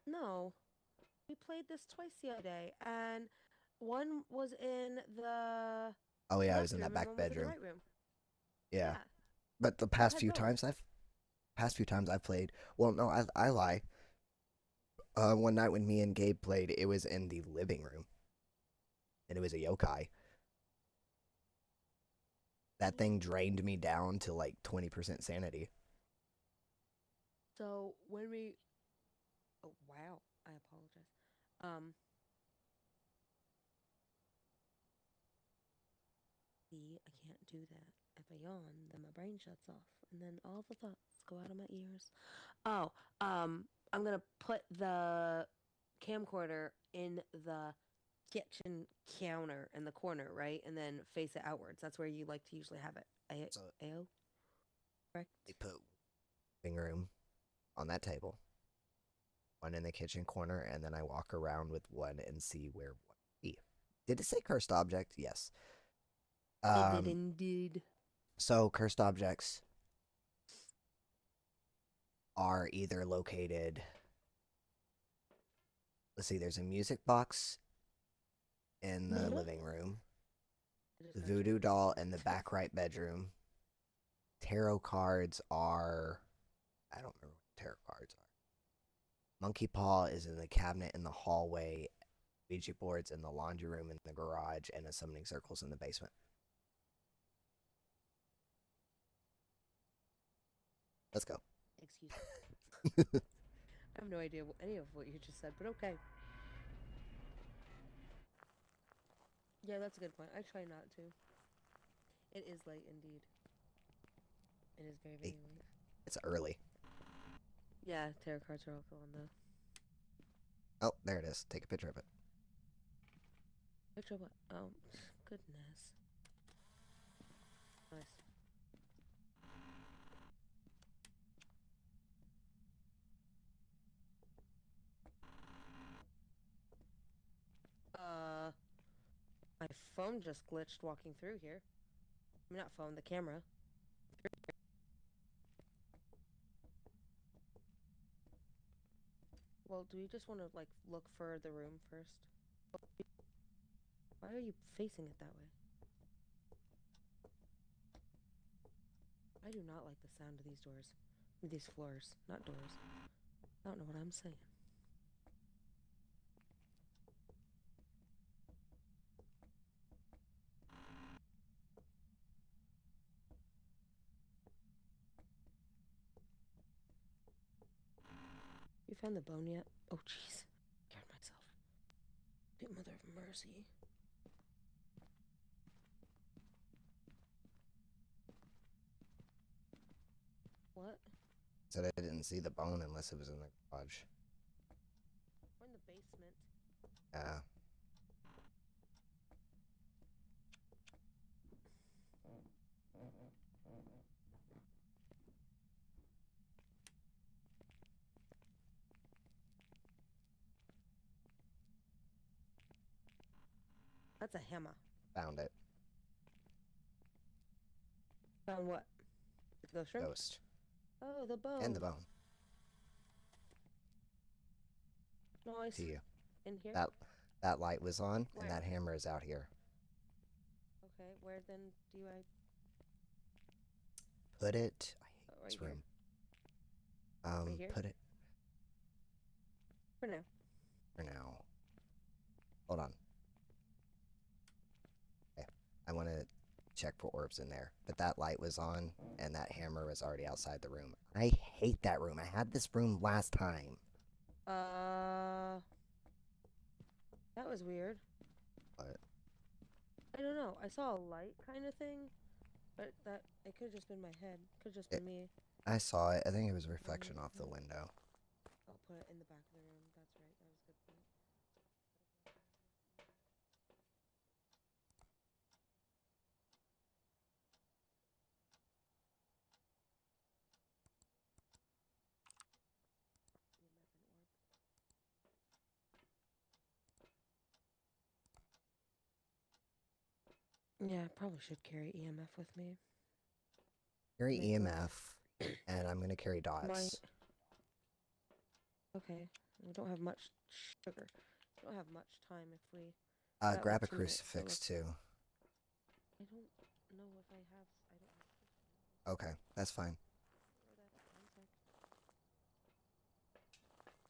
No, we played this twice the other day, and one was in the Oh yeah, I was left in that room and back one was in the bedroom. right room. Yeah. Yeah, But the we've past had few both. times I've played, well no, I lie. One night when me and Gabe played, it was in the living room. And it was a yokai. That thing drained me down to like 20% sanity. So when we, oh wow, I apologize. Um, see, I can't do that. If I yawn, then my brain shuts off, and then all the thoughts go out of my ears. Oh, I'm gonna put the camcorder in the kitchen counter in the corner, right? And then face it outwards. That's where you like to usually have it. So AO? Correct? they put living room on that table, one in the kitchen corner, and then I walk around with one and see where one be. Did it say cursed object? Yes. It did indeed. So cursed objects are either located. Let's see. There's a music box in the living room. The voodoo doll in the back right bedroom. Tarot cards are. I don't remember what tarot cards are. Monkey paw is in the cabinet in the hallway. Ouija boards in the laundry room in the garage, and a summoning circle's in the basement. Let's go. Excuse me. I have no idea any of what you just said, but okay. Yeah, that's a good point. I try not to. It is late indeed. It is very, very late. It's early. Yeah, tarot cards are also on the... Oh, there it is. Take a picture of it. Picture what? Oh, goodness. Nice. My phone just glitched walking through here. I mean, not phone, the camera. Well, do we just want to, like, look for the room first? Why are you facing it that way? I do not like the sound of these doors. These floors, not doors. I don't know what I'm saying. You found the bone yet? Oh, jeez. Scared myself. Sweet mother of mercy. What? Said I didn't see the bone unless it was in the garage. We're in the basement. Yeah. That's a hammer. Found it. Found what? The ghost room? Ghost. Oh, the bone. And the bone. Nice. To you. In here? That light was on, Where? and that hammer is out here. Okay, where then do I... Put it. I hate right this here. room. Right here? Put it For now. for now. Hold on. Okay. I want to check for orbs in there. But that light was on, and that hammer was already outside the room. I hate that room. I had this room last time. That was weird. What? I don't know. I saw a light kind of thing, but it could have just been my head. Could have just been me. I saw it. I think it was a reflection off the window. I'll put it in the back of the room. That's right. That was a good point. Yeah, I probably should carry EMF with me. Carry Make EMF, and I'm going to carry dots. Okay. We don't have much sugar. We don't have much time if we... Grab a crucifix, too. I don't know if I have... I don't have... Okay, that's fine.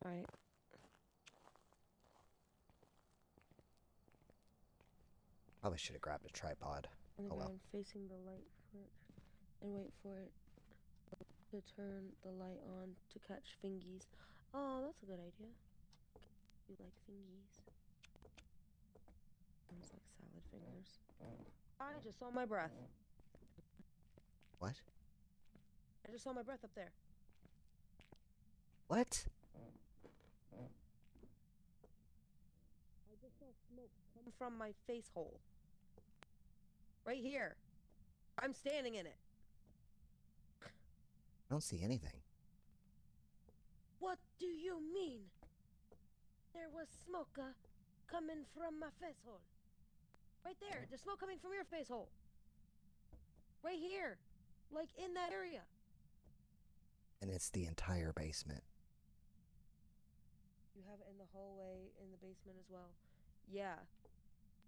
Alright. Probably should have grabbed a tripod. On the Oh well. ground, facing the light switch, and wait for it to turn the light on to catch fingies. Oh, that's a good idea. You like fingies? Sounds like salad fingers. I just saw my breath. What? I just saw my breath up there. What? I just saw smoke come from my face hole. Right here. I'm standing in it. I don't see anything. What do you mean? There was smoke coming from my face hole. Right there. There's smoke coming from your face hole. Right here. Like in that area. And it's the entire basement. You have it in the hallway, in the basement as well. Yeah.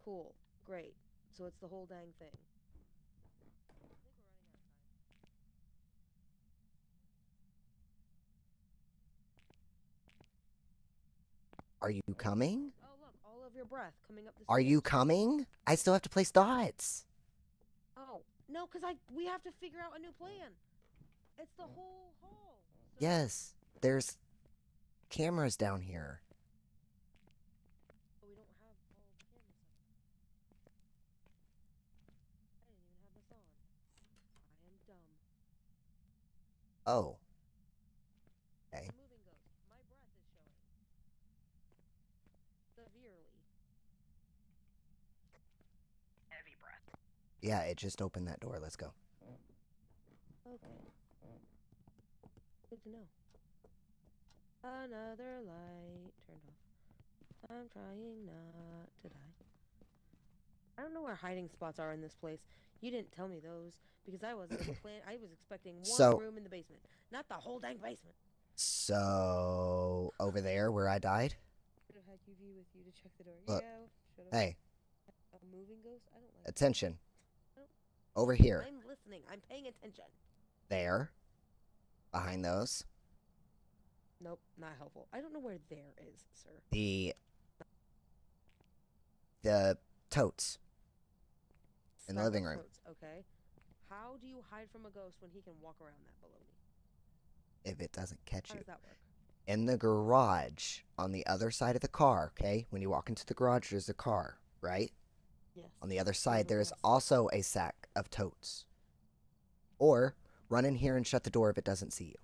Cool. Great. So it's the whole dang thing. I think we're running out of time. Are you coming? Oh, look. All of your breath coming up the Are stairs. you coming? I still have to place dots. Oh. No, because we have to figure out a new plan. It's the whole hall. So Yes, there's cameras down here. we don't have all the cameras set up. I didn't even have this on. I am dumb. Oh. Okay. The moving ghost. My breath is showing. Severely. Heavy breath. Yeah, it just opened that door. Let's go. Okay. Good to know. Another light turned off. I'm trying not to die. I don't know where hiding spots are in this place. You didn't tell me those because I wasn't I was expecting one room in the basement, not the whole dang basement. So over there where I died. Should have had UV with you to check the door. Look. Yeah. Should have. Hey. A moving ghost? I don't like. Attention. That. Over here. I'm listening. I'm paying attention. There. Behind those. Nope, not helpful. I don't know where there is, sir. The totes. In the living room. Totes, okay. How do you hide from a ghost when he can walk around that baloney? If it doesn't catch How you. does that work? In the garage, on the other side of the car, okay? When you walk into the garage, there's a car, right? Yes. On the other side, there is Yes. also a sack of totes. Or run in here and shut the door if it doesn't see you.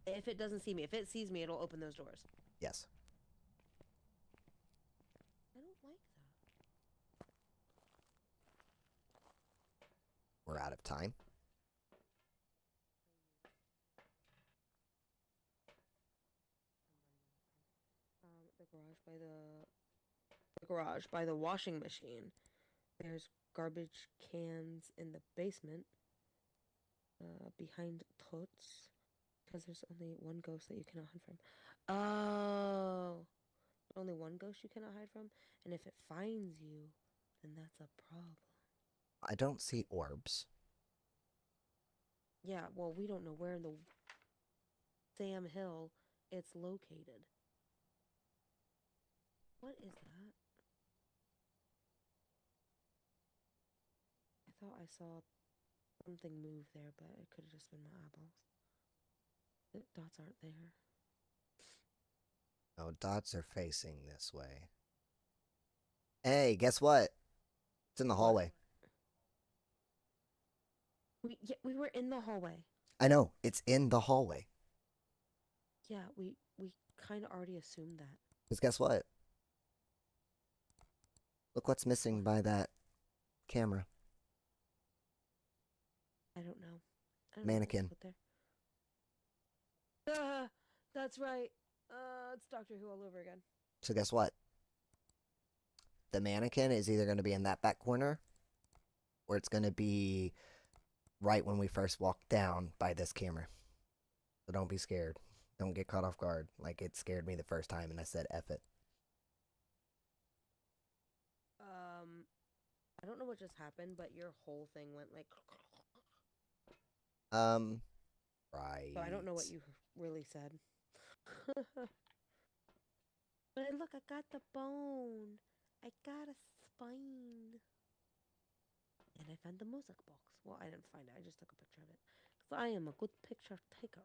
If it doesn't see me, if it sees me, it'll open those doors. Yes. I don't like that. We're out of time. The garage by the washing machine. There's garbage cans in the basement. Behind totes. Because there's only one ghost that you cannot hide from. Oh. Only one ghost you cannot hide from? And if it finds you, then that's a problem. I don't see orbs. Yeah, well, we don't know where in the Sam Hill it's located. What is that? I thought I saw something move there, but it could have just been my eyeballs. The dots aren't there. No, dots are facing this way. Hey, guess what? It's in the hallway. We were in the hallway. I know, it's in the hallway. Yeah, we kind of already assumed that. Because guess what? Look what's missing by that camera. I don't know. Mannequin. That's right. It's Doctor Who all over again. So guess what? The mannequin is either going to be in that back corner, or it's going to be right when we first walk down by this camera. So don't be scared. Don't get caught off guard. Like it scared me the first time and I said F it. I don't know what just happened, but your whole thing went like... Right. So I don't know what you really said. But look, I got the bone. I got a spine. And I found the music box. Well, I didn't find it. I just took a picture of it. Because I am a good picture taker.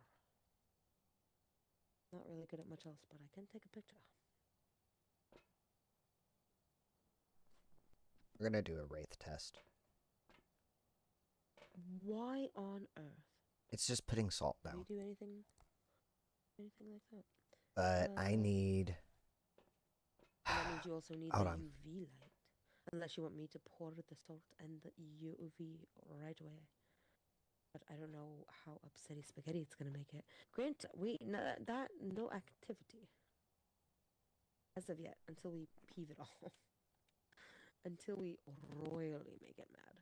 Not really good at much else, but I can take a picture. We're going to do a wraith test. Why on earth? It's just putting salt Do down. we do anything like that? But I need... And that means you also need Hold the on. UV light. Unless you want me to pour the salt and the UV right away. But I don't know how upsetty spaghetti it's gonna make it. Grant, no activity as of yet until we peeve it all. Until we royally make it mad.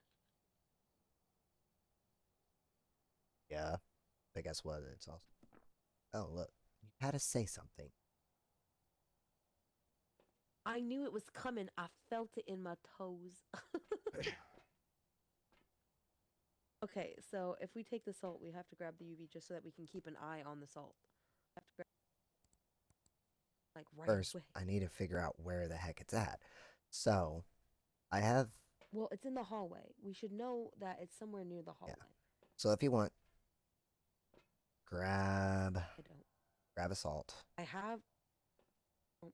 Yeah. But guess what? It's also. Oh, look. You had to say something. I knew it was coming. I felt it in my toes. Okay, so if we take the salt, we have to grab the UV just so that we can keep an eye on the salt. Have to grab, like, right First, away. I need to figure out where the heck it's at. So, I have. Well, it's in the hallway. We should know that it's somewhere near the hallway. Yeah. So if you want, grab I don't. grab a salt. I have. Oh,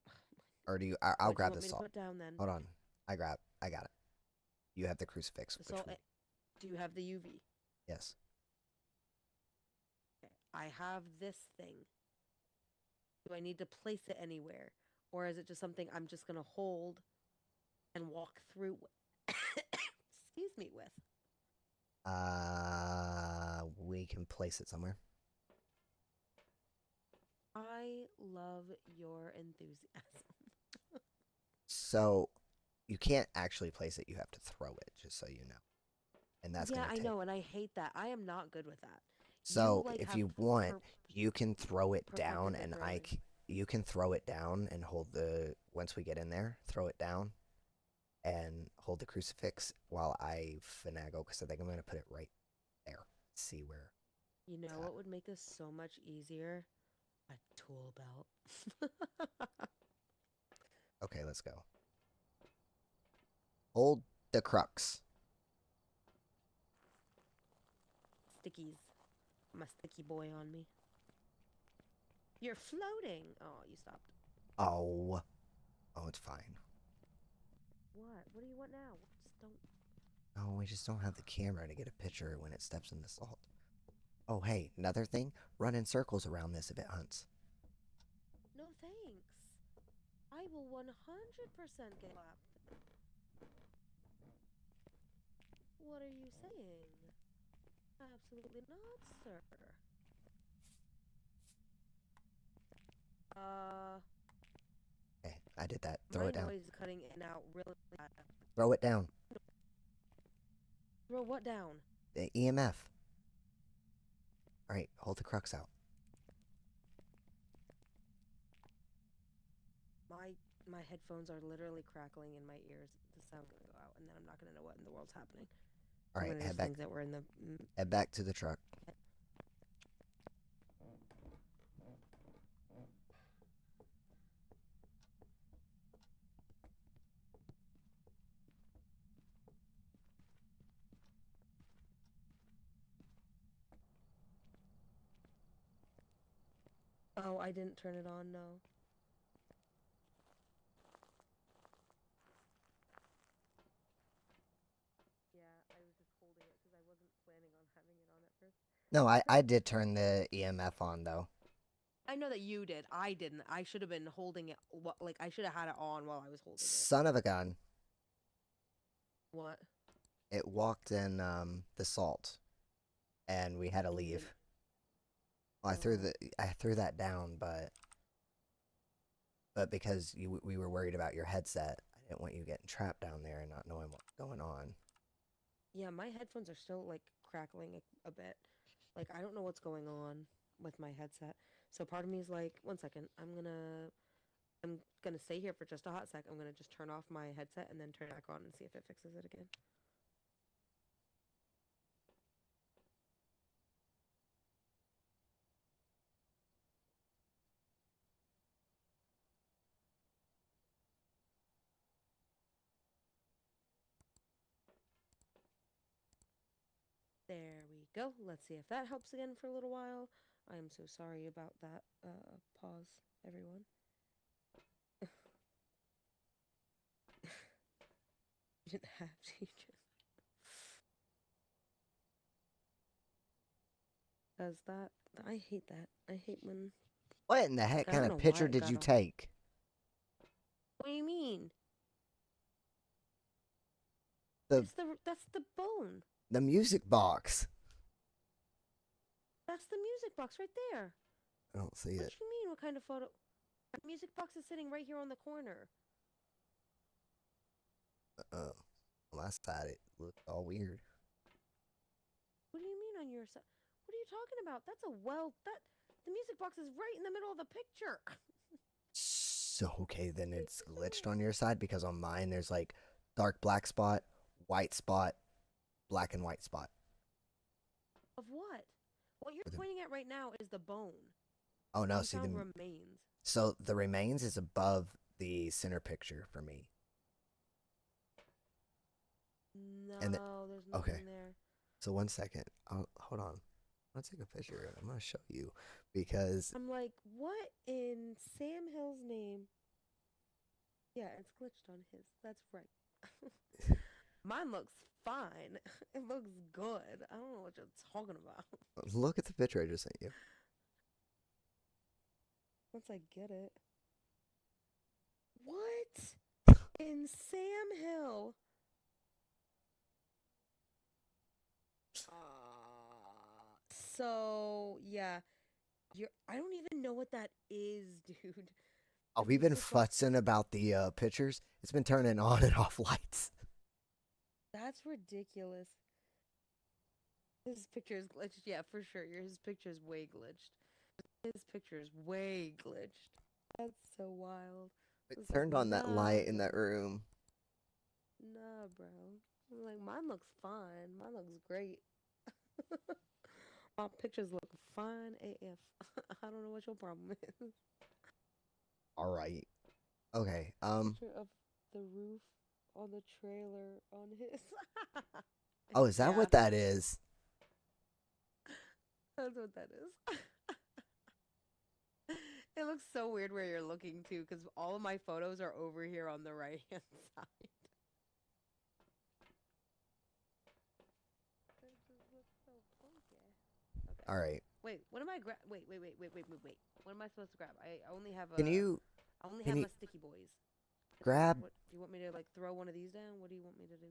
Or do you? I'll what do you grab want the me to salt. put down then? Hold on. I got it. You have the crucifix. The salt. Do you have the UV? Yes. Okay. I have this thing. Do I need to place it anywhere, or is it just something I'm just gonna hold and walk through? Excuse me, with. We can place it somewhere. I love your enthusiasm. So, you can't actually place it. You have to throw it, just so you know. And that's Yeah, gonna I take. know, and I hate that. I am not good with that. So, like, if have you want, per- you can throw it down, perfected it and early. you can throw it down and hold the. Once we get in there, throw it down, and hold the crucifix while I finagle, because I think I'm gonna put it right there. See where. You know what would make this so much easier? A tool belt. Okay, let's go. Hold the crux. Stickies. My sticky boy on me. You're floating. Oh, you stopped. Oh. Oh, it's fine. What? What do you want now? Just don't. Oh, we just don't have the camera to get a picture when it steps in the salt. Oh, hey, another thing. Run in circles around this if it hunts. No thanks. I will 100% get lapped. What are you saying? Absolutely not, sir. Okay, I did that. Throw it down. My noise is cutting in and out really bad. Throw it down. Throw what down? The EMF. Alright, hold the crux out. My headphones are literally crackling in my ears. The sound gonna go out, and then I'm not gonna know what in the world's happening. Alright, head back. Think that we're in the. Head back to the truck. Oh, I didn't turn it on. No. Yeah, I was just holding it because I wasn't planning on having it on at first. No, I did turn the EMF on, though. I know that you did. I didn't. I should have been holding it. Like, I should have had it on while I was holding it. Son of a gun. What? It walked in the salt, and we had to leave. Well, I threw that down, but because we were worried about your headset, I didn't want you getting trapped down there and not knowing what's going on. Yeah, my headphones are still like crackling a bit. Like, I don't know what's going on with my headset. So part of me is like, 1 second, I'm gonna stay here for just a hot sec. I'm gonna just turn off my headset and then turn it back on and see if it fixes it again. There we go. Let's see if that helps again for a little while. I am so sorry about that pause, everyone. You didn't have to. Does that? I hate that. I hate when. What in the heck I don't kind know of why picture it did got you off. take? What do you mean? The That's the bone. the music box. That's the music box right there. I don't see What it. you mean? What kind of photo? The music box is sitting right here on the corner. Last side it looked all weird. What do you mean on your side? What are you talking about? That's a that the music box is right in the middle of the picture. So okay, then What are it's you glitched doing? on your side because on mine there's like dark black spot, white spot, black and white spot. Of what? What you're For the- pointing at right now is the bone. Oh no, You see found the remains. so the remains is above the center picture for me. And No, there's okay, nothing there. so 1 second. Hold on. I'm gonna take a picture and I'm gonna show you because I'm like, what in Sam Hill's name? Yeah, it's glitched on his. That's right. Mine looks fine. It looks good. I don't know what you're talking about. look at the picture I just sent you. Once I get it. What? In Sam Hill? So yeah, I don't even know what that is, dude. Oh, The we've been music box. futzing about the pictures. It's been turning on and off lights. That's ridiculous. His picture is glitched. Yeah, for sure. His picture is way glitched. His picture is way glitched. That's so wild. It It's like, turned on that nah, light in that bro. room. Nah, bro. I'm like, mine looks fine. Mine looks great. My pictures look fine AF. I don't know what your problem is. All right. Okay. Picture of the roof on the trailer on his. Oh, is that Yeah, what that is? that's what that is. It looks so weird where you're looking too, because all of my photos are over here on the right hand side. It just looks so funky. Okay. All right. Wait, what am I wait. What am I supposed to grab? I only have Can you I only can have you my sticky boys. grab What do you want me to like throw one of these down? What do you want me to do?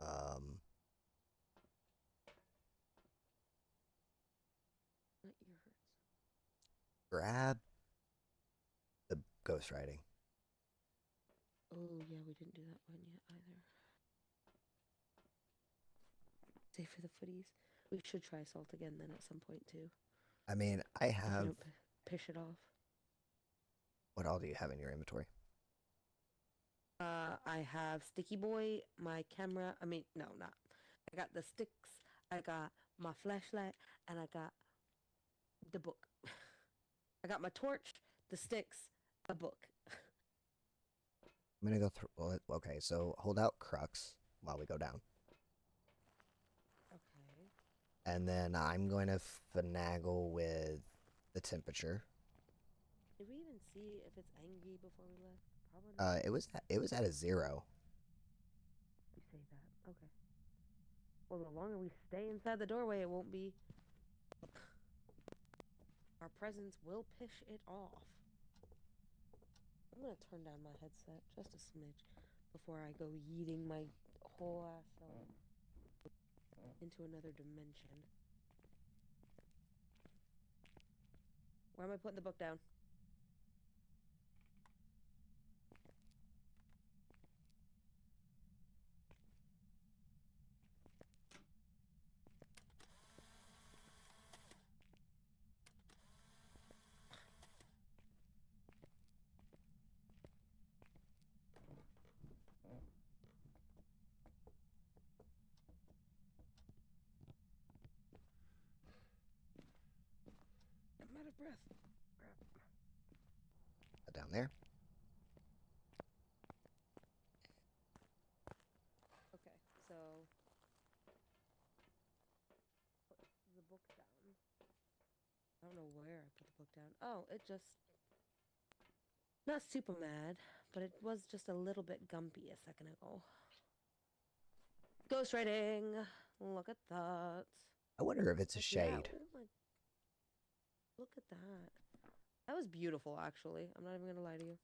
um My ear hurts. grab the ghost writing? Oh yeah, we didn't do that one yet either. Save for the footies. We should try salt again then at some point too. I mean, I If you have don't piss it off. what all do you have in your inventory? I have Sticky Boy, my camera. I mean, no, not. I got the sticks. I got my flashlight, and I got the book. I got my torch, the sticks, a book. I'm gonna go through. Well, okay, so hold out crux while we go down, Okay. and then I'm going to finagle with the temperature. Did we even see if it's angry before we left? Probably not. It was at a 0. You say that. Okay. Well, the longer we stay inside the doorway, it won't be. Our presence will piss it off. I'm gonna turn down my headset just a smidge before I go yeeting my whole ass into another dimension. Where am I putting the book down? I'm out of breath. Crap. Down there. Okay, so put the book down. I don't know where I put the book down. Oh, it just not super mad, but it was just a little bit gumpy a second ago. Ghostwriting. Look at that. I wonder if it's a Like, yeah. shade. Oh my. Look at that. That was beautiful, actually. I'm not even gonna lie to you.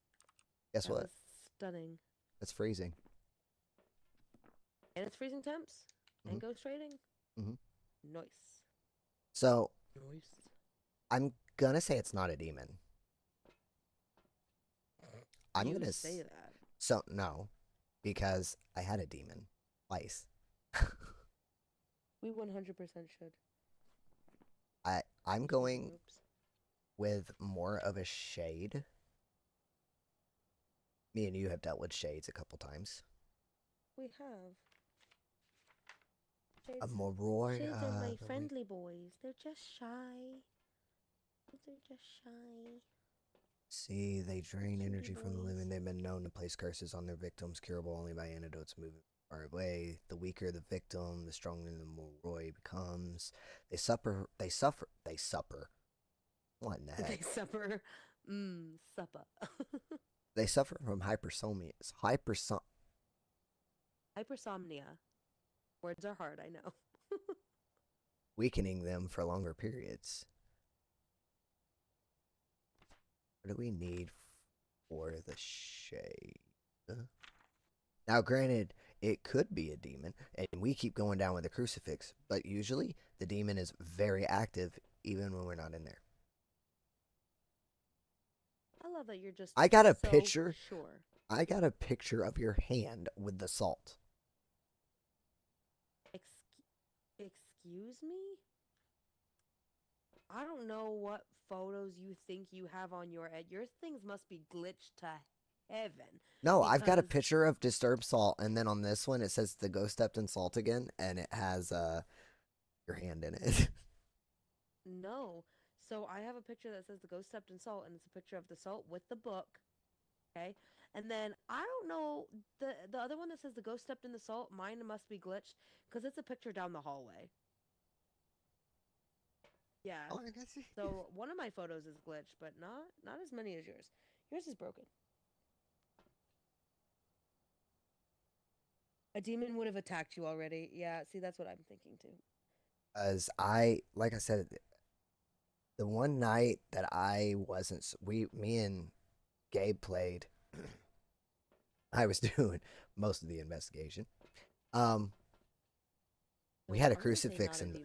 Guess That what? was stunning. That's freezing. And it's freezing temps and ghost rating. Nice. So Nice. I'm gonna say it's not a demon. I'm You gonna say that. So no, because I had a demon twice. We 100% should. I'm going with more of a shade. Me and you have dealt with shades a couple times. We have. A Moroi. Shades are my friendly boys. They're just shy. They're just shy. See, they drain energy from the living. They've been known to place curses on their victims, curable only by antidotes moving far away. The weaker the victim, the stronger the Moroi becomes. They suffer. What in the heck? They suffer. Supper. They suffer from hypersomnia. Hypersomnia. Words are hard, I know. Weakening them for longer periods. What do we need for the shade? Now, granted, it could be a demon, and we keep going down with the crucifix, but usually the demon is very active even when we're not in there. I love that you're just I got a so picture. Sure. I got a picture of your hand with the salt. Excuse me? I don't know what photos you think you have on your head. Your things must be glitched to heaven. No, I've got a picture of disturbed salt, and then on this one it says the ghost stepped in salt again, and it has your hand in it. No. So I have a picture that says the ghost stepped in salt, and it's a picture of the salt with the book. Okay. And then I don't know the other one that says the ghost stepped in the salt. Mine must be glitched because it's a picture down the hallway. Yeah. Oh, I guess So one of my photos is glitched, but not as many as yours. Yours is broken. A demon would have attacked you already. Yeah, see, that's what I'm thinking too. As like I said, the one night that I wasn't, me and Gabe played. I was doing most of the investigation. We had a crucifix in.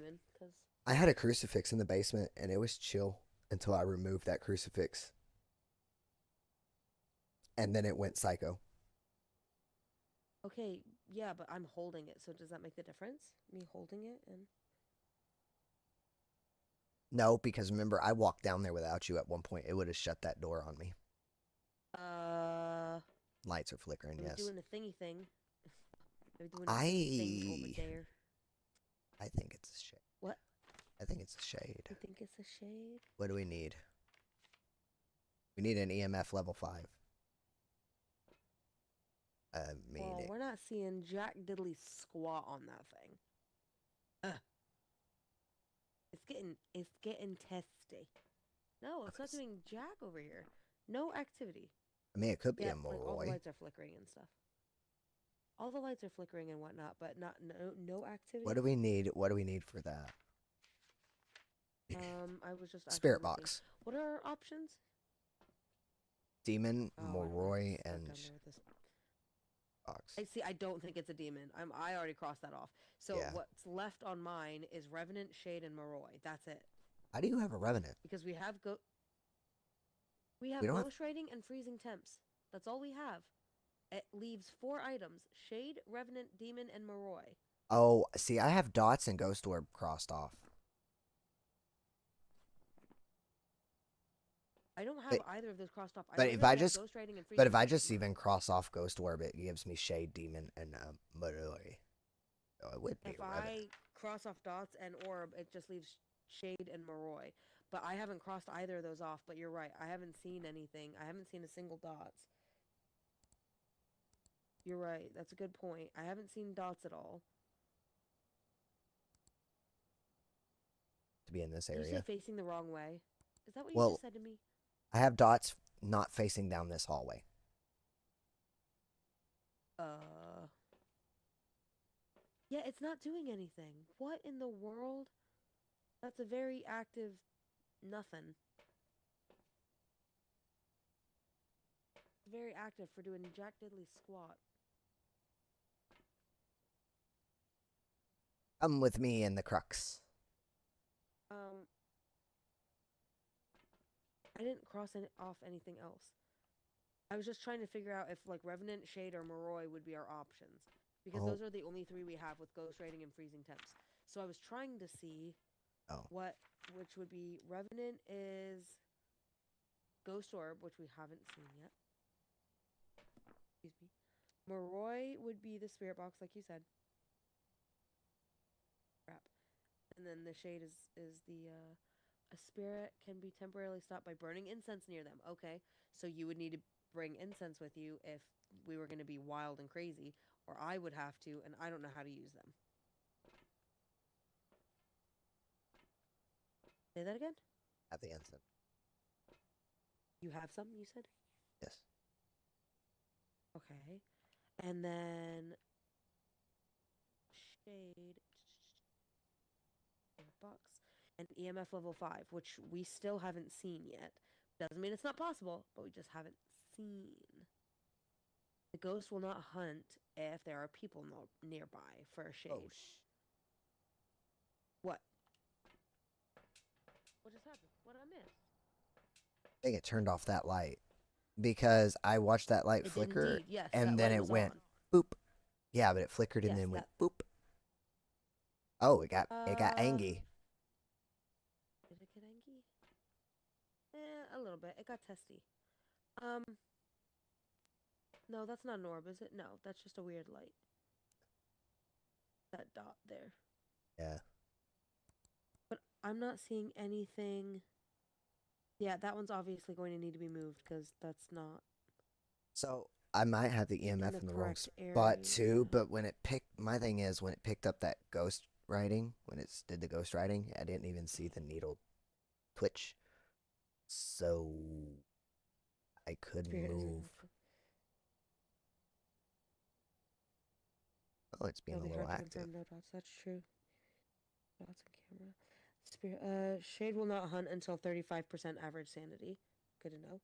I had a crucifix in the basement, and it was chill until I removed that crucifix, and then it went psycho. Okay, yeah, but I'm holding it, so does that make the difference? Me holding it and... No, because remember, I walked down there without you at one point. It would have shut that door on me. Lights are flickering, yes. Doing a thingy thing. They're doing a thingy thing over there. I think it's a shade. What? I think it's a shade. You think it's a shade? What do we need? We need an EMF level 5. Well, we're not seeing jack diddly squat on that thing. It's getting testy. No, it's not doing jack over here. No activity. I mean, it could be a Like all the Moroi. lights are flickering and stuff. All the lights are flickering and whatnot, but no activity. What do we need? What do we need for that? I was just Spirit box. What are our options? Demon, Moroi, and box. I don't think it's a demon. I already crossed that off. So Yeah. What's left on mine is Revenant, Shade, and Moroi. That's it. How do you have a Revenant? Because we have ghost rating and freezing temps. That's all we have. It leaves 4 items: Shade, Revenant, Demon, and Moroi. Oh, see, I have dots and Ghost Orb crossed off. I don't have either of those crossed off. But if I just even cross off Ghost Orb, it gives me Shade, Demon, and Moroi. So it would be if I cross off dots and orb, it just leaves Shade and Moroi. But I haven't crossed either of those off. But you're right. I haven't seen anything. I haven't seen a single dots. You're right. That's a good point. I haven't seen dots at all. To be in this area. Did you say facing the wrong way? Is that what you just said to me? I have dots not facing down this hallway. Yeah, it's not doing anything. What in the world? That's a very active nothing. very active for doing jack diddly squat. Come with me in the crux. I didn't cross off anything else. I was just trying to figure out if like Revenant, Shade, or Moroi would be our options. Because Oh. those are the only 3 we have with Ghost Raiding and Freezing Temps. So I was trying to see which would be Revenant is Ghost Orb, which we haven't seen yet. Excuse me. Moroi would be the Spirit Box, like you said. Crap. And then the Shade is the a spirit can be temporarily stopped by burning incense near them. Okay, so you would need to bring incense with you if we were going to be wild and crazy, or I would have to, and I don't know how to use them. Say that again? Have the incense. You have some, you said? Yes. Okay. And then Shade box and EMF level 5, which we still haven't seen yet. Doesn't mean it's not possible, but we just haven't seen. The ghost will not hunt if there are people nearby for a shade. Oh, What? What just happened? What did I miss? I think it turned off that light because I watched that light flicker, indeed, yes, and that then light it was went on. boop. Yeah, but it flickered and Yes, then went boop. Oh, it got angry. Did it get angry? A little bit. It got testy. No, that's not an orb, is it? No, that's just a weird light. That dot there. Yeah. But I'm not seeing anything. Yeah, that one's obviously going to need to be moved because that's not. So I might have the EMF in the wrong spot too, but when it picked, my thing is when it picked up that ghost writing, when it did the ghost writing, I didn't even see the needle twitch, so I couldn't move. Oh, it's being a little active. No dots. That's true. Dots on camera. Spirit. Shade will not hunt until 35% average sanity. Good to know.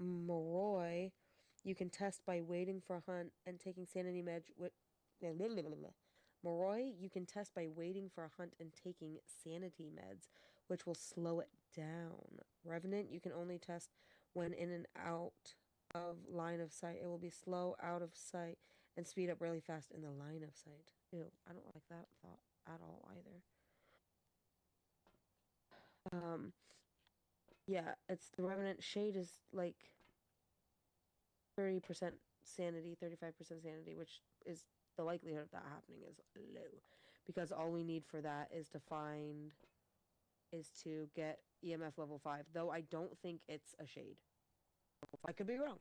Moroi, you can test by waiting for a hunt and taking sanity meds with. Moroi, you can test by waiting for a hunt and taking sanity meds, which will slow it down. Revenant, you can only test when in and out of line of sight. It will be slow out of sight and speed up really fast in the line of sight. Ew, I don't like that thought at all either. Yeah, it's the Revenant. Shade is like 30% sanity, 35% sanity, which is the likelihood of that happening is low. Because all we need for that is to get EMF level 5. Though I don't think it's a Shade. I could be wrong,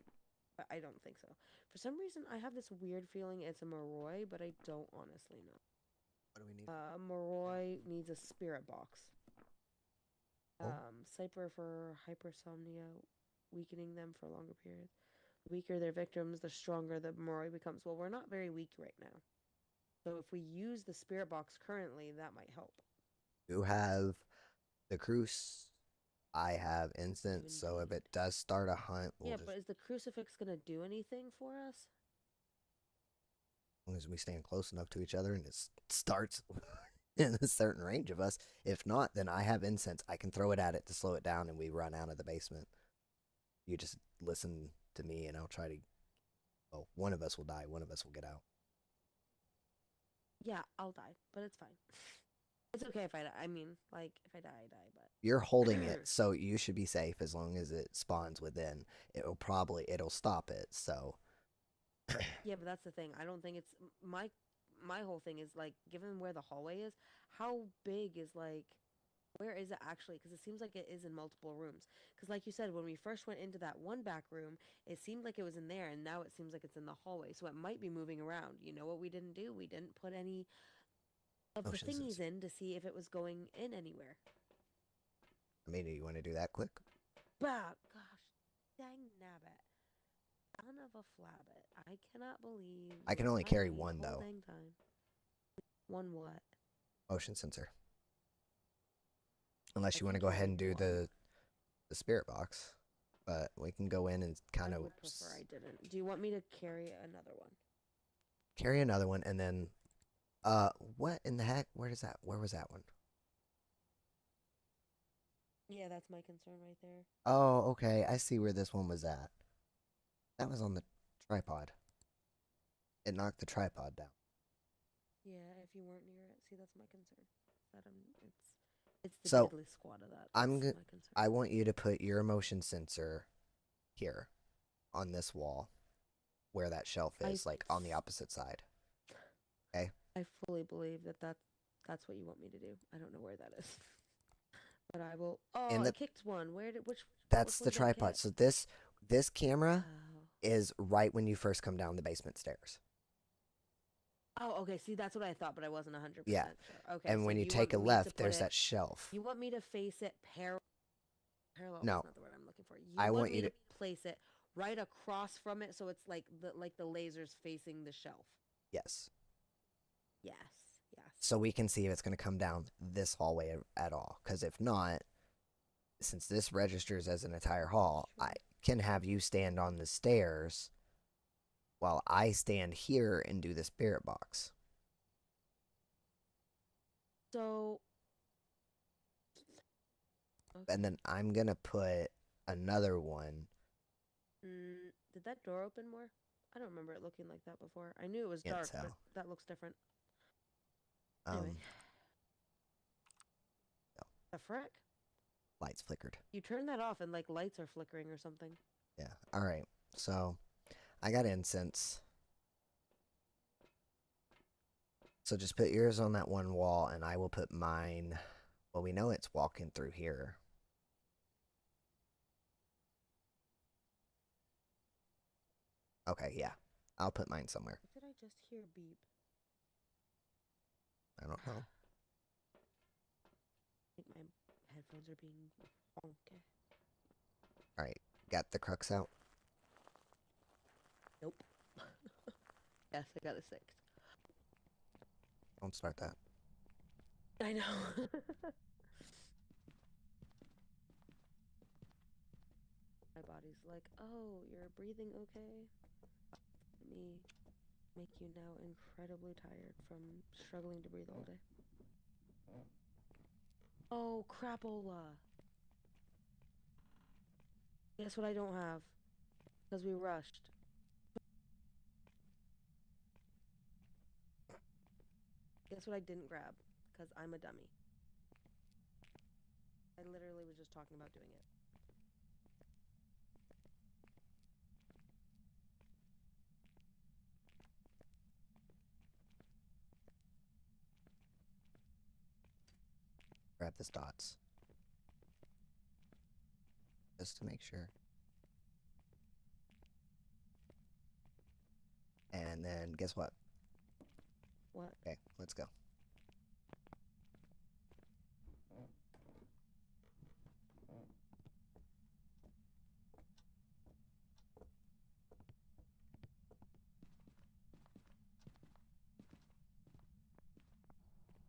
but I don't think so. For some reason, I have this weird feeling it's a Moroi, but I don't honestly know. What do we need? Moroi needs a spirit box. Oh. Cypher for hypersomnia, weakening them for longer periods. The weaker their victims, the stronger the Moroi becomes. Well, we're not very weak right now. So if we use the spirit box currently, that might help. You have the cruise. I have incense, so if it does start a hunt, we'll but is the crucifix going to do anything for us? As long as we stand close enough to each other and it starts in a certain range of us. If not, then I have incense. I can throw it at it to slow it down, and we run out of the basement. You just listen to me, and I'll try to. Well, one of us will die. One of us will get out. Yeah, I'll die, but it's fine. It's okay if I die. I mean, like, if I die, I die, but... You're holding it, so you should be safe as long as it spawns within. It'll stop it, so... Yeah, but that's the thing. I don't think it's... My whole thing is, like, given where the hallway is, how big is, like... Where is it actually? Because it seems like it is in multiple rooms. Because like you said, when we first went into that one back room, it seemed like it was in there, and now it seems like it's in the hallway. So it might be moving around. You know what we didn't do? We didn't put any of the thingies in to see if it was going in anywhere. I mean, do you want to do that quick? Bah, gosh, dang nabbit. Son of a flabbit. I cannot believe... I can only carry one, though. Dang time. One what? Motion sensor. Unless you want to go ahead and do the spirit box. but we can go in and kind I of would prefer I didn't. Do you want me to carry another one? carry another one, and then, what in the heck? Where was that one? Yeah, that's my concern right there. Oh, okay. I see where this one was at. That was on the tripod. It knocked the tripod down. Yeah, if you weren't near it, see, that's my concern. That it's the So diddly squat of that. I'm That's gonna. my concern. I want you to put your motion sensor here on this wall where that shelf is, like on the opposite side. Okay. I fully believe that's what you want me to do. I don't know where that is, but I will. Oh, And I kicked one. Where did which? that's Which the one did I tripod. kick? So this camera Oh. is right when you first come down the basement stairs. Oh, okay. See, that's what I thought, but I wasn't 100% Yeah. sure. Okay, And so when you you take want a me to left, put there's it, that shelf. you want me to face it parallel. No. That's not the word I'm looking for. You I want want me you to to. place it right across from it, so it's like the lasers facing the shelf. Yes. Yes. Yes. So we can see if it's going to come down this hallway at all. Because if not, since this registers as an entire hall, I can have you stand on the stairs while I stand here and do the spirit box. So. Okay. And then I'm going to put another one. Did that door open more? I don't remember it looking like that before. I knew it was dark, but that looks different. Anyway. No. The frick? Lights flickered. You turn that off and like lights are flickering or something. Yeah. All right. So I got incense. So just put yours on that one wall, and I will put mine. Well, we know it's walking through here. Okay, yeah. I'll put mine somewhere. What did I just hear beep? I don't know. I think my headphones are being wonky. Alright, got the crux out? Nope. Yes, I got a 6. Don't start that. I know. My body's like, oh, you're breathing okay? Let me make you now incredibly tired from struggling to breathe all day. Oh, crapola. Guess what I don't have? Because we rushed. Guess what I didn't grab? Because I'm a dummy. I literally was just talking about doing it. Grab this dots. Just to make sure. And then, guess what? What? Okay, let's go.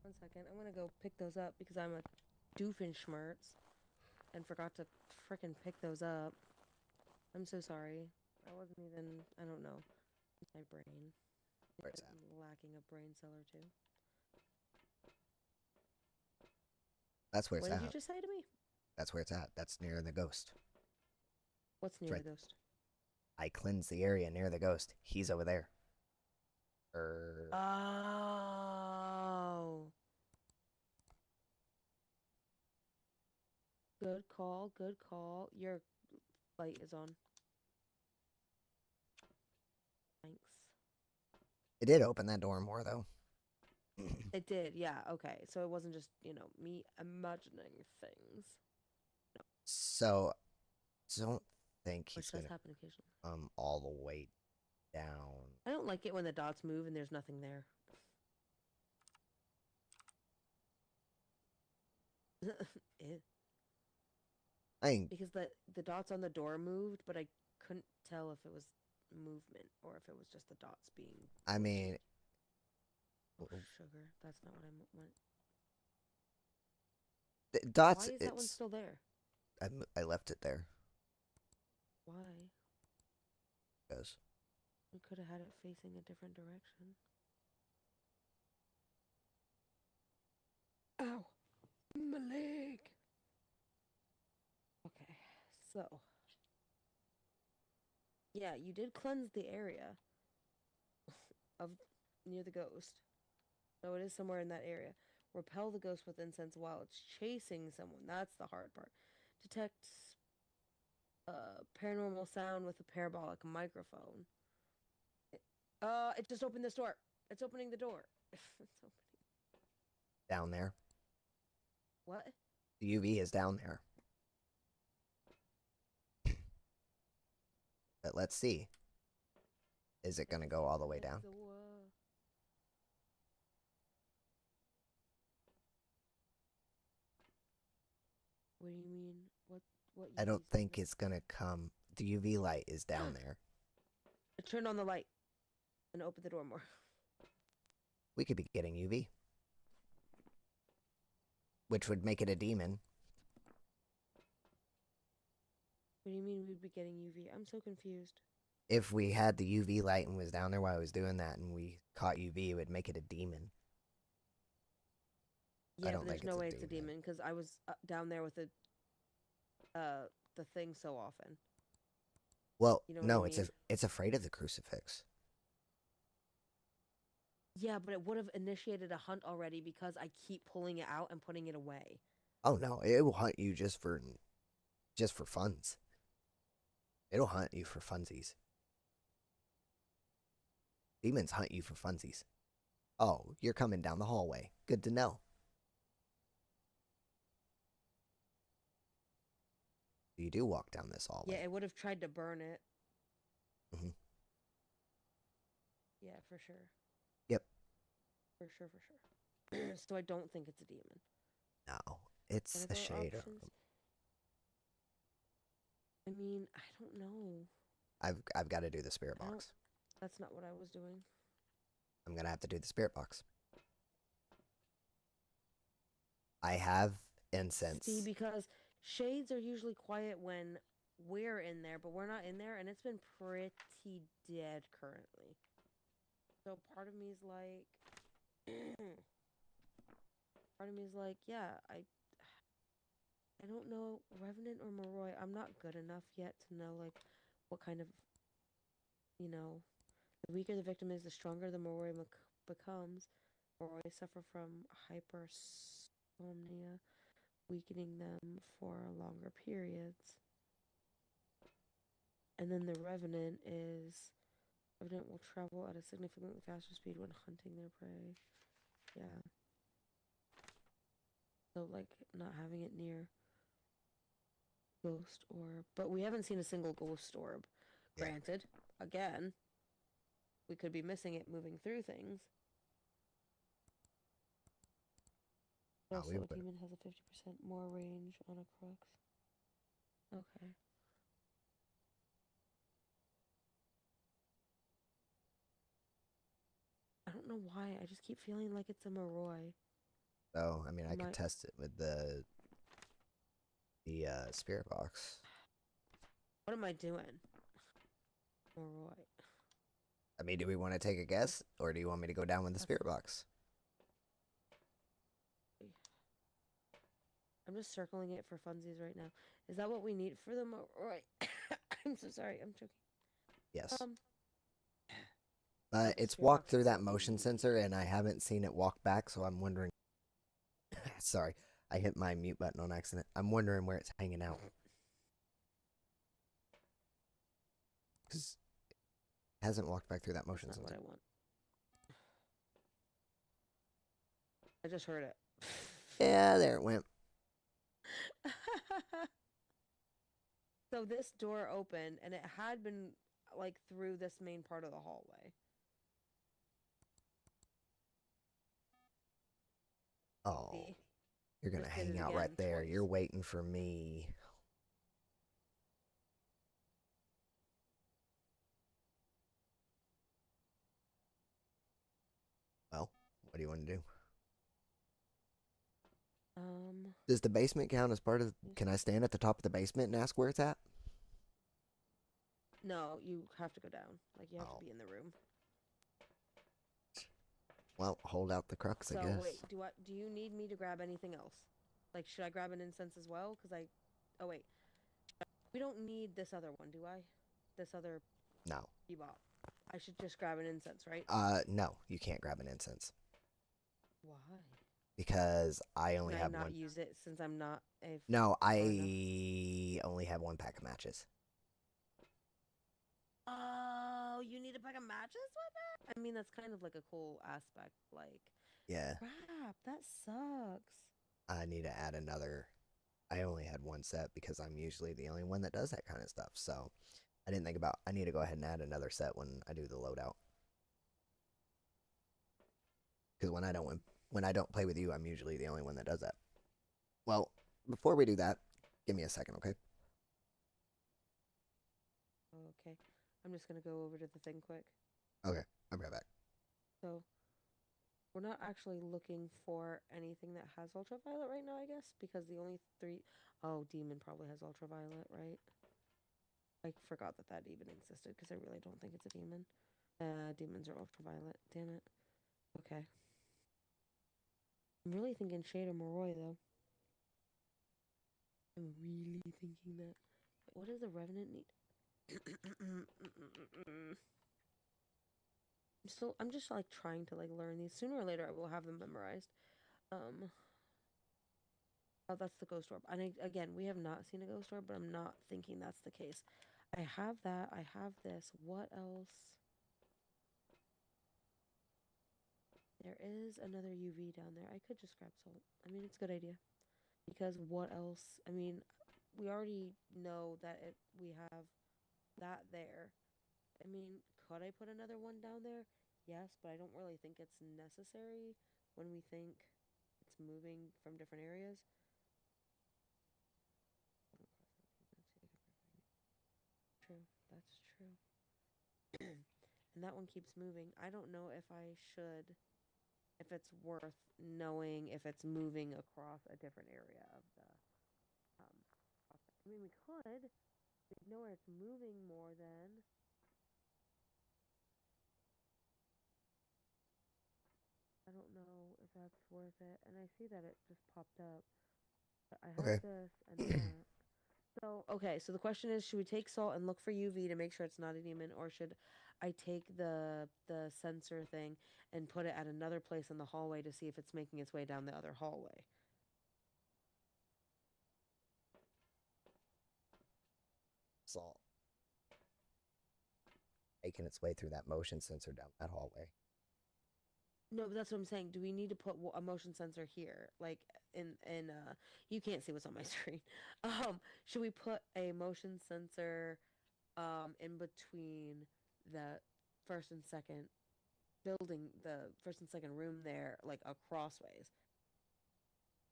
One second. I'm gonna go pick those up because I'm a doofenshmirtz and forgot to frickin' pick those up. I'm so sorry. I wasn't even. I don't know. It's my brain. Where's that? I'm lacking a brain cell or two. That's where it's What at. did you just say to me? That's where it's at. That's near the ghost. What's near right. the ghost? I cleansed the area near the ghost. He's over there. Oh. Good call. Good call. Your light is on. Thanks. It did open that door more, though. It did, yeah, okay. So it wasn't just, me imagining things. So, don't think he's Which does gonna happen occasionally. come all the way down. I don't like it when the dots move and there's nothing there. Ew. Because the dots on the door moved, but I couldn't tell if it was movement or if it was just the dots being. I mean, oh, sugar. That's not what I meant. dots. Why is that one still there? I left it there. Why? Because We could have had it facing a different direction. Ow! My leg! Okay, so. Yeah, you did cleanse the area of near the ghost. So it is somewhere in that area. Repel the ghost with incense while it's chasing someone. That's the hard part. Detect paranormal sound with a parabolic microphone. It just opened this door. It's opening the door. It's opening. down there. What? The UV is down there. But let's see. Is it going to go all the way down? What do you mean? What I don't UV's think down it's going to come. The UV light is down there. Turn on the light and open the door more. We could be getting UV. Which would make it a demon. What do you mean we'd be getting UV? I'm so confused. If we had the UV light and was down there while I was doing that and we caught UV, it would make it a demon. Yeah, but there's no way it's a demon because I was down there with the thing so often. Well, You know no, what I mean? it's afraid of the crucifix. Yeah, but it would have initiated a hunt already because I keep pulling it out and putting it away. Oh no, it will hunt you just for funs. It'll hunt you for funsies. Demons hunt you for funsies. Oh, you're coming down the hallway. Good to know. You do walk down this hallway. Yeah, it would have tried to burn it. Mm-hmm. Yeah, for sure. Yep. For sure, for sure. So I don't think it's a demon. No, it's a shade of them. I mean, I don't know. I've got to do the spirit box. That's not what I was doing. I'm gonna have to do the spirit box. I have incense. See, because shades are usually quiet when we're in there, but we're not in there, and it's been pretty dead currently. So part of me is like, yeah, I don't know, Revenant or Moroi. I'm not good enough yet to know like what kind of, the weaker the victim is, the stronger the Moroi becomes. Moroi suffer from hypersomnia, weakening them for longer periods. And then the Revenant will travel at a significantly faster speed when hunting their prey. Yeah. So, like, not having it near ghost orb. But we haven't seen a single ghost orb. Yeah. Granted, again, we could be missing it moving through things. Also, a demon has a 50% more range on a crux. Okay. I don't know why. I just keep feeling like it's a Moroi. So, I mean, I could test it with the spirit box. What am I doing? Moroi. I mean, do we want to take a guess, or do you want me to go down with the spirit box? I'm just circling it for funsies right now. Is that what we need for the Moroi? I'm so sorry. I'm choking. Yes. It's walked through that motion sensor, and I haven't seen it walk back, so I'm wondering. Sorry, I hit my mute button on accident. I'm wondering where it's hanging out. Because it hasn't walked back through that motion sensor. That's not what I want. I just heard it. Yeah, there it went. So this door opened, and it had been, like, through this main part of the hallway. Oh, you're going to hang out right there. You're waiting for me. Well, what do you want to do? Does the basement count as part of... Can I stand at the top of the basement and ask where it's at? No, you have to go down. Like, you have to Oh. be in the room. Well, hold out the crux, I So, guess. wait, do you need me to grab anything else? Like, should I grab an incense as well? Because oh, wait. We don't need this other one, do I? This other No. bebop. I should just grab an incense, right? No, you can't grab an incense. Why? Because I only Can I have not one. use it since I'm not a... No, far enough? I only have one pack of matches. Oh, you need a pack of matches with it? I mean, that's kind of like a cool aspect. Like, Yeah, crap, that sucks. I need to add another. I only had one set because I'm usually the only one that does that kind of stuff. So I didn't think about. I need to go ahead and add another set when I do the loadout. Because when I don't play with you, I'm usually the only one that does that. Well, before we do that, give me a second, okay? Okay. I'm just gonna go over to the thing quick. Okay, I'll be right back. So, we're not actually looking for anything that has ultraviolet right now, I guess, because the only three... Oh, demon probably has ultraviolet, right? I forgot that that even existed, because I really don't think it's a demon. Demons are ultraviolet. Damn it. Okay. I'm really thinking Shade or Moroi, though. I'm really thinking that. What does the Revenant need? I'm just like trying to like learn these. Sooner or later, I will have them memorized. Oh, that's the ghost orb. And again, we have not seen a ghost orb, but I'm not thinking that's the case. I have that. I have this. What else? There is another UV down there. I could just grab salt. I mean, it's a good idea. Because what else? I mean, we already know that we have that there. I mean, could I put another one down there? Yes, but I don't really think it's necessary when we think it's moving from different areas. True, that's true. And that one keeps moving. I don't know if I should, if it's worth knowing if it's moving across a different area of the. Um, I mean, we could. We'd know where it's moving more than. I don't know if that's worth it. And I see that it just popped up. But I have Okay. this and that. So, okay, so the question is, should we take salt and look for UV to make sure it's not a demon, or should I take the sensor thing and put it at another place in the hallway to see if it's making its way down the other hallway? Salt making its way through that motion sensor down that hallway. No, but that's what I'm saying. Do we need to put a motion sensor here? Like you can't see what's on my screen. Should we put a motion sensor in between the first and second building, the first and second room there, like a crossways?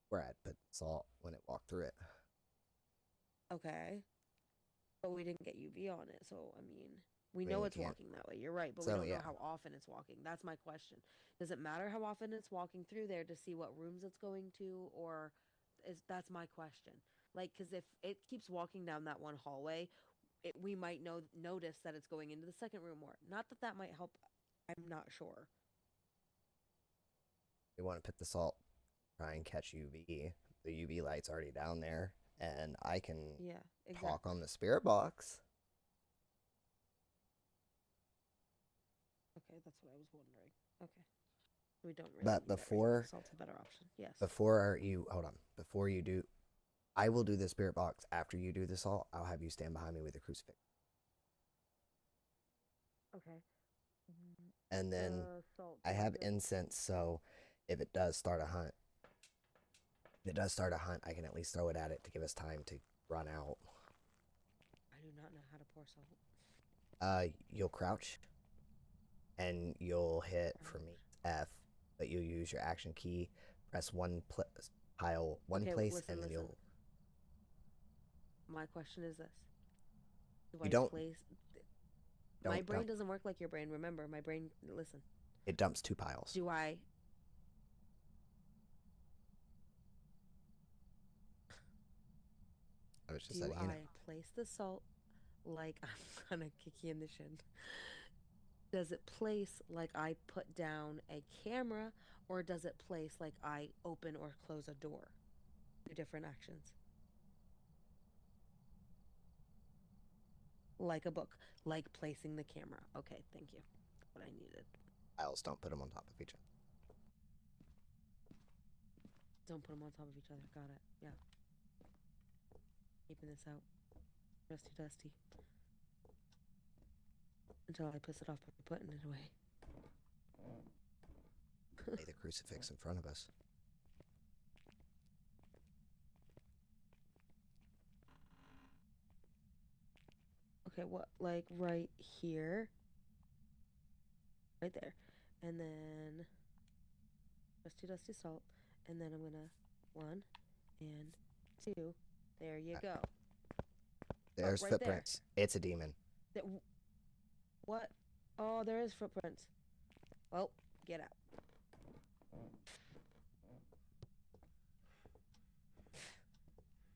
Where I'd put salt when it walked through it. Okay. But we didn't get UV on it, so I mean, we I mean, know we it's can't. walking that way. You're right, but we So don't know yeah, how often it's walking. That's my question. Does it matter how often it's walking through there to see what rooms it's going to, or that's my question? Like, because if it keeps walking down that one hallway, we might notice that it's going into the second room more. Not that that might help. I'm not sure. we want to put the salt, try and catch UV. The UV light's already down there, and I can Yeah, talk exactly. on the spirit box. Okay, that's what I was wondering. Okay. We don't really But need that right now. before Salt's a better option. Yes. before you hold on, before you do, I will do the spirit box after you do the salt. I'll have you stand behind me with a crucifix, Okay. and then The salt. I have incense. So if it does start a hunt, I can at least throw it at it to give us time to run out. I do not know how to pour salt. You'll crouch, and you'll hit for me F, but you'll use your action key, press pile one Okay, place, listen, and then listen. you'll. My question is this: Do You I don't place? My don't brain dump. doesn't work like your brain. Remember, my brain. Listen. It dumps 2 piles. Do I? I was just Do letting you know. I place the salt like I'm gonna kick you in the shin? Does it place like I put down a camera, or does it place like I open or close a door? Two different actions. Like a book, like placing the camera. Okay, thank you. What I needed. Files don't put them on top of each other. Don't put them on top of each other. Got it. Yeah. Keeping this out. Rusty dusty. Until I piss it off by putting it away. Lay the crucifix in front of us. Okay, what? Like right here? Right there. And then rusty dusty salt. And then I'm gonna 1 and 2. There you go. There's right footprints. there. It's a demon. What? Oh, there is footprints. Well, get out.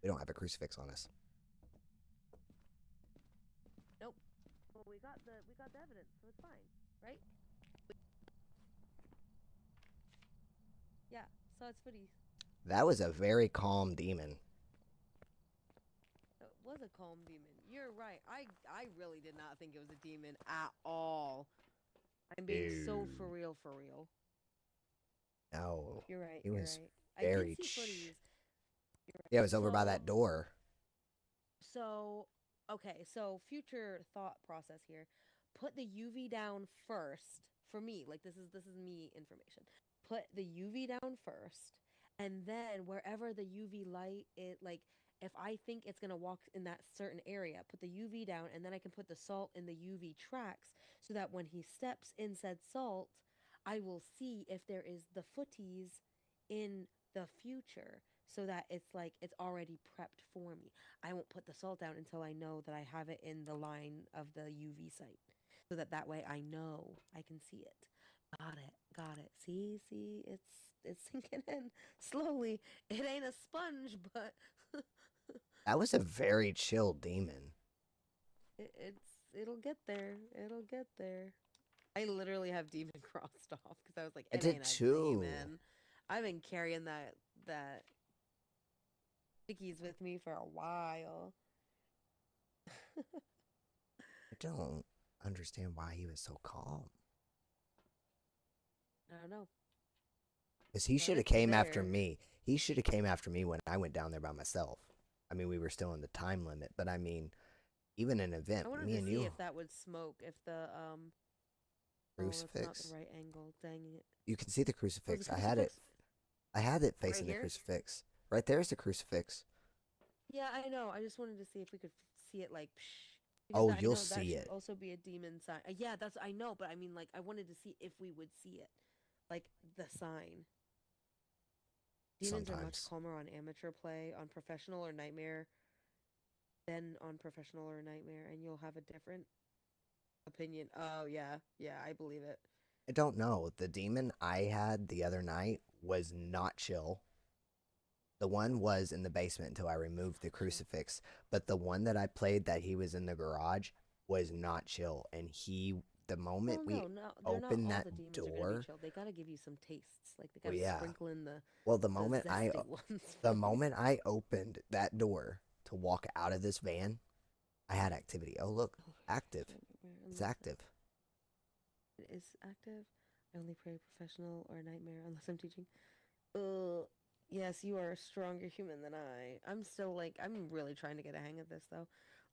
We don't have a crucifix on us. Nope. Well, we got the evidence, so it's fine, right? Yeah. So it's footies. That was a very calm demon. It was a calm demon. You're right. I really did not think it was a demon at all. I'm being so for real, for real. No. You're right. He You're was right. very I did see footies. Right. Yeah, it was over by that door. So, okay. So, future thought process here. Put the UV down first. For me, like this is me information. Put the UV down first, and then wherever the UV light it like if I think it's gonna walk in that certain area, put the UV down, and then I can put the salt in the UV tracks so that when he steps in said salt, I will see if there is the footies in the future so that it's like it's already prepped for me. I won't put the salt down until I know that I have it in the line of the UV site so that way I know I can see it. Got it. See, it's sinking in slowly. It ain't a sponge, but That was a very chill demon. it'll get there. It'll get there. I literally have demon crossed off because I was like, I it did ain't a too. demon. I've been carrying that stickies with me for a while. I don't understand why he was so calm. I don't know. Because he should have came after me. He should have came after me when I went down there by myself. I mean, we were still in the time limit, but I mean, even an event, I wanted me to and see you. if that would smoke, if the Crucifix. Oh, that's not the right angle. Dang it. You can see the crucifix. The I had it facing right the crucifix. Right there's the crucifix. Yeah, I know. I just wanted to see if we could see it like psh. Oh, you'll see it. That should also be a demon sign. Yeah, that's I know, but I mean like I wanted to see if we would see it. Like the sign. Demons are much calmer on amateur play, on professional or nightmare than on professional or nightmare, and you'll have a different opinion. Oh yeah, I believe it. I don't know. The demon I had the other night was not chill. The one was in the basement until I removed the crucifix. But the one that I played that he was in the garage was not chill. And the moment we opened that door, they gotta give you some tastes. Like they gotta sprinkle in the the moment I opened that door to walk out of this van, I had activity. Oh look, active. It's active. It is active. I only play professional or nightmare unless I'm teaching. Yes, you are a stronger human than I. I'm still like I'm really trying to get a hang of this though.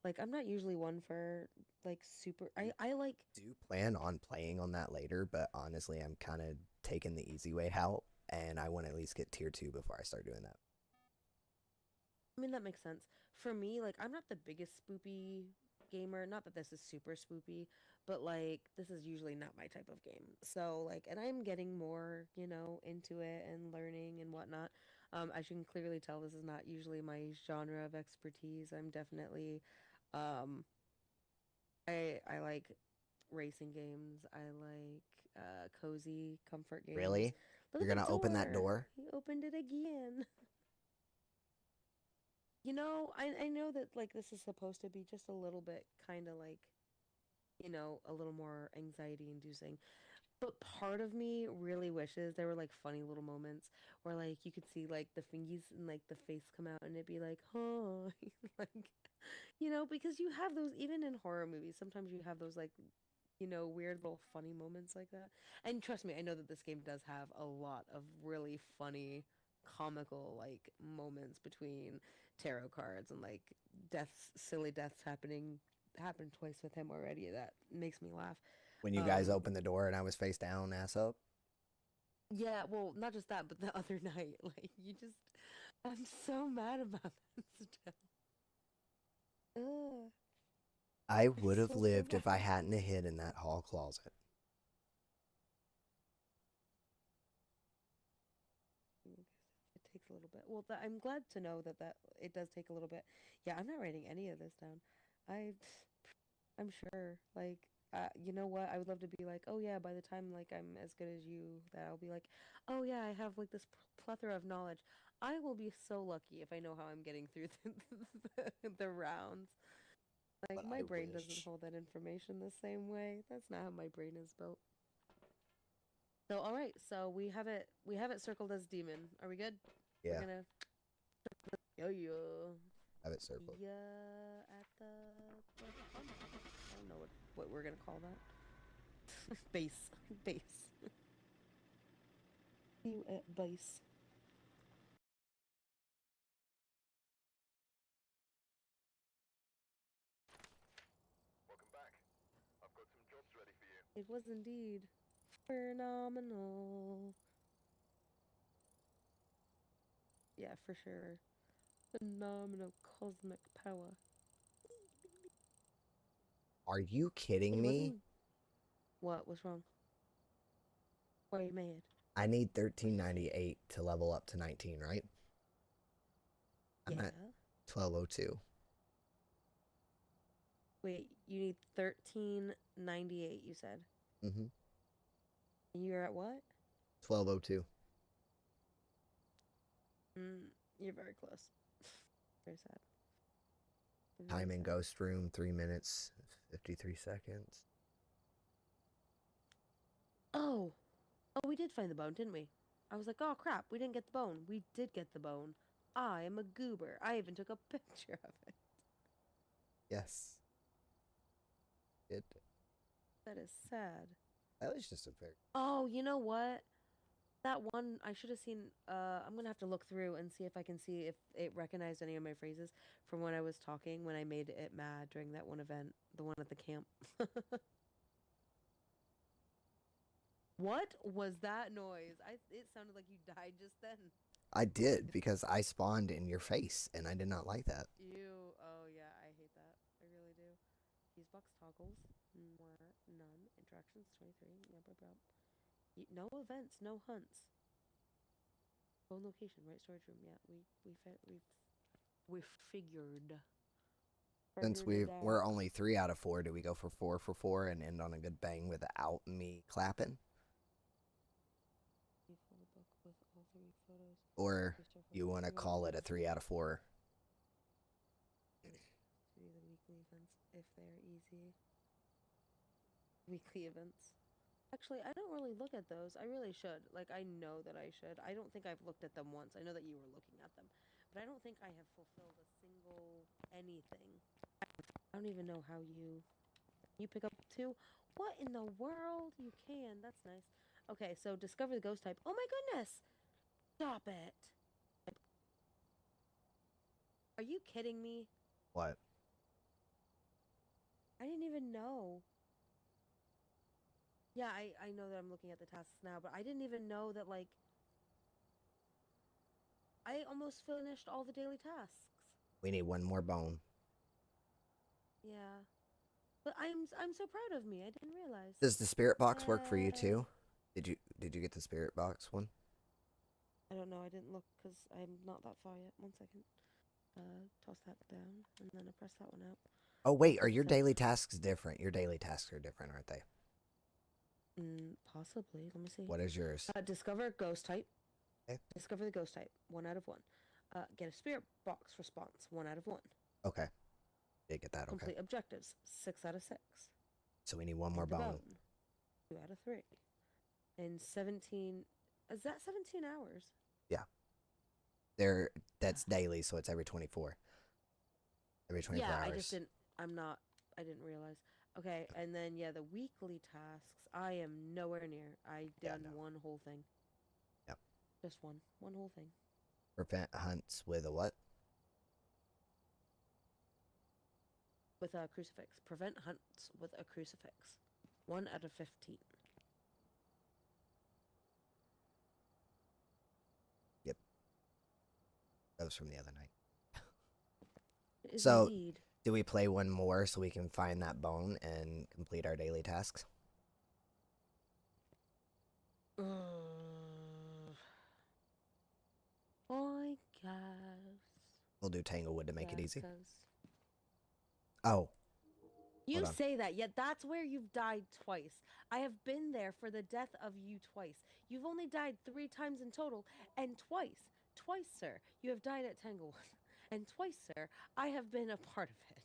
Like I'm not usually one for like super. I like. Do plan on playing on that later, but honestly, I'm kind of taking the easy way out, and I want to at least get tier 2 before I start doing that. I mean that makes sense for me. Like I'm not the biggest spoopy gamer. Not that this is super spoopy, but like this is usually not my type of game. So like, and I'm getting more, into it and learning and whatnot. As you can clearly tell, this is not usually my genre of expertise. I'm definitely, I like racing games. I like cozy comfort games. Really? You're gonna open that door? He opened it again. You know, I know that like this is supposed to be just a little bit kind of like, you know, a little more anxiety inducing. But part of me really wishes there were like funny little moments where like you could see like the fingies and like the face come out and it'd be like, huh, like, you know, because you have those even in horror movies. Sometimes you have those like, you know, weird little funny moments like that. And trust me, I know that this game does have a lot of really funny, comical like moments between tarot cards and like deaths, silly deaths happened twice with him already. That makes me laugh. When you guys Um, opened the door and I was face down, ass up. Yeah, well, not just that, but the other night, like you just, I'm so mad about that still. Ugh, I I'm would have so lived if I mad. hadn't hid in that hall closet. It takes a little bit. Well, I'm glad to know that it does take a little bit. Yeah, I'm not writing any of this down. I, I'm sure. Like, you know what? I would love to be like, oh yeah, by the time like I'm as good as you, that I'll be like, oh yeah, I have like this plethora of knowledge. I will be so lucky if I know how I'm getting through the rounds. Like, But my I brain doesn't wish. hold that information the same way. That's not how my brain is built. So, all right. So we have it circled as demon. Are we good? We're Yeah, gonna yo yo have it circled. yeah at the front. I don't know what we're gonna call that. Base base. You at base. Welcome back. I've got some jobs ready for you. It was indeed phenomenal. Yeah, for sure. Phenomenal cosmic power. Are you kidding It me? wasn't. What was wrong? Why are you mad? I need 1398 to level up to 19, right? I'm at Yeah. 1202. Wait, you need 1398, you said. Mm-hmm. And you're at what? 1202. Mm, you're very close. Very sad. Very Time in sad. ghost room, 3 minutes, 53 seconds. Oh! Oh, we did find the bone, didn't we? I was like, oh crap, we didn't get the bone. We did get the bone. I am a goober. I even took a picture of it. Yes. It. That is sad. That was just a very. Oh, you know what? That one, I should have seen. I'm gonna have to look through and see if I can see if it recognized any of my phrases from when I was talking when I made it mad during that one event, the one at the camp. What was that noise? It sounded like you died just then. I did because I spawned in your face and I did not like that. You. Oh yeah, I hate that. I really do. Fuse box toggles. More none. Interactions 23. Yep, yep, yep. No events, no hunts. Phone location, right storage room. Yeah, we figured Since figured it we're out. only 3 out of 4, do we go for 4 for 4 and end on a good bang without me clapping? You fill the book with all three photos. Or Restore you photos. want to You want to call it do a 3 out of 4? the weekly events if they're easy. Weekly events. Actually, I don't really look at those. I really should. Like, I know that I should. I don't think I've looked at them once. I know that you were looking at them, but I don't think I have fulfilled a single anything. I don't even know how you pick up two. What in the world? You can. That's nice. Okay, so discover the ghost type. Oh my goodness! Stop it. Are you kidding me? What? I didn't even know. Yeah, I know that I'm looking at the tasks now, but I didn't even know that, like, I almost finished all the daily tasks. We need one more bone. Yeah. But I'm so proud of me. I didn't realize. Does the spirit box work for you Yay. too? Did you get the spirit box one? I don't know. I didn't look because I'm not that far yet. 1 second. Toss that down, and then I press that one out. Oh wait, are Okay, your so daily tasks different? Your daily tasks are different, aren't they? possibly. Let me see. What is yours? Discover ghost type. Okay. Discover the ghost type. 1 out of 1. Get a spirit box response, 1 out of 1. Okay. Did get that, okay. Complete objectives, 6 out of 6. So we need one more Find a bone. 2 out of 3. And 17... Is that 17 hours? Yeah. That's daily, so it's every 24. Every 24 hours. Yeah, I didn't realize. Okay, and then, yeah, the weekly tasks, I am nowhere near. I done one whole thing. Yep. Just one whole thing. Prevent hunts with a what? With a crucifix. Prevent hunts with a crucifix. 1 out of 15. Yep. That was from the other night. It is So, indeed. do we play one more so we can find that bone and complete our daily tasks? I guess. We'll do Tanglewood to make it easy. 'Cause Oh. you say that, yet that's where you've died twice. I have been there for the death of you twice. You've only died 3 times in total, and twice, sir, you have died at Tanglewood. And twice, sir, I have been a part of it.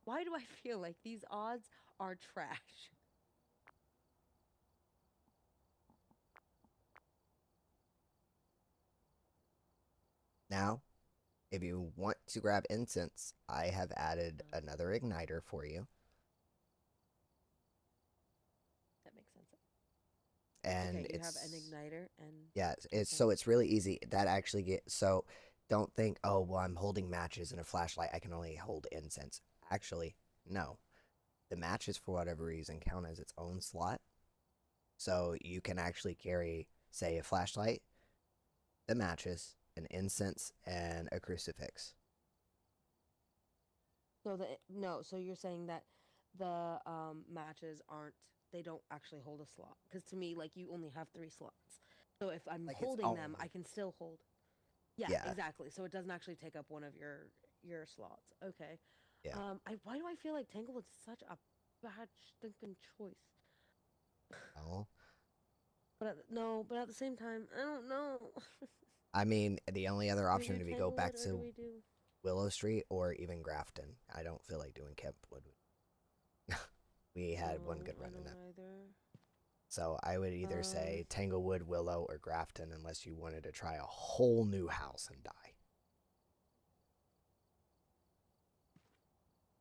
Why do I feel like these odds are trash? Now, if you want to grab incense, I have added another igniter for you. That makes sense. And okay, you it's have an igniter and yeah, it's really easy. That actually so don't think, oh well, I'm holding matches and a flashlight, I can only hold incense. Actually, no. The matches, for whatever reason, count as its own slot. So you can actually carry, say, a flashlight, the matches, an incense, and a crucifix. So so you're saying that the matches they don't actually hold a slot, because to me, like, you only have 3 slots. So if I'm Like holding them, I can still hold. Yeah, Yeah. exactly. So it doesn't actually take up one of your slots. Okay. Yeah. Why do I feel like Tanglewood's such a bad stinking choice? Oh. But at the same time, I don't know. I mean, the only other option would be go back Tanglewood, or do to we do... Willow Street or even Grafton. I don't feel like doing Kempwood. We had one good run in that. Either. So I would either say Tanglewood, Willow, or Grafton, unless you wanted to try a whole new house and die.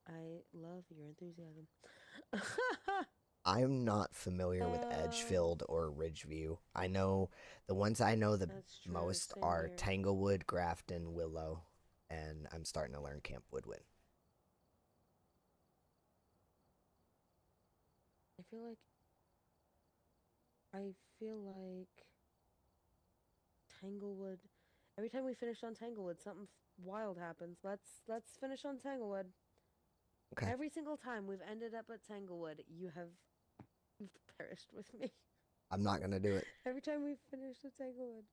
I love your enthusiasm. I'm not familiar with Edgefield or Ridgeview. I know the ones I know the most are here. Tanglewood, Grafton, Willow, and I'm starting to learn Camp Woodwin. I feel like Tanglewood. Every time we finish on Tanglewood, something wild happens. Let's finish on Tanglewood. Okay. Every single time we've ended up at Tanglewood, you've perished with me. I'm not gonna do it. Every time we've finished at Tanglewood.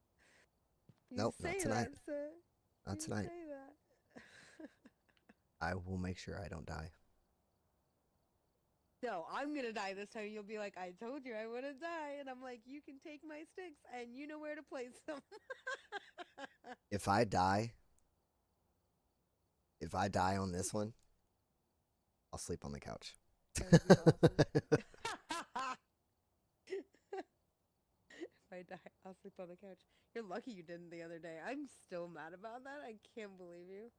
Nope, not tonight. That, sir. Not tonight. Say that. I will make sure I don't die. No, I'm gonna die this time. You'll be like, I told you I wouldn't die. And I'm like, you can take my sticks and you know where to place them. If I die on this one, I'll sleep on the couch. That would be awesome. If I die, I'll sleep on the couch. You're lucky you didn't the other day. I'm still mad about that. I can't believe you.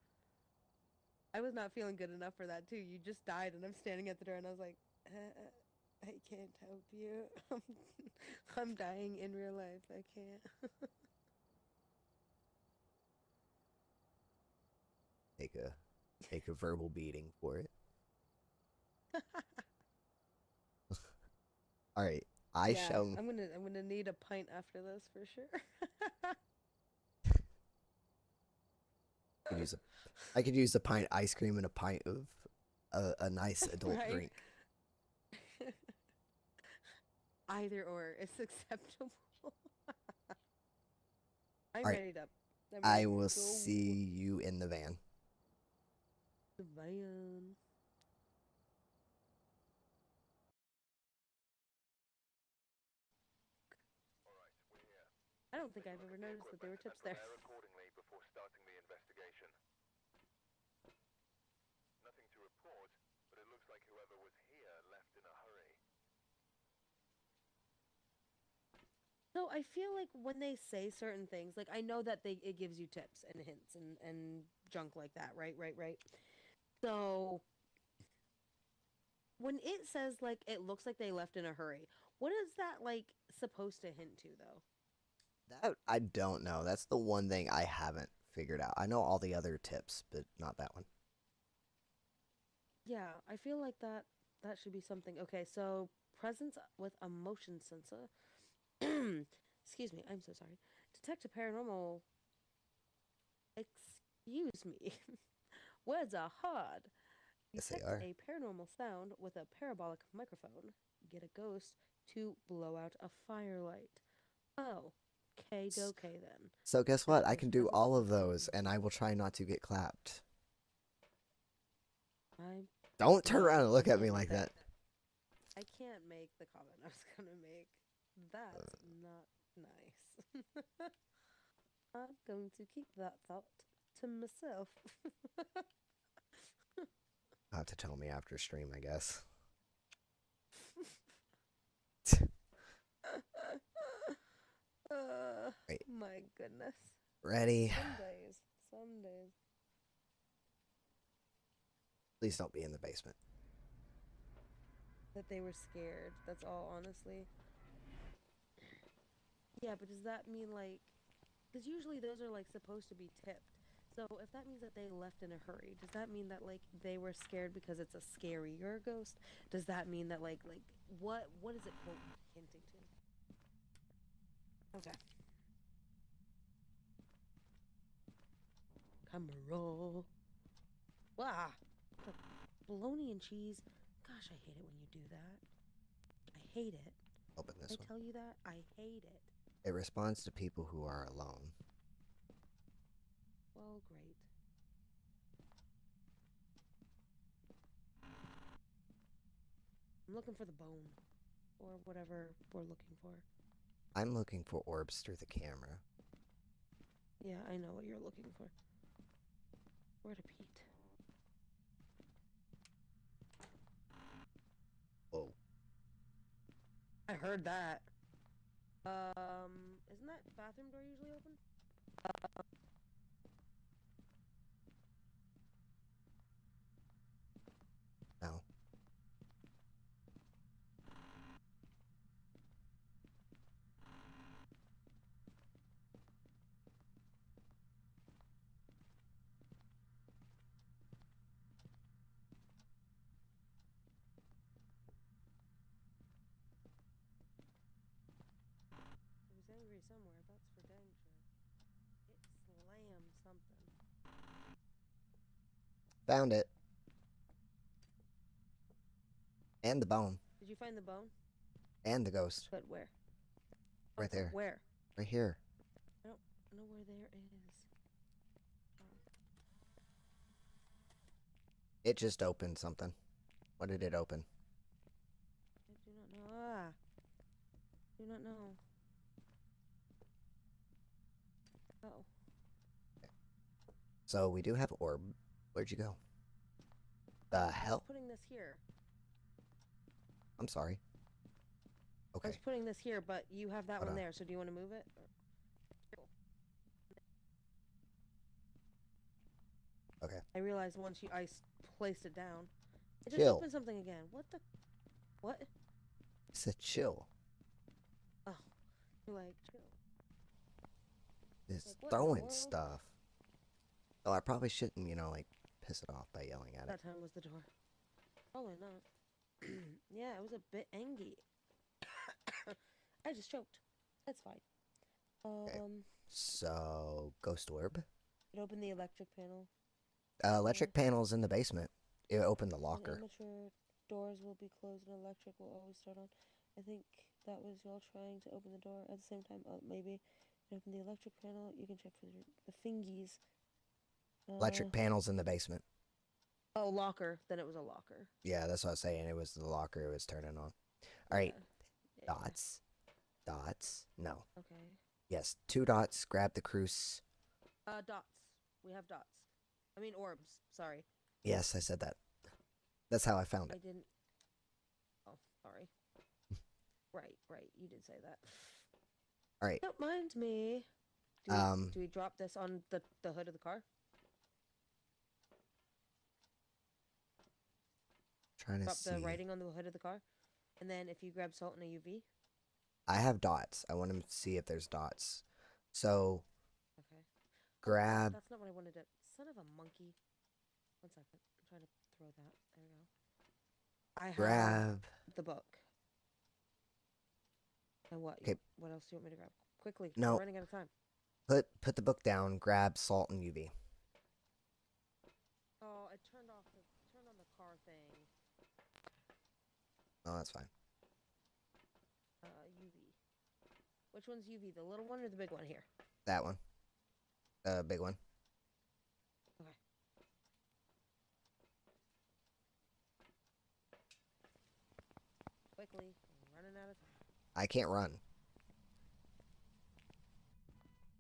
I was not feeling good enough for that, too. You just died, and I'm standing at the door, and I was like, I can't help you. I'm dying in real life. I can't. Take a verbal beating for it. All right, I'm gonna need a pint after this for sure. I could use a pint of ice cream and a pint of a nice adult drink. Either or is acceptable. I'm right. ready to. I will see you in the van. The van. I don't think I've ever noticed that there were tips there. before starting the investigation. Nothing to report, but it looks like whoever was here left in a hurry. So I feel like when they say certain things, like I know that it gives you tips and hints and junk like that, right? So when it says like it looks like they left in a hurry, what is that like supposed to hint to though? That I don't know. That's the one thing I haven't figured out. I know all the other tips, but not that one. Yeah, I feel like that should be something. Okay, so presence with a motion sensor. Excuse me, I'm so sorry. Detect a paranormal. Excuse me. Words are hard. Yes, they Detect are. a paranormal sound with a parabolic microphone. Get a ghost to blow out a firelight. Oh, S- okay then. So guess If what? I there's can do presence all of of those, and I will try not to get clapped. I Don't turn well, around and I look at can't me make like that. that. I can't make the comment I was gonna make. That's not nice. I'm going to keep that thought to myself. You'll have to tell me after stream, I guess. Wait, My goodness. ready? Some days. Some days. Please don't be in the basement. That they were scared. That's all, honestly. Yeah, but does that mean like. Because usually those are like supposed to be tipped. So if that means that they left in a hurry, does that mean that like they were scared because it's a scarier ghost? Does that mean that like what is it quote hinting to? Okay. Camera. Wow. Bologna and cheese. Gosh, I hate it when you do that. I hate it. Open I this one. tell you that, I hate it. It responds to people who are alone. Well, great. I'm looking for the bone. Or whatever we're looking for. I'm looking for orbs through the camera. Yeah, I know what you're looking for. Where to Pete? Whoa. I heard that. Isn't that bathroom door usually open? No. It was angry somewhere, that's for dang sure. It slammed something. Found it. And the bone. Did you find the bone? And the ghost. But where? Right there. Where? Right here. I don't know where there is. It just opened something. What did it open? I do not know. Ah. Do not know. Oh. So we do have orb. Where'd you go? The I was hell? putting this here. I'm sorry. I was Okay. putting this here, but you have that Hold one on. there, so do you want to move it? Okay. I realized once I placed it down. It just Chill. opened something again. What the? What? It's a chill. Oh. You're like, chill. It's Like, what in the throwing world? stuff. Oh, I probably shouldn't, like, piss it off by yelling at it. That time was the door. Probably not. Yeah, it was a bit angry. I just choked. That's fine. Okay. So, ghost orb. It opened the electric panel. Electric panel's in the basement. It opened the When locker. amateur doors will be closed and electric will always start on. I think that was y'all trying to open the door at the same time. Maybe it opened the electric panel. You can check for the fingies. Electric panel's in the basement. Oh, locker. Then it was a locker. Yeah, that's what I was saying. It was the locker. It was turning on. All right. Yeah. Dots. Dots. No. Okay. Yes. 2 dots. Grab the cruise. Dots. We have dots. I mean orbs. Sorry. Yes, I said that. That's how I found I it. didn't. Oh, sorry. Right. You did say that. All right. Don't mind me. Do we drop this on the hood of the car? Trying to Drop the see. writing on the hood of the car, and then if you grab salt and a UV. I have dots. I want to see if there's dots. So Okay. Oh, grab. that's not what I wanted to. Son of a monkey. 1 second. I'm trying to throw that. There we go. I have Grab. the book. And what? Okay. What else do you want me to grab? Quickly. We're No. running out of time. Put the book down. Grab salt and UV. Oh, I turned on the car thing. Oh, that's fine. UV. Which one's UV? The little one or the big one here? That one. Big one. Okay. Quickly. I'm running out of time. I can't run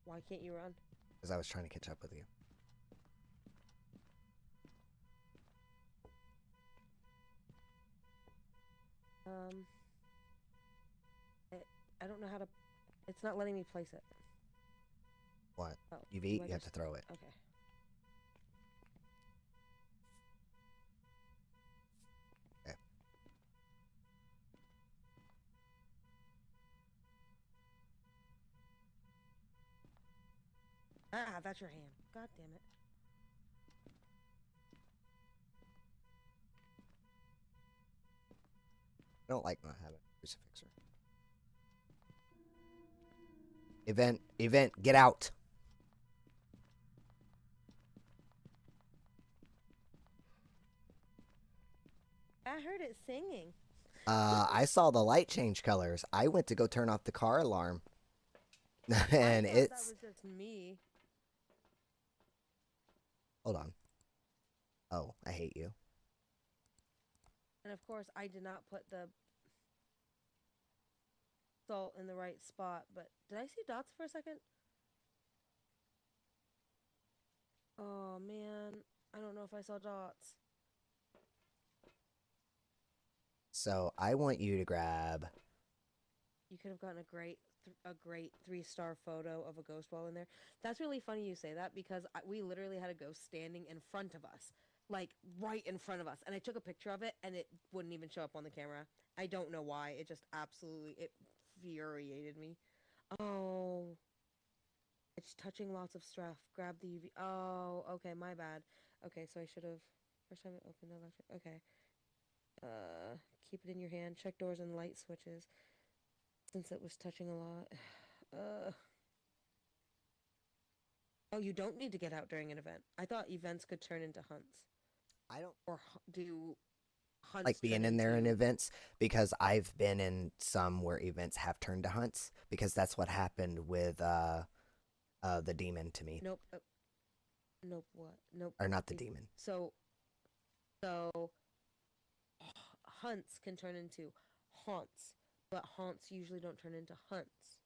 Why can't you run? because I was trying to catch up with you. I don't know how to. It's not letting me place it. What? Oh, UV? You have to throw it. Okay. Okay. Ah, that's your hand. God damn it. I don't like not having a crucifixer. Event, get out. I heard it singing. I saw the light change colors. I went to go turn off the car alarm. And I thought it's... that was just me. Hold on. Oh, I hate you. And of course, I did not put the salt in the right spot, but did I see dots for a second? Oh man, I don't know if I saw dots. So I want you to grab... You could have gotten a great 3-star photo of a ghost wall in there. That's really funny you say that because we literally had a ghost standing in front of us, like right in front of us, and I took a picture of it and it wouldn't even show up on the camera. I don't know why. It just absolutely it infuriated me. Oh, it's touching lots of stuff. Grab the UV. Oh, okay, my bad. Okay, so I should have first time I opened the electric. Okay. Keep it in your hand. Check doors and light switches. Since it was touching a lot. Oh, you don't need to get out during an event. I thought events could turn into hunts. I don't Or do hunts like turn being in there in into... events because I've been in some where events have turned to hunts because that's what happened with the demon to me. Nope. Nope, what? Nope. Or not the demon. So hunts can turn into haunts, but haunts usually don't turn into hunts.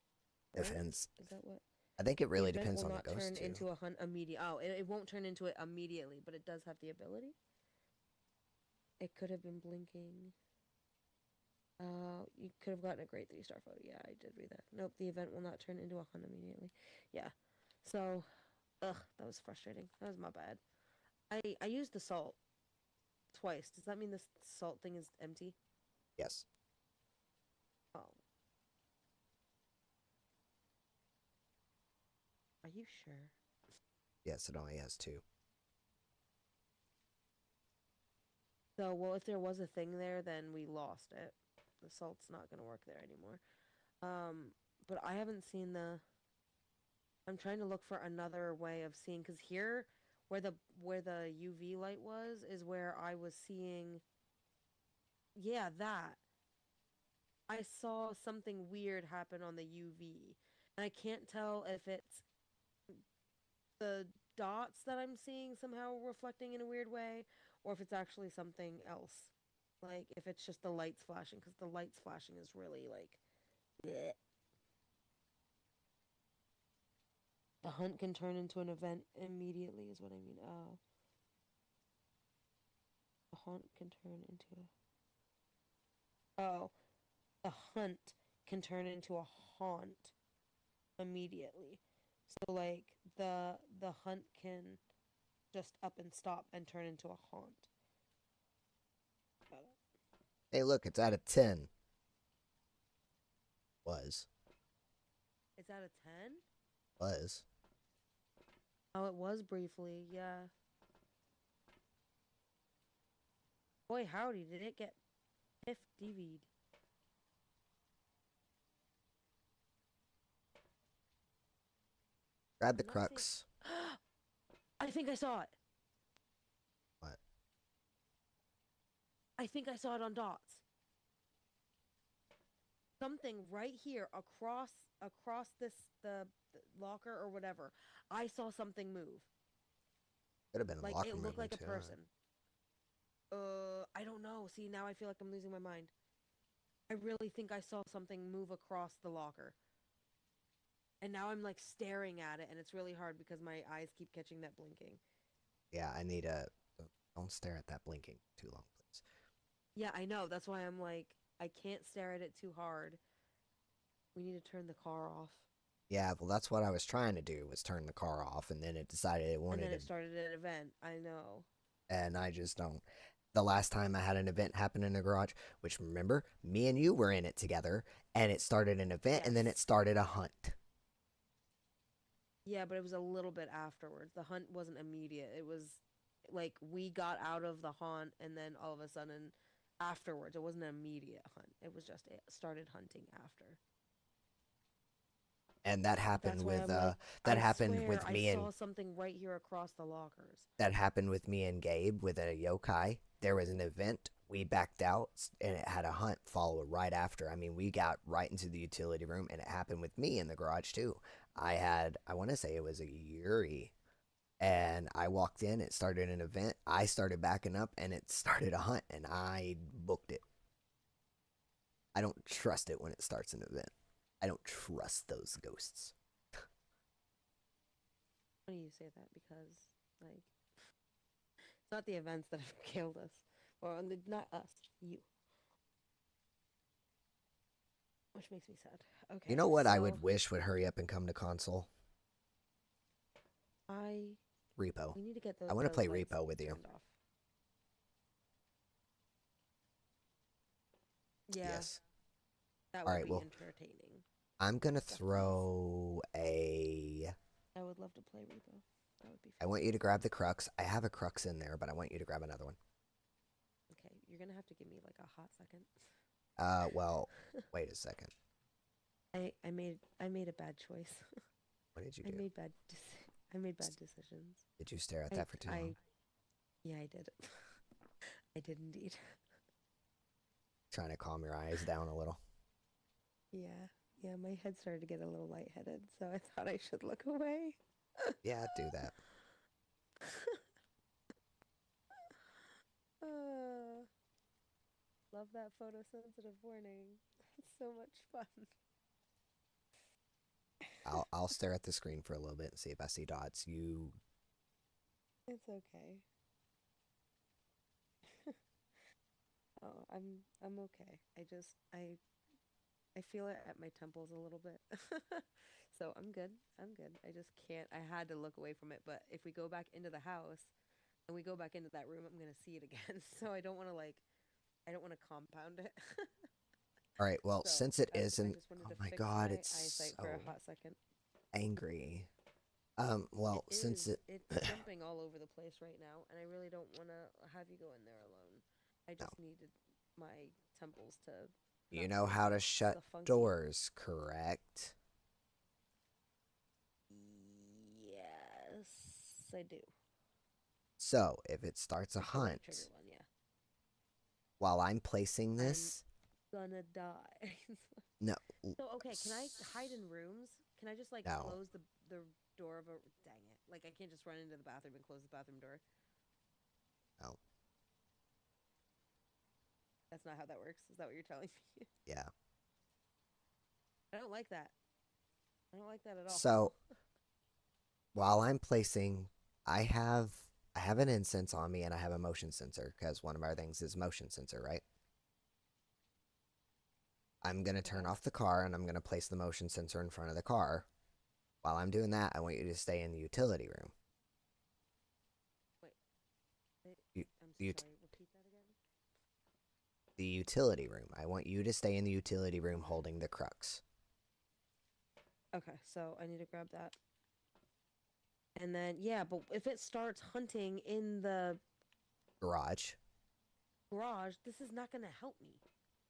Right? Depends. Is that what? I think it The really event depends will on the not ghost turn too. into a hunt immediately. Oh, it won't turn into it immediately, but it does have the ability. It could have been blinking. You could have gotten a great 3-star photo. Yeah, I did read that. Nope, the event will not turn into a hunt immediately. Yeah. So, ugh, that was frustrating. That was my bad. I used the salt twice. Does that mean this salt thing is empty? Yes. Oh. Are you sure? Yes, it only has 2. So, well, if there was a thing there, then we lost it. The salt's not gonna work there anymore. But I haven't seen the... I'm trying to look for another way of seeing, because here, where the UV light was, is where I was seeing... Yeah, that. I saw something weird happen on the UV. And I can't tell if it's the dots that I'm seeing somehow reflecting in a weird way, or if it's actually something else. Like, if it's just the lights flashing, because the lights flashing is really, like... bleh. The hunt can turn into an event immediately, is what I mean. The hunt can turn into a. Oh, the hunt can turn into a haunt immediately. So like the hunt can just up and stop and turn into a haunt. Got it. Hey, look, it's out of 10. Was. It's out of 10? Was. Oh, it was briefly, yeah. Boy, howdy, did it get piff DV'd. Grab the I'm not seeing. crux. I think I saw it. What? I think I saw it on dots. Something right here across the locker or whatever. I saw something move. Could have been a Like locker it looked movement like a too. person. I don't know. See, now I feel like I'm losing my mind. I really think I saw something move across the locker. And now I'm like staring at it and it's really hard because my eyes keep catching that blinking. Yeah, I need a. Don't stare at that blinking too long, please. Yeah, I know. That's why I'm like I can't stare at it too hard. We need to turn the car off. Yeah, well, that's what I was trying to do, was turn the car off, and then it decided it And wanted then to. it started an event. I know. And I just don't. The last time I had an event happen in the garage, which remember, me and you were in it together, and it started an event, and then it Yes. started a hunt. Yeah, but it was a little bit afterwards. The hunt wasn't immediate. It was like we got out of the hunt and then all of a sudden afterwards, it wasn't an immediate hunt. It was just it started hunting after. And that happened That's why with I'm like, that I happened swear with I me and saw something right here across the lockers. that happened with me and Gabe with a yokai. There was an event. We backed out, and it had a hunt follow right after. I mean, we got right into the utility room, and it happened with me in the garage too. I want to say it was a Yuri, and I walked in. It started an event. I started backing up, and it started a hunt, and I booked it. I don't trust it when it starts an event. I don't trust those ghosts. Funny you say that because like it's not the events that have killed us. Or not us, you. Which makes me sad. Okay, You know what I so would wish would hurry up and come to console? I Repo. we need to get I want to those play lights Repo with you. turned off. Yeah, Yes. that All would right, be well, entertaining. I'm going to Yes, please. throw a. I would love to play Repo. That would be I fun. want you to grab the crux. I have a crux in there, but I want you to grab another one. Okay, you're gonna have to give me like a hot second. Well, wait a second. I made a bad choice. What did you I do? made I made bad decisions. Did you stare at that for too long? Yeah, I did. I did indeed. Trying to calm your eyes down a little. Yeah, yeah, my head started to get a little lightheaded, so I thought I should look away. Yeah, do that. uh, love that photosensitive warning. It's so much fun. I'll stare at the screen for a little bit and see if I see dots. It's okay. Oh, I'm okay. I feel it at my temples a little bit. So I'm good. I'm good. I just can't. I had to look away from it, but if we go back into the house and we go back into that room, I'm going to see it again. So I don't want to I don't want to compound it. All right. Well, So since it I isn't. just wanted Oh to my fix God, my it's eyesight for a so hot second. angry. Well, since it. It's jumping all over the place right now, and I really don't want to have you go in there alone. I No. just needed my temples to You not know be how to shut the funky. doors, correct? Yes, I do. So, if it starts a Like the right hunt, trigger one, yeah. while I'm placing this, Gonna die. no, So okay, can I hide in rooms? Can I just like no, close the door of a? Dang it! Like I can't just run into the bathroom and close the bathroom door. no, That's not how that works. Is that what you're telling me? yeah. I don't like that. I don't like that at all. So, while I'm placing, I have an incense on me and I have a motion sensor because one of our things is motion sensor, right? I'm gonna turn off the car and I'm gonna place the motion sensor in front of the car. While I'm doing that, I want you to stay in the utility room. Wait, You, I'm so you, sorry. Repeat that again. the utility room. I want you to stay in the utility room holding the crux. Okay, so I need to grab that. And then, yeah, but if it starts hunting in the Garage. garage, this is not going to help me.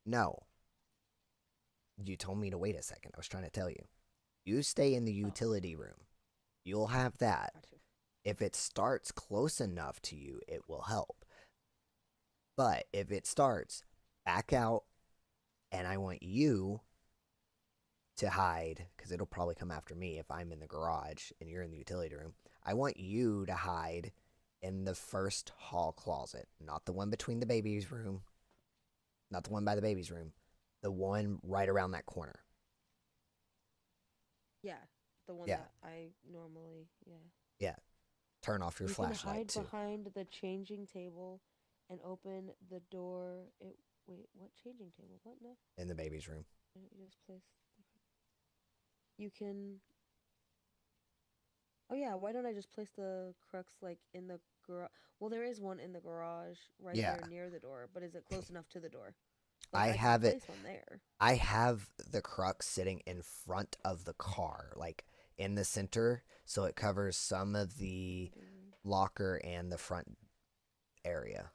No. You told me to wait a second. I was trying to tell you. You stay in the utility room. You'll have that. Got you. If it starts close enough to you, it will help. But if it starts, back out, and I want you to hide, because it'll probably come after me if I'm in the garage and you're in the utility room. I want you to hide in the first hall closet, not the one between the baby's room, not the one by the baby's room, the one right around that corner. Yeah, the one Yeah. that I normally, yeah. Yeah. Turn off your You flashlight can too. hide behind the changing table and open the door. Wait, what changing table? What? No. In the baby's room. You just place. You can. Oh yeah, why don't I just place the crux like in the garage? Well, there is one in the garage right Yeah. there near the door, but is it close enough to the door? Like I I can have it. place one there. I have the crux sitting in front of the car, like in the center, so it covers some of the locker and the front area.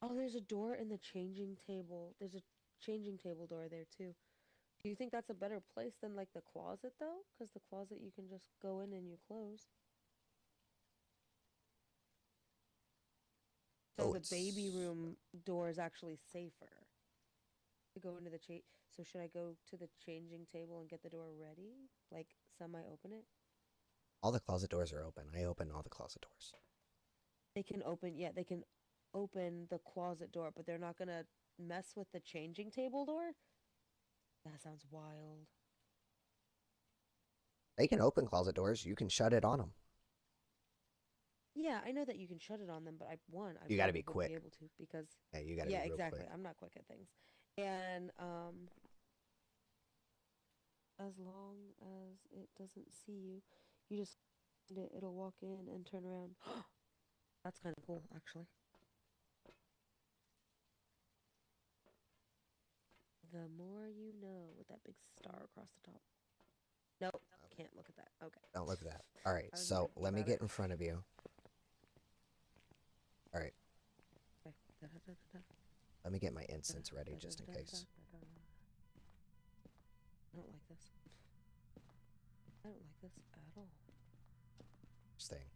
Oh, there's a door in the changing table. There's a changing table door there too. Do you think that's a better place than like the closet though? Because the closet you can just go in and you close. So Oh, the baby it's room door is actually safer to go into the So should I go to the changing table and get the door ready? Like semi open it? all the closet doors are open. I open all the closet doors. They can open, yeah, they can open the closet door, but they're not gonna mess with the changing table door? That sounds wild. They can open closet doors. You can shut it on them. Yeah, I know that you can shut it on them, but I You got to probably be wouldn't be quick. able to because Yeah, you got to yeah, be real exactly. quick. I'm not quick at things. And as long as it doesn't see you, you just it'll walk in and turn around. That's kind of cool, actually. The more you know with that big star across the top. Nope, Okay. can't look at that. Okay. Don't look at that. All right, I was so thinking let me about get it. in front of you. All right, Okay. Da-da-da-da-da. let me get my incense ready just in case. Da-da-da-da-da-da. I don't like this. I don't like this at all. Staying.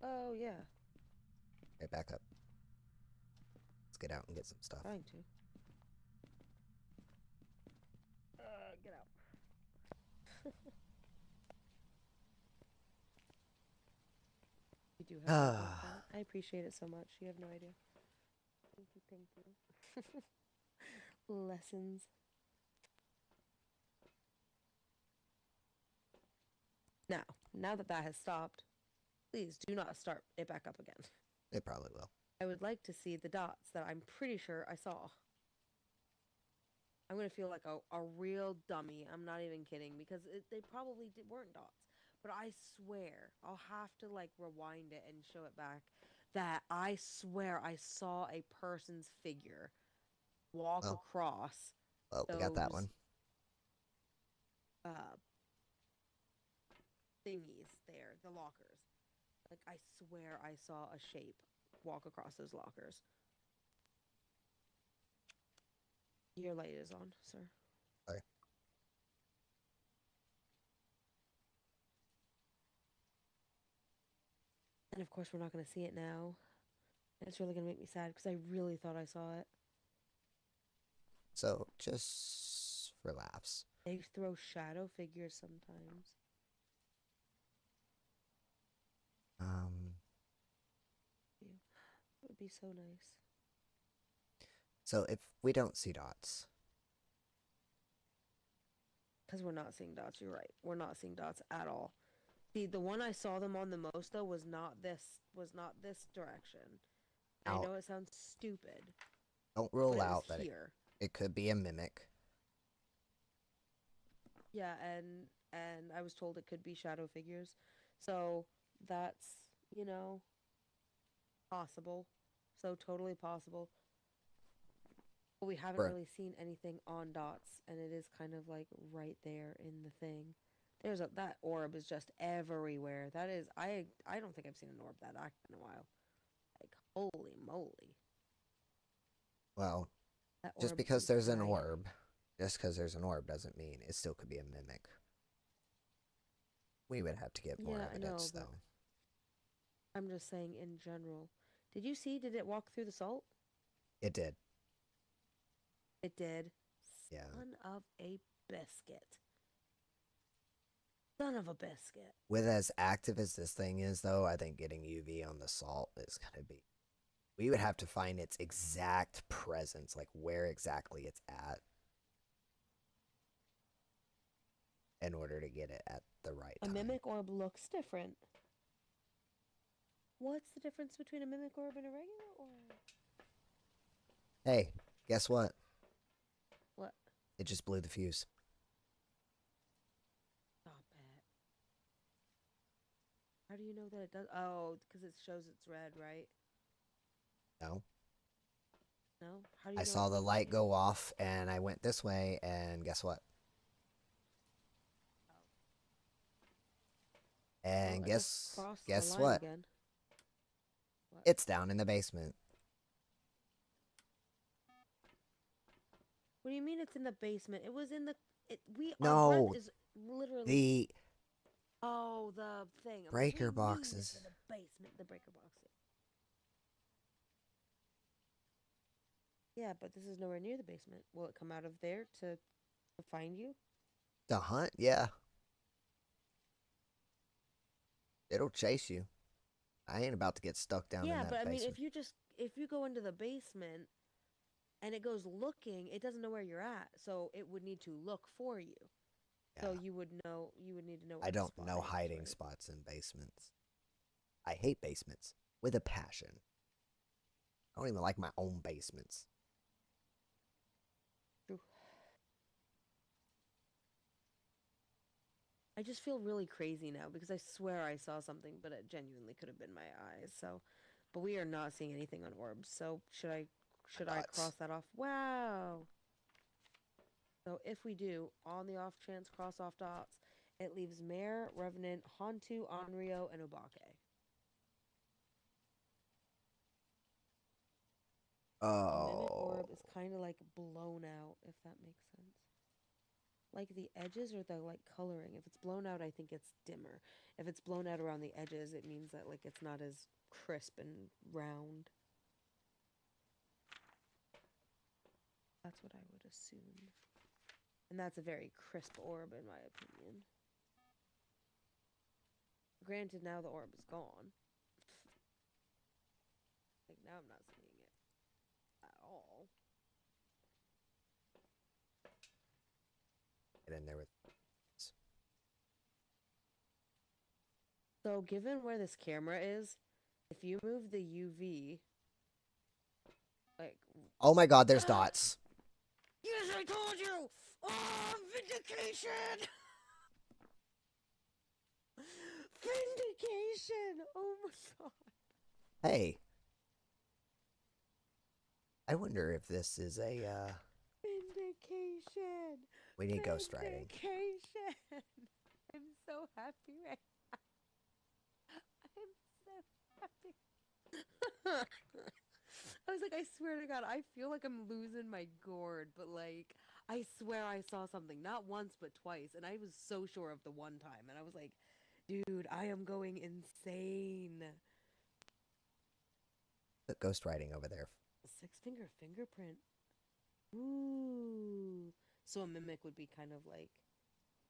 Oh yeah, Okay, back up. Let's get out and get some stuff. trying to. Get out. You do have my blood count. I appreciate it so much. You have no idea. Thank you, thank you. Lessons. Now that that has stopped, please do not start it back up again. It probably will. I would like to see the dots that I'm pretty sure I saw. I'm gonna feel like a real dummy. I'm not even kidding because they probably weren't dots. But I swear, I'll have to like rewind it and show it back. That I swear I saw a person's figure walk Well, across we got that those one. uh thingies there, the lockers. Like I swear I saw a shape walk across those lockers. Your light is on, sir. Sorry. And of course, we're not going to see it now. And it's really going to make me sad because I really thought I saw it. So just for laughs. They throw shadow figures sometimes. It would be so nice. So if we don't see dots, Because we're not seeing dots. You're right. We're not seeing dots at all. The one I saw them on the most though was not this direction. I Now, know it sounds stupid, don't but rule it was out that here. it could be a mimic. Yeah, and I was told it could be shadow figures. So that's, possible. So totally possible. But we haven't Bruh. really seen anything on dots, and it is kind of like right there in the thing. That orb is just everywhere. That is I don't think I've seen an orb that active in a while. Like holy moly. Well, That just orb because is there's an giant. orb, just because there's an orb doesn't mean it still could be a mimic. We would have to get more Yeah, I know, evidence, but though. I'm just saying in general. Did it walk through the salt? It did. It did. Yeah. Son of a biscuit. Son of a biscuit. With as active as this thing is, though, I think getting UV on the salt is going to be. We would have to find its exact presence, like where exactly it's at, in order to get it at the right A time. mimic orb looks different. What's the difference between a mimic orb and a regular orb? Hey, guess what? What? It just blew the fuse. Stop it. How do you know that it does? Oh, because it shows it's red, right? No? No? How do you I know saw it's the not light working? go off, and I went this way, and guess what? Oh. Well, And I just guess crossed the guess line what? again. What? It's down in the basement. What do you mean it's in the basement? It was in the. Our breath No, is literally. the Oh, the thing. I'm like, breaker we mean it's boxes. in the basement. The breaker box. Yeah, but this is nowhere near the basement. Will it come out of there to find you? The hunt? Yeah. It'll chase you. I ain't about to get stuck down in Yeah, but that I mean, basement. if you go into the basement and it goes looking, it doesn't know where you're at, so it would need to look for you. So Yeah. you would need to know I where the don't spot know is, hiding right? spots in basements. I hate basements with a passion. I don't even like my own basements. True. I just feel really crazy now because I swear I saw something, but it genuinely could have been my eyes. So, but we are not seeing anything on orbs. So should I Dots. cross that off? Wow. So if we do, on the off chance cross off dots, it leaves Mare, Revenant, Hantu, Onryo, and Obake. The Mimic Oh. Orb is kind of like blown out, if that makes sense. Like the edges or the like coloring. If it's blown out, I think it's dimmer. If it's blown out around the edges, it means that like it's not as crisp and round. That's what I would assume. And that's a very crisp orb in my opinion. Granted, now the orb is gone. Like now I'm not seeing it at all. Get in there with. So given where this camera is, if you move the UV, like Oh my god, there's dots. yes, I told you. Oh, vindication! Vindication! Oh my god. Hey. I wonder if this is a, Vindication! we need ghost writing. Vindication! I'm so happy right now. I'm so happy. I was like, I swear to God, I feel like I'm losing my gourd, but like, I swear I saw something, not once, but twice, and I was so sure of the one time, and I was like, dude, I am going insane. The ghost writing over there. Six-finger fingerprint. Ooh. So a mimic would be kind of like,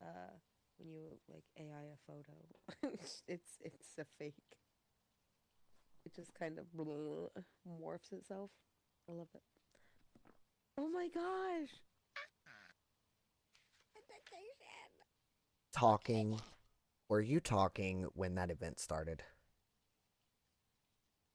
uh, when you like AI a photo. it's a fake. It just kind of morphs itself. I love it. Oh my gosh! talking. Were you talking when that event started?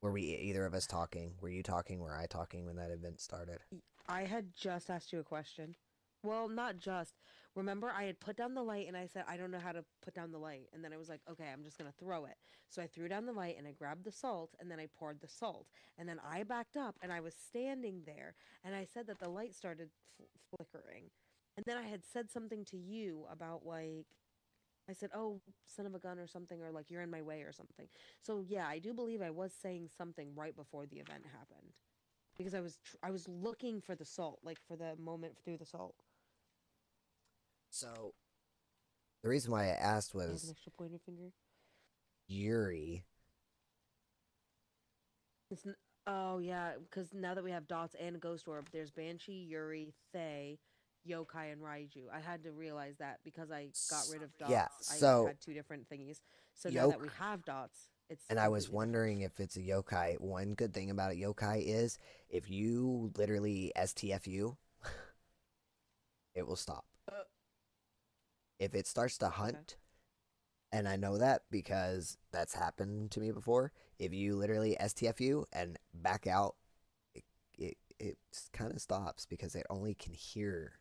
Were we either of us talking? Were you talking? Were I talking when that event started? I had just asked you a question. Well, not just. Remember, I had put down the light and I said, I don't know how to put down the light. And then I was like, okay, I'm just going to throw it. So I threw down the light and I grabbed the salt and then I poured the salt. And then I backed up and I was standing there and I said that the light started flickering. And then I had said something to you about like, I said, oh, son of a gun or something, or like, you're in my way or something. So yeah, I do believe I was saying something right before the event happened. Because I was looking for the salt, like for the moment through the salt. So the reason why I asked I have an was extra pointer finger. Yuri. Oh yeah, because now that we have dots and ghost orb, there's Banshee, Yuri, Thay, Yokai, and Raiju. I had to realize that because I got rid of dots. Yeah, I so had two different thingies. So now that we Yoke, have dots, it's and I was completely wondering different. if it's a yokai. One good thing about a yokai is if you literally STFU, it will stop. If it starts to Okay. hunt, and I know that because that's happened to me before, if you literally STFU and back out, it kind of stops because it only can hear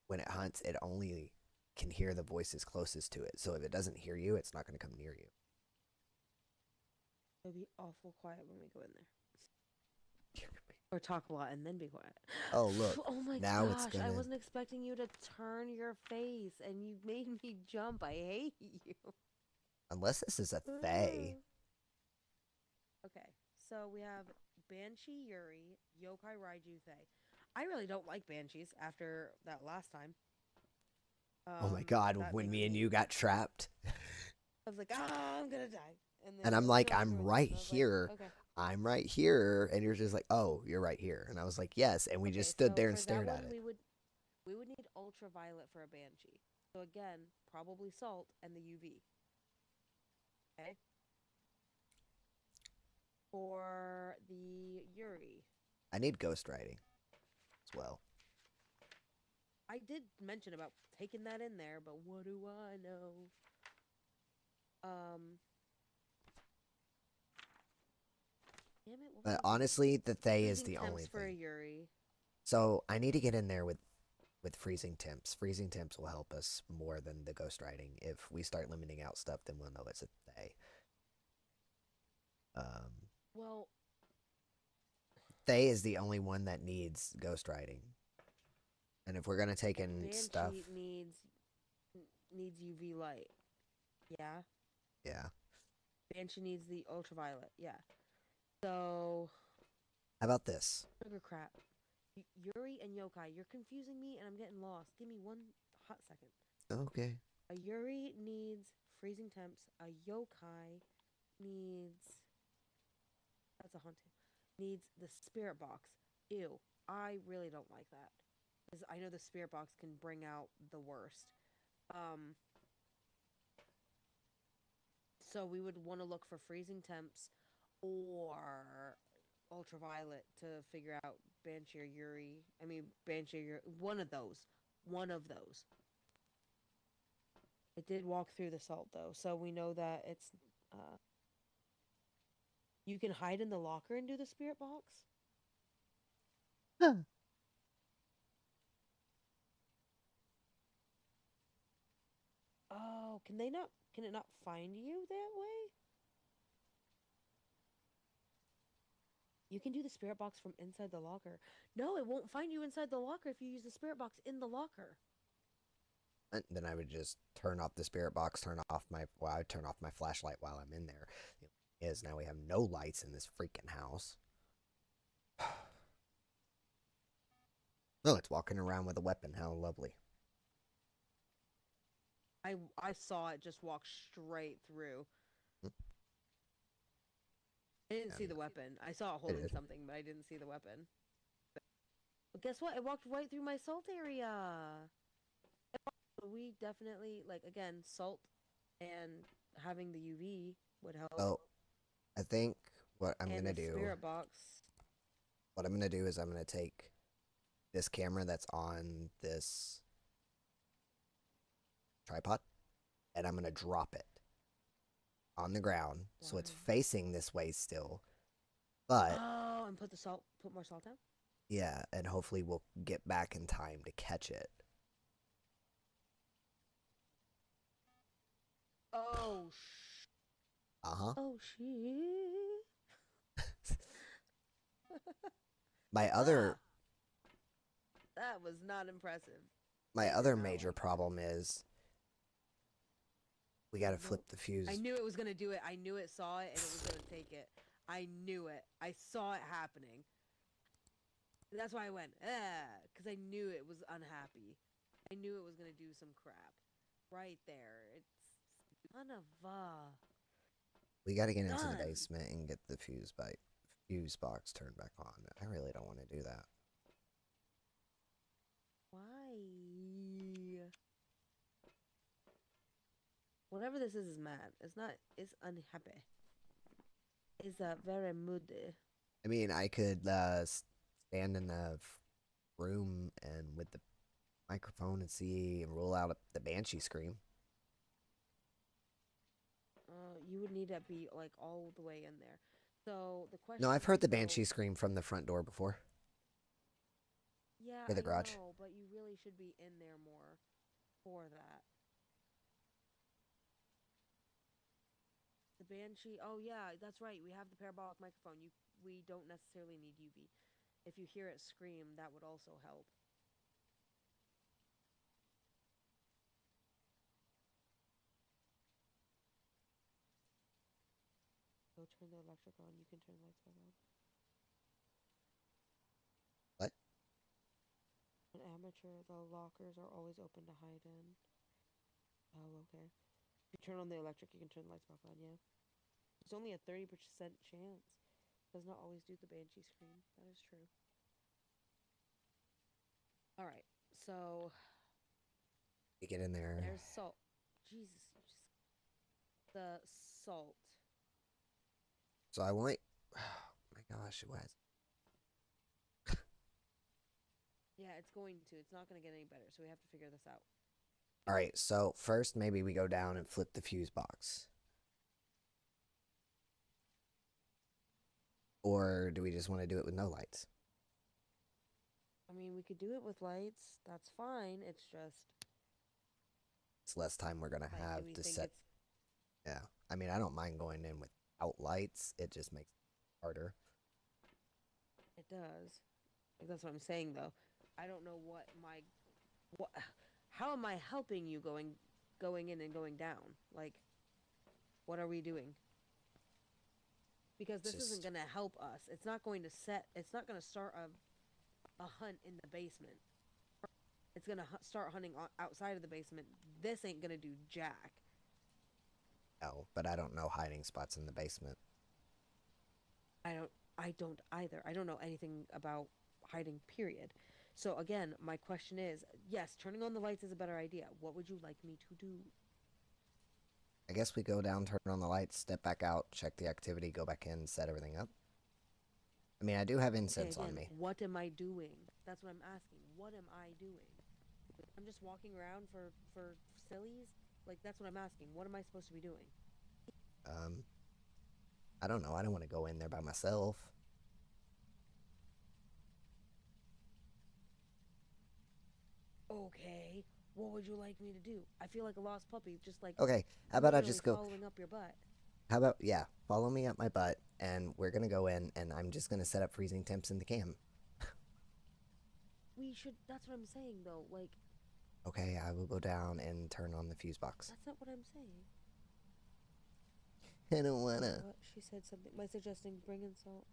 when it hunts, it only can hear the voices closest to it. So if it doesn't hear you, it's not going to come near you. It'll be awful quiet when we go in there. Or talk a lot and then be quiet. Oh, look. Oh my Now it's gosh, I gonna. wasn't expecting you to turn your face and you made me jump. I hate you. Unless this is a Thay. Okay, so we have Banshee Yuri, Yokai Raiju Thay. I really don't like Banshees after that last time. Oh my god, That when makes me and me. you got trapped. I was like, ah, I'm gonna die. And then And you're I'm like, like, no, I'm everyone's right dead. And I was like, here. okay. I'm right here. And you're just like, oh, you're right here. And I was like, yes. And we just Okay, stood so there and for that stared one, at it. we would need ultraviolet for a banshee. So again, probably salt and the UV. Okay. For the Yuri, I need ghost writing as well. I did mention about taking that in there, but what do I know? Um, damn it, what was But I thinking? honestly, the Thay is Freezing the only temps for a thing. Yuri. So I need to get in there with freezing temps. Freezing temps will help us more than the ghost writing. If we start limiting out stuff, then we'll know it's a Thay. Well, Thay is the only one that needs ghost writing. And if we're gonna take in stuff, Banshee needs UV light. Yeah. yeah. Banshee needs the ultraviolet. Yeah. So, How about this? sugar crap. Yuri and Yokai, you're confusing me and I'm getting lost. Give me one hot second. Okay. A Yuri needs freezing temps. A Yokai needs. That's a Hantu. Needs the spirit box. Ew. I really don't like that. Because I know the spirit box can bring out the worst. Um, so we would want to look for freezing temps or ultraviolet to figure out Banshee or Yuri. I mean, Banshee or Yuri. One of those. One of those. It did walk through the salt though, so we know that it's. You can hide in the locker and do the spirit box. Huh. Oh, can they not? Can it not find you that way? You can do the spirit box from inside the locker. No, it won't find you inside the locker if you use the spirit box in the locker. And then I would just turn off the spirit box, I would turn off my flashlight while I'm in there. The only thing is now we have no lights in this freaking house. Oh, it's walking around with a weapon. How lovely. I saw it just walk straight through. Hmm. I didn't Yeah, see the weapon. I saw it it holding did. something, but I didn't see the weapon. But guess what? It walked right through my salt area. We definitely like again salt and having the UV would help. So I think And the spirit box. what I'm gonna do is I'm gonna take this camera that's on this tripod, and I'm gonna drop it on the ground so it's Why? facing this way still. But Oh, and put more salt down? yeah, and hopefully we'll get back in time to catch it. Oh, Uh-huh. oh, shit. My Ah, other that was not impressive. my I did other not major like that. problem is we gotta flip Nope. the fuse. I knew it was gonna do it. I knew it saw it and it was gonna take it. I knew it. I saw it happening. That's why I went, because I knew it was unhappy. I knew it was gonna do some crap. Right there. It's son of a We gotta get into the gun. basement and get the fuse box turned back on. I really don't want to do that. Why? Whatever this is mad. It's not. It's unhappy. It's very moody. I mean, I could stand in the room and with the microphone and see and roll out the banshee scream. You would need to be like all the way in there. So the question. No, I've heard the so, banshee scream from the front door before. Yeah, Or the I garage. know, but you really should be in there more for that. The banshee. Oh yeah, that's right. We have the parabolic microphone. We don't necessarily need UV. If you hear it scream, that would also help. Go turn the electric on. You can turn the lights back on. What? An amateur, the lockers are always open to hide in. Oh, okay. If you turn on the electric, you can turn the lights back on, yeah. It's only a 30% chance. Does not always do the banshee scream. That is true. Alright, so You get in there. there's salt. Jesus, you just... The salt. So I want. Oh my gosh, it was. Yeah, it's going to. It's not going to get any better, so we have to figure this out. All right, so first maybe we go down and flip the fuse box. Or do we just want to do it with no lights? I mean, we could do it with lights. That's fine. It's just... It's less time we're going to have to set. Yeah. I mean, I don't mind going in without lights. It just makes it harder. It does. That's what I'm saying, though. I don't know what... How am I helping you going in and going down? Like, what are we doing? Because this isn't going to help us. It's not going to start a hunt in the basement. It's going to start hunting outside of the basement. This ain't going to do jack. No, but I don't know hiding spots in the basement. I don't either. I don't know anything about hiding, period. So again, my question is, yes, turning on the lights is a better idea. What would you like me to do? I guess we go down, turn on the lights, step back out, check the activity, go back in, set everything up. I mean, I do have incense on me. What am I doing? That's what I'm asking. What am I doing? I'm just walking around for sillies? Like, that's what I'm asking. What am I supposed to be doing? I don't know. I don't want to go in there by myself. Okay. What would you like me to do? I feel like a lost puppy, just like... Okay, how about I just go... following up your butt. How about, yeah, follow me up my butt, and we're going to go in, and I'm just going to set up freezing temps in the cam. We should... That's what I'm saying, though. Like... Okay, I will go down and turn on the fuse box. That's not what I'm saying. I don't wanna. What? She said something. By suggesting bring in salt,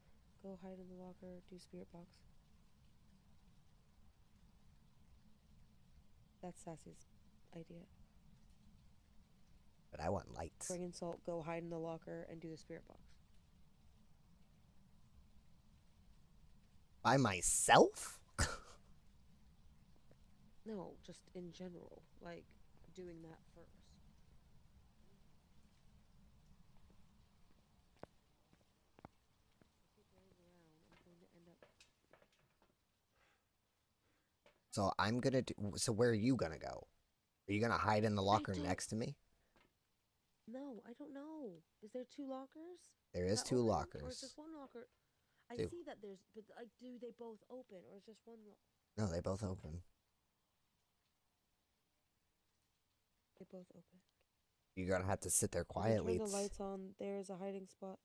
go hide in the locker, do spirit box. That's Sassy's idea. But I want lights. Bring in salt, go hide in the locker, and do the spirit box. By myself? No, just in general. Like, doing that first. I keep running around. I'm going to end up... So I'm gonna do... So where are you gonna go? Are you gonna hide in the locker next to me? No, I don't know. Is there 2 lockers? There is that 2 open, lockers. or is just 1 locker? I 2. see that there's, but like, do they both open, or is just 1? No, they both open. They both open. You're gonna have to sit there You can quietly. turn the lights on. There is a hiding spot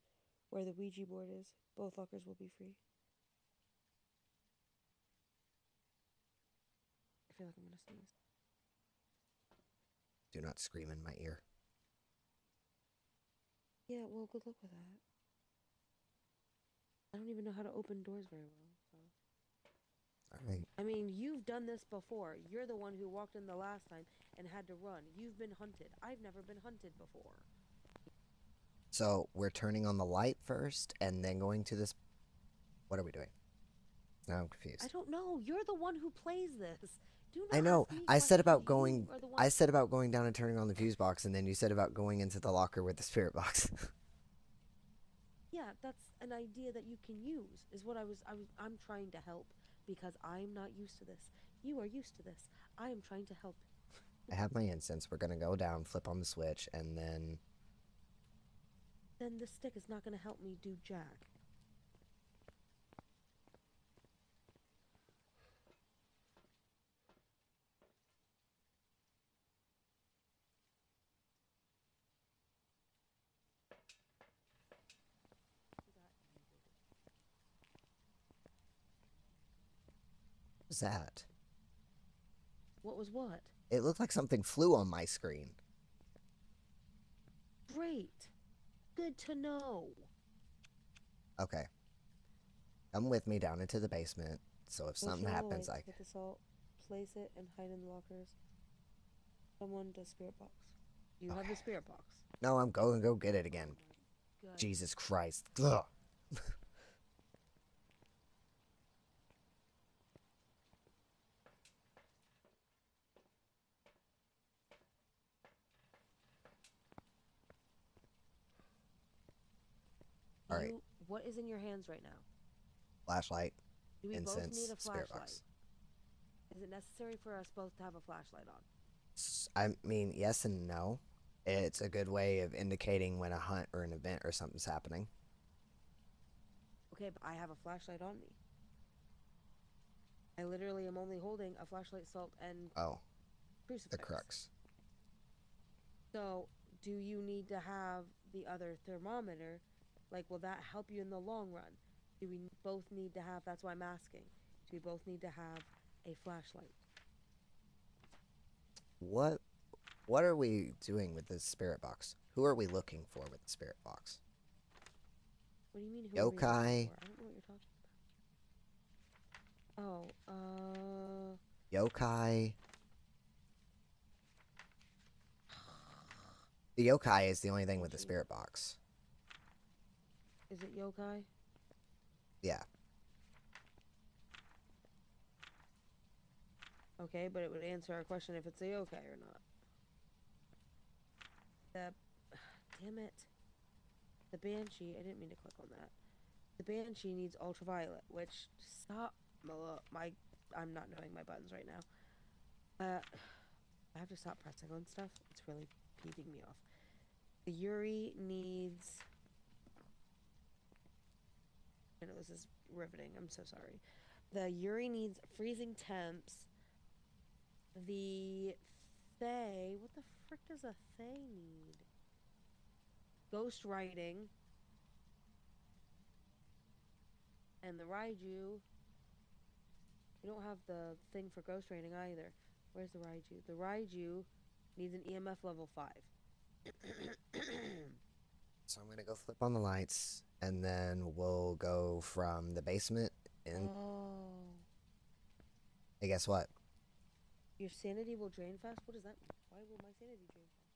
where the Ouija board is. Both lockers will be free. I feel like I'm gonna sneeze. Do not scream in my ear. Yeah, well, good luck with that. I don't even know how to open doors very well, so. Alright. I mean, you've done this before. You're the one who walked in the last time and had to run. You've been hunted. I've never been hunted before. So, we're turning on the light first, and then going to this... What are we doing? Now I'm confused. I don't know. You're the one who plays this. Do not I know. ask me I said about questions. going... I said about going down and turning on the fuse box, and then you said about going into the locker with the spirit box. Yeah, that's an idea that you can use, is what I'm trying to help, because I'm not used to this. You are used to this. I am trying to help. I have my incense. We're gonna go down, flip on the switch, and then... Then the stick is not going to help me do jack. What was that? What was what? It looked like something flew on my screen. Great. Good to know. Okay. Come with me down into the basement, so if something happens, I... With the salt, place it and hide in the lockers. Someone does spirit box. You have the spirit box. No, I'm going to go get it again. Good. Jesus Christ. Ugh. Alright. What is in your hands right now? Flashlight, Do we both incense, need a spirit flashlight? box. Is it necessary for us both to have a flashlight on? I mean, yes and no. It's a good way of indicating when a hunt or an event or something's happening. Okay, but I have a flashlight on me. I literally am only holding a flashlight, salt, and crucifix. The crux. So, do you need to have the other thermometer? Like, will that help you in the long run? Do we both need to have, that's why I'm asking, do we both need to have a flashlight? What are we doing with this spirit box? Who are we looking for with the spirit box? What do you mean, who Yokai. are we looking for? I don't know what you're talking about. Yokai. The yokai is the only thing with the spirit box. Is it yokai? Yeah. Okay, but it would answer our question if it's a yokai or not. Damn it. The Banshee, I didn't mean to click on that. The Banshee needs ultraviolet, which, stop, I'm not knowing my buttons right now. I have to stop pressing on stuff. It's really peeving me off. The Yuri needs... I know this is riveting, I'm so sorry. The Yuri needs freezing temps. The Fae, what the frick does a Fae need? Ghost writing. And the Raiju. We don't have the thing for ghost writing either. Where's the Raiju? The Raiju needs an EMF level 5. So I'm gonna go flip on the lights, and then we'll go from the basement in. Oh. Hey, guess what? Your sanity will drain fast? What does that mean? Why will my sanity drain fast?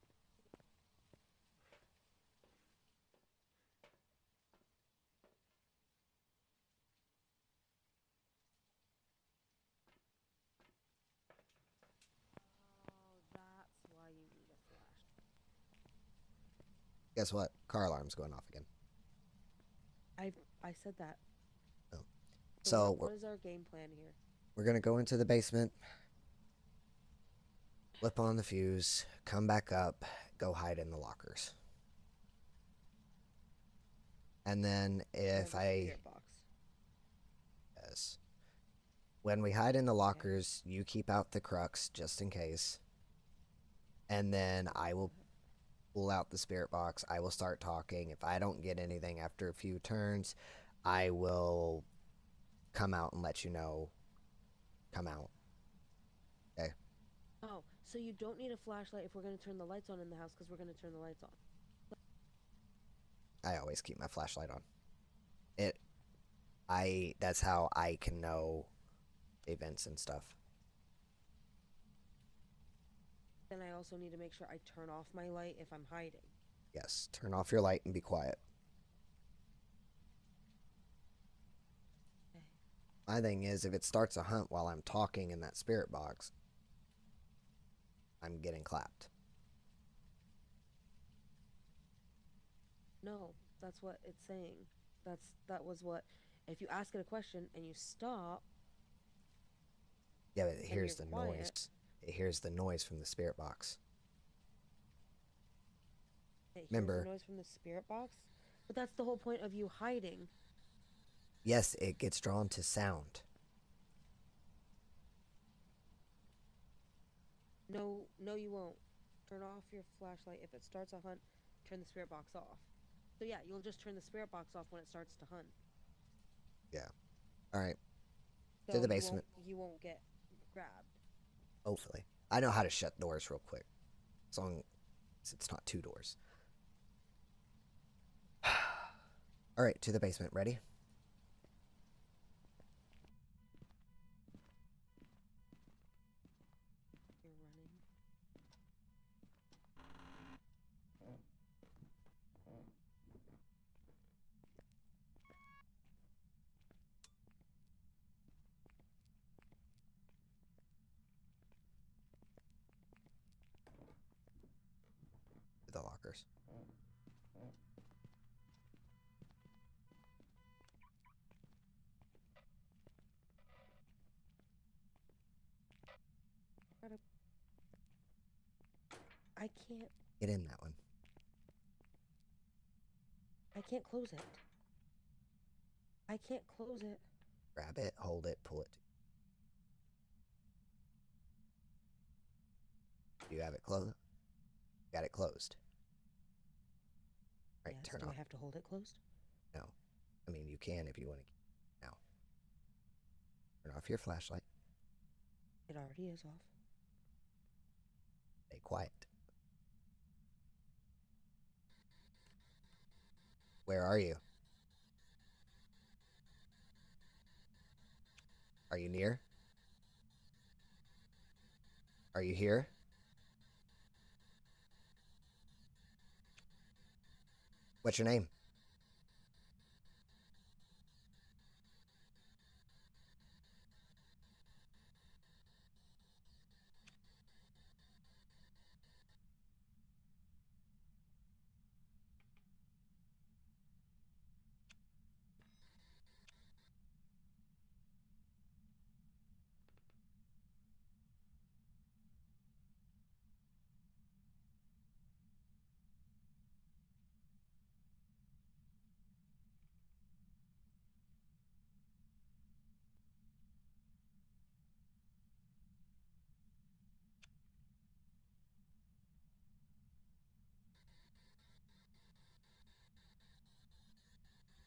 Oh, that's why you need a flash. Guess what? Car alarm's going off again. I said that. Oh. So what is our game plan here? We're gonna go into the basement. Flip on the fuse, come back up, go hide in the lockers. And then if Spirit box. Yes. When we hide in the lockers, you keep out the crux just in case. And then I will pull out the spirit box. I will start talking. If I don't get anything after a few turns, I will come out and let you know. Come out. Okay. Oh, so you don't need a flashlight if we're going to turn the lights on in the house because we're going to turn the lights on. I always keep my flashlight on. That's how I can know events and stuff. Then I also need to make sure I turn off my light if I'm hiding. Yes, turn off your light and be quiet. Okay. My thing is, if it starts a hunt while I'm talking in that spirit box, I'm getting clapped. No, that's what it's saying. That was what. If you ask it a question and you stop. Yeah, but it hears the quiet, noise. It hears the noise from the spirit box. It Remember, hears the noise from the spirit box? But that's the whole point of you hiding. yes, it gets drawn to sound. No, you won't. Turn off your flashlight. If it starts a hunt, turn the spirit box off. So yeah, you'll just turn the spirit box off when it starts to hunt. Yeah. All right. So To the basement. You won't get grabbed. Hopefully. I know how to shut doors real quick. As long as it's not 2 doors. All right, to the basement. Ready? You're running. To the lockers. I can't. Get in that one. I can't close it. I can't close it. Grab it, hold it, pull it. Do you have it closed? Got it closed. All right, Yes. turn Do off. I have to hold it closed? No. I mean, you can if you want to. Now. Turn off your flashlight. It already is off. Stay quiet. Where are you? Are you near? Are you here? What's your name?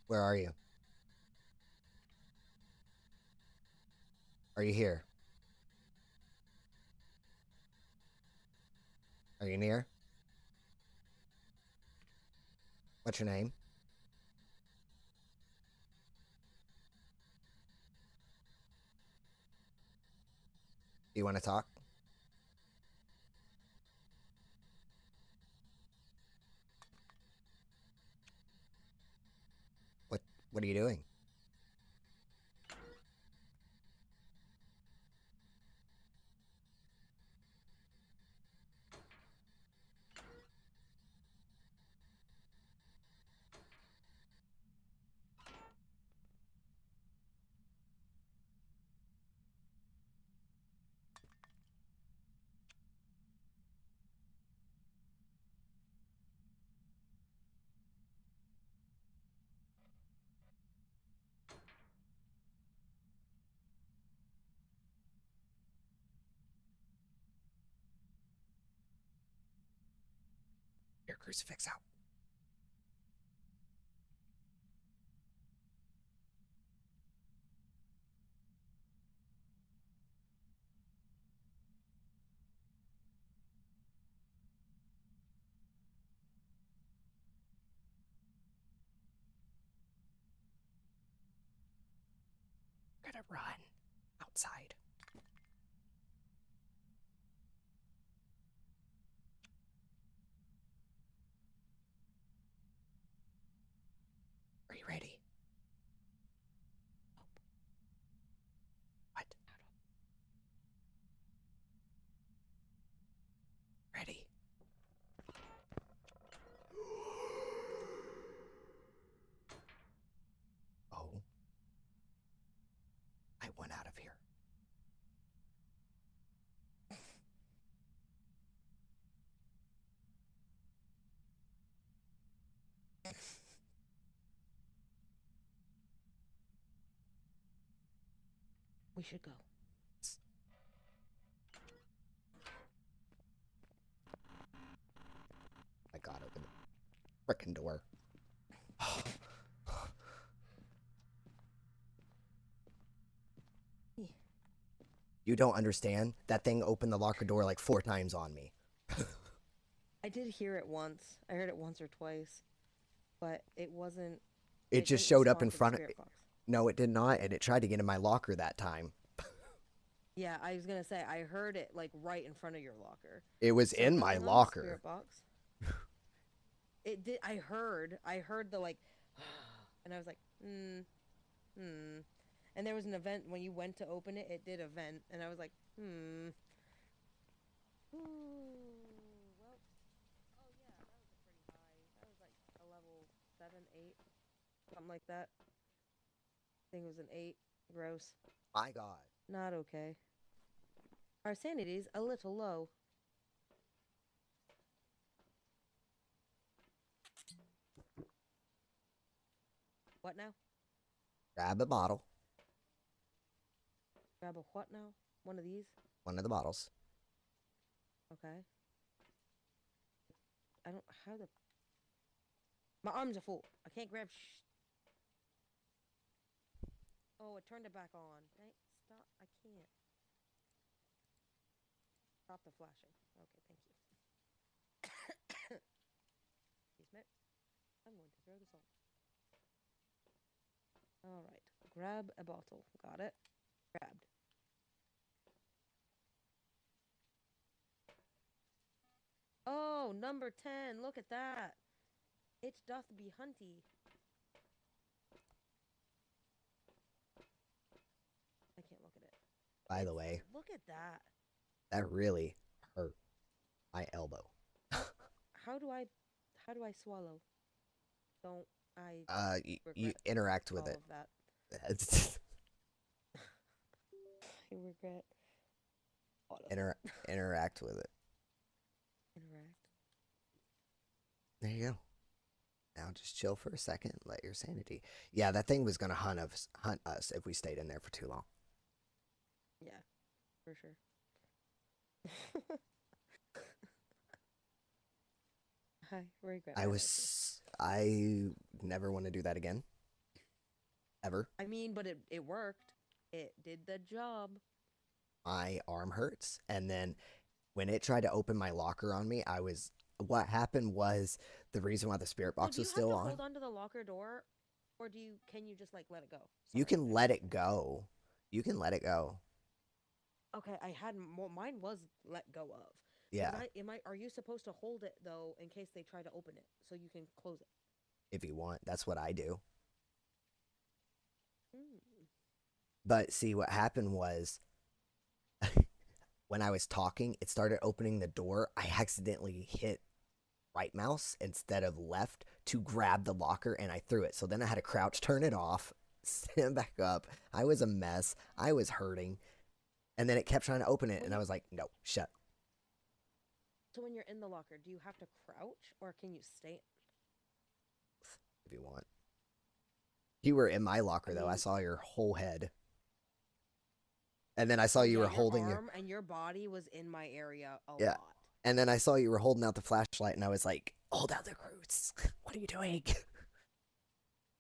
Where are you? Are you here? Are you near? What's your name? Do you want to talk? What are you doing? crucifix out. We're gonna run outside. Are you ready? What? Ready? Oh. I went out of here. We should go. I got open the frickin' door. You don't understand? That thing opened the locker door like 4 times on me. I did hear it once. I heard it once or twice, but it wasn't. It just didn't showed up respond in to the front of. spirit box. No, it did not, and it tried to get in my locker that time. Yeah, I was gonna say I heard it like right in front of your locker. It was So in my nothing on the locker. spirit box. It did. I heard the like, and I was like, and there was an event when you went to open it. It did event, and I was like, Ooh, well, oh yeah, that was a pretty high. That was like a level 7, 8, something like that. I think it was an 8. Gross. My God. Not okay. Our sanity's a little low. What now? Grab a bottle. Grab a what now? One of these? One of the bottles. Okay. I don't. How the. My arms are full. I can't grab. Oh, it turned it back on. Stop. I can't. Stop the flashing. Okay, thank you. Excuse me. I'm going to throw this on. Alright. Grab a bottle. Got it. Grabbed. Oh, number 10. Look at that. It doth be hunty. I can't look at it. By the way, Look at that. that really hurt my elbow. How do I swallow? Don't I You interact with all it. of that. I regret all of that. Interact with it. Interact. There you go. Now just chill for a second. Let your sanity. Yeah, that thing was gonna hunt us if we stayed in there for too long. Yeah, for sure. I regret. I never want to do that again. Ever. I mean, but it worked. It did the job. My arm hurts, and then when it tried to open my locker on me, what happened was the reason why the spirit box was still on. Do you have to hold onto the locker door, or can you just like let it go? You can let it go. You can let it go. Okay, mine was let go of. Yeah. Are you supposed to hold it though in case they try to open it so you can close it? If you want, that's what I do. Mm. But see, what happened was when I was talking, it started opening the door. I accidentally hit right mouse instead of left to grab the locker, and I threw it. So then I had to crouch, turn it off, stand back up. I was a mess. I was hurting. And then it kept trying to open it, and I was like, no, shut. So when you're in the locker, do you have to crouch, or can you stand? If you want. You were in my locker, though. I saw your whole head. And then I saw you were holding your arm and your body was in my area a lot. And then I saw you were holding out the flashlight, and I was like, Hold out the cruise. What are you doing?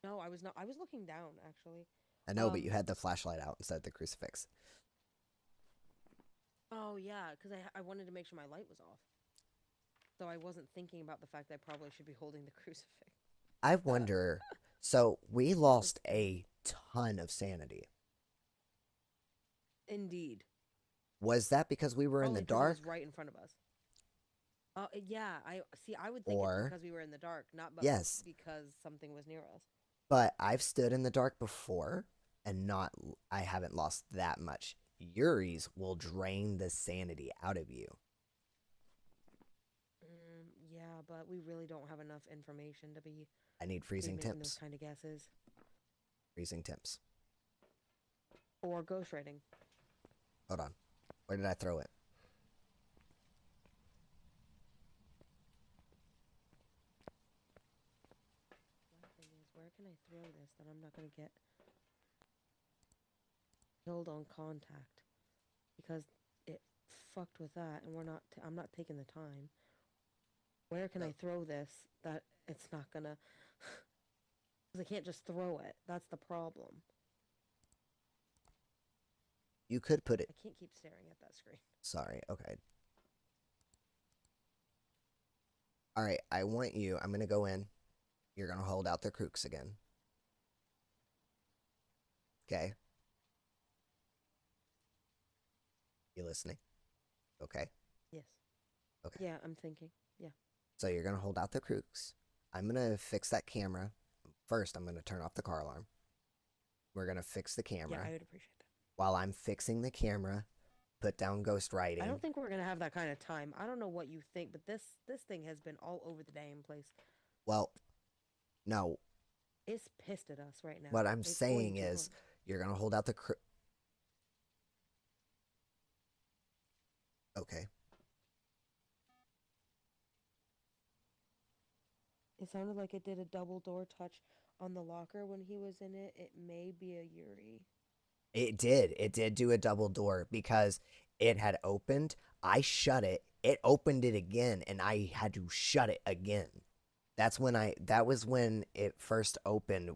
No, I was not. I was looking down, actually. I know, but you had the flashlight out instead of the crucifix. Oh, yeah, because I wanted to make sure my light was off. So I wasn't thinking about the fact that I probably should be holding the crucifix. I wonder. So we lost a ton of sanity. Indeed. Was that because we were in the Only 'cause it dark? was right in front of us. Yeah, I would think it's Or because we were in the dark, not yes, because something was near us. but I've stood in the dark before and I haven't lost that much. Yuri's will drain the sanity out of you. Yeah, but we really don't have enough information to be I need freezing making temps. those kind of guesses. Freezing temps. Or ghostwriting. Hold on. Where did I throw it? My thing is, where can I throw this that I'm not going to get killed on contact? Because it fucked with that, and I'm not taking the time. Where can I throw this that it's not gonna... Because I can't just throw it. That's the problem. You could put it... I can't keep staring at that screen. Sorry, okay. Alright, I want you... I'm gonna go in. You're gonna hold out the crooks again. Okay? You listening? Okay? Yes. Okay. Yeah, I'm thinking. Yeah. So you're gonna hold out the crooks. I'm gonna fix that camera. First, I'm gonna turn off the car alarm. We're gonna fix the camera. Yeah, I would appreciate that. While I'm fixing the camera, put down ghost writing. I don't think we're gonna have that kind of time. I don't know what you think, but this thing has been all over the damn place. Well, no. It's pissed at us right now. What I'm saying is, you're gonna hold out the Okay. It sounded like it did a double door touch on the locker when he was in it. It may be a Yuri. It did. It did do a double door because it had opened. I shut it. It opened it again, and I had to shut it again. That was when it first opened,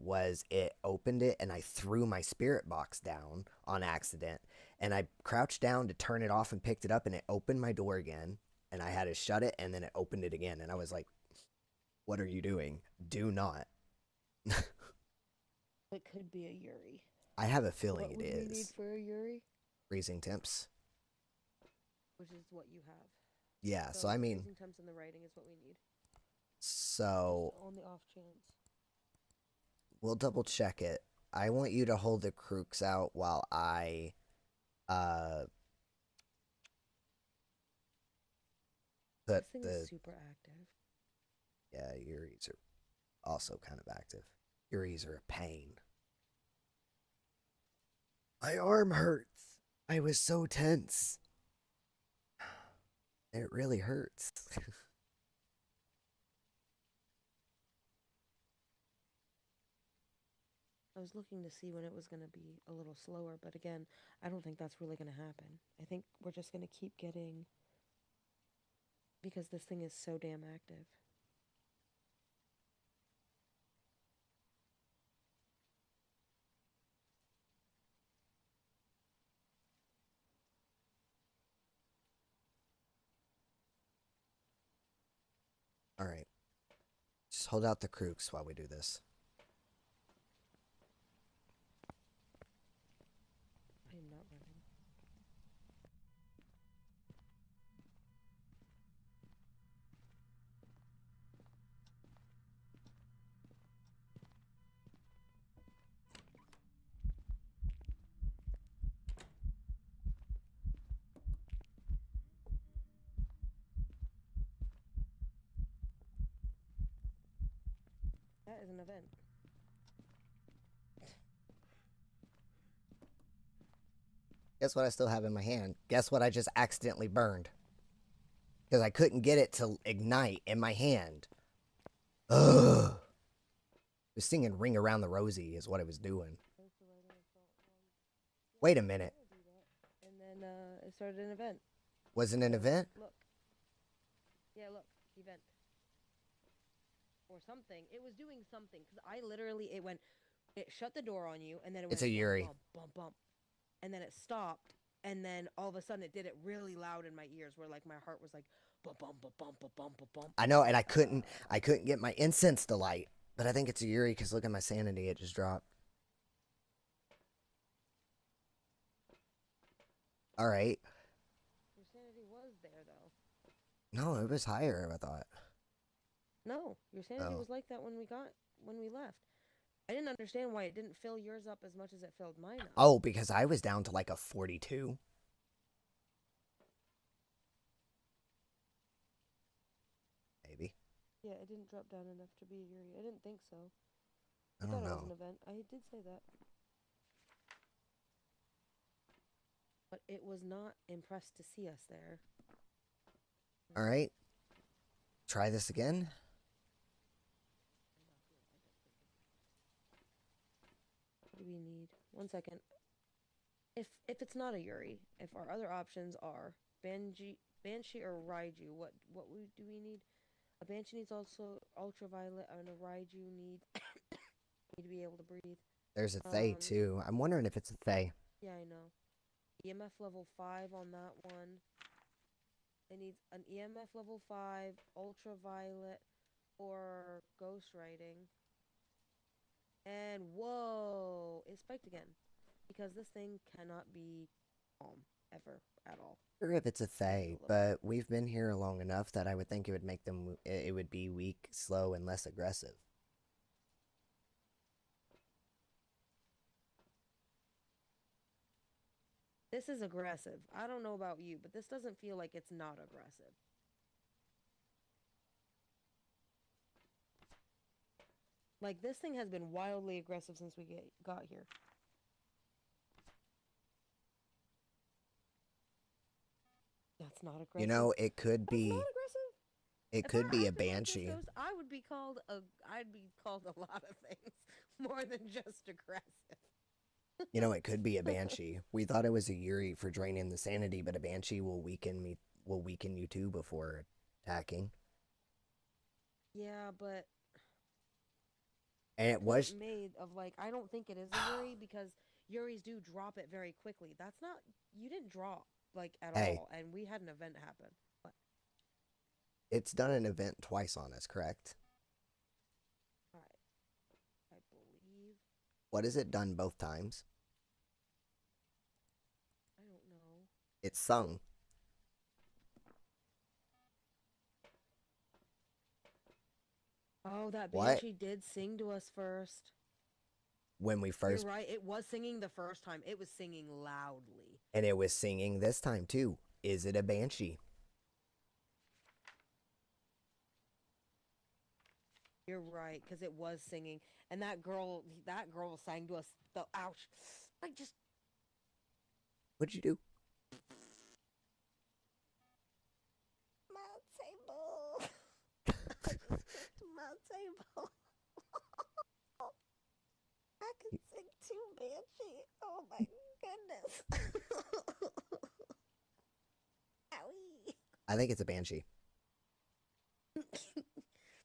it opened it, and I threw my spirit box down on accident, and I crouched down to turn it off and picked it up, and it opened my door again, and I had to shut it, and then it opened it again, and I was like, what are you doing? Do not. It could be a Yuri. I have a feeling it is. What would we need for a Yuri? Freezing temps. Which is what you have. Yeah, so I mean... freezing temps in the writing is what we need. So... Just on the off chance. We'll double check it. I want you to hold the crooks out while I... This thing is super active. Yeah, Yuri's are also kind of active. Yuri's are a pain. My arm hurts. I was so tense. It really hurts. I was looking to see when it was going to be a little slower, but again, I don't think that's really going to happen. I think we're just going to keep getting... Because this thing is so damn active. Alright. Just hold out the crooks while we do this. I am not running. That is an event. Guess what I still have in my hand? Guess what I just accidentally burned? Because I couldn't get it to ignite in my hand. Ugh. It was singing Ring Around the Rosie is what it was doing. Wait a minute. And then it started an event. Was it an event? Look. Yeah, look. Event. or something. It was doing something because I literally it shut the door on you, and then it It's went a bump Yuri. bump bump bump, and then it stopped, and then all of a sudden it did it really loud in my ears, where like my heart was like bump bump bump bump bump bump bump bump. I know, and I couldn't get my incense to light. But I think it's a Yuri because look at my sanity, it just dropped. All right. Your sanity was there though. No, it was higher, I thought. No, your sanity Oh. was like that when we left. I didn't understand why it didn't fill yours up as much as it filled mine up. Oh, because I was down to like a 42. Maybe. Yeah, it didn't drop down enough to be a Yuri. I didn't think so. I I don't thought it was know. an event. I did say that. But it was not impressed to see us there. All right. Try this again. What do we need? 1 second. If it's not a Yuri, if our other options are Banshee or Raiju, what do we need? A Banshee needs also ultraviolet, and a Raiju need need to be able to breathe. There's a Thay too. I'm wondering if it's a Thay. Yeah, I know. EMF level 5 on that one. It needs an EMF level 5, ultraviolet, or ghost writing. And whoa, it spiked again. Because this thing cannot be calm, ever, at all. Sure if it's a Thay, but we've been here long enough that I would think it would make them, it would be weak, slow, and less aggressive. This is aggressive. I don't know about you, but this doesn't feel like it's not aggressive. Like, this thing has been wildly aggressive since we got here. That's not aggressive. You know, it could be. That's not aggressive. It could be a Banshee. Like this, I would be called a lot of things more than just aggressive. You know, it could be a Banshee. We thought it was a Yuri for draining the sanity, but a Banshee will weaken you too before attacking. Yeah, but and it was made of like, I don't think it is a Yuri because Yuris do drop it very quickly. That's not, you didn't drop like at all, and we had an event happen. What? It's done an event twice on us, correct? I believe. What has it done both times? I don't know. It's sung. Oh, that Banshee did sing to us first. When we first... You're right, it was singing the first time. It was singing loudly. And it was singing this time, too. Is it a Banshee? You're right, because it was singing. And that girl sang to us, though. Ouch. I just... What'd you do? My table. I just kicked my table. I can sing too, Banshee. Oh my goodness. Owie. I think it's a Banshee.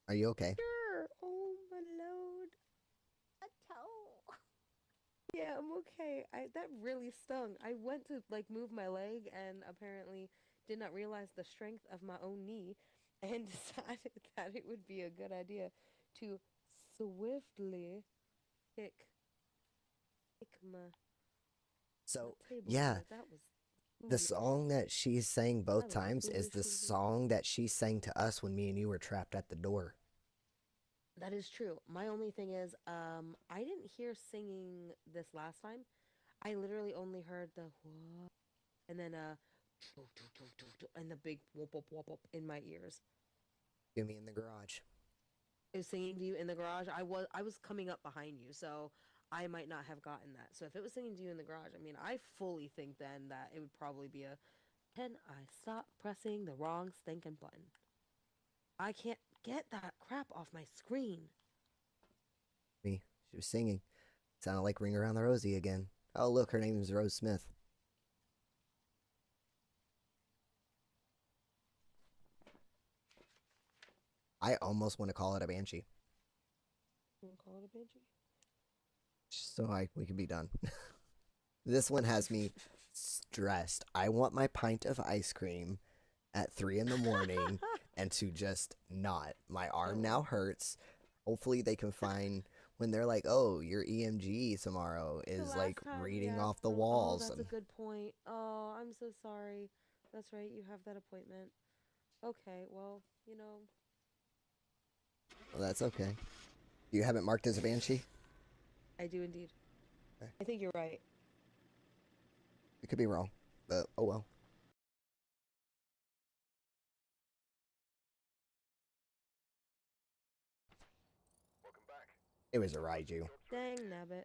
Are you okay? Sure. Oh my lord. A toe. Yeah, I'm okay. That really stung. I went to like move my leg and apparently did not realize the strength of my own knee and decided that it would be a good idea to swiftly kick my table. Yeah. That was the song that she's sang both times is the song that she sang to us when me and you were trapped at the door. That is true. My only thing is, I didn't hear singing this last time. I literally only heard the what, and then and the big whoop whoop whoop whoop in my ears. Do me in the garage. It was singing to you in the garage. I was coming up behind you, so I might not have gotten that. So if it was singing to you in the garage, I mean, I fully think then that it would probably be a, can I stop pressing the wrong stinking button? I can't get that crap off my screen. Me. She was singing. Sounded like Ring Around the Rosie again. Oh, look, her name is Rose Smith. I almost want to call it a Banshee. You wanna call it a banshee? So we can be done. This one has me stressed. I want my pint of ice cream at 3 in the morning and to just not. My arm now hurts. Hopefully they can find when they're like, "Oh, your EMG tomorrow The is like last time, reading yeah. off the Oh, walls." that's a And good point. Oh, I'm so sorry. That's right, you have that appointment. Okay, well, you know. well, that's okay. You have it marked as a banshee? I do indeed. Okay. I think you're right. It could be wrong, but oh well. Welcome back. It was a Raiju. Dang nabbit.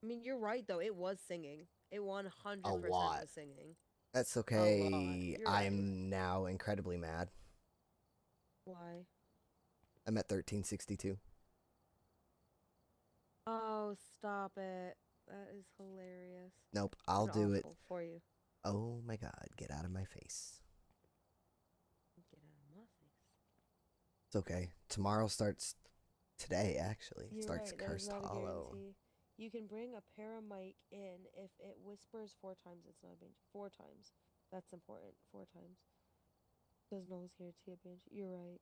I mean, you're right though. It was singing. It 100% A lot. was singing. That's A lot. okay. You're I right. am now incredibly mad. Why? I'm at 1362. Oh, stop it. That is hilarious. Nope, I'll And do it. awful for you. Oh my god, get out of my face. Get out of my face. It's okay. Tomorrow starts today, actually. You're Starts right. That is Cursed not a Hollow. guarantee. You can bring a paramic in if it whispers 4 times. It's not a banshee. 4 times. That's important. 4 times. Doesn't always guarantee a banshee. You're right.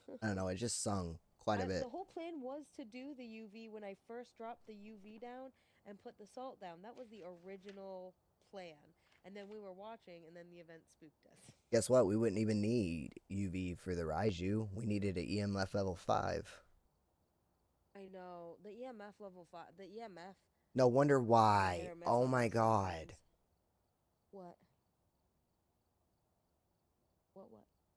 Check I the don't know, UV. it just sung quite a bit. The whole plan was to do the UV when I first dropped the UV down and put the salt down. That was the original plan. And then we were watching, and then the event spooked us. Guess what? We wouldn't even need UV for the Raiju. We needed an EMF level 5. I know. The EMF level 5. The EMF No wonder is hit why. or miss Oh on my those god. sometimes. What? What?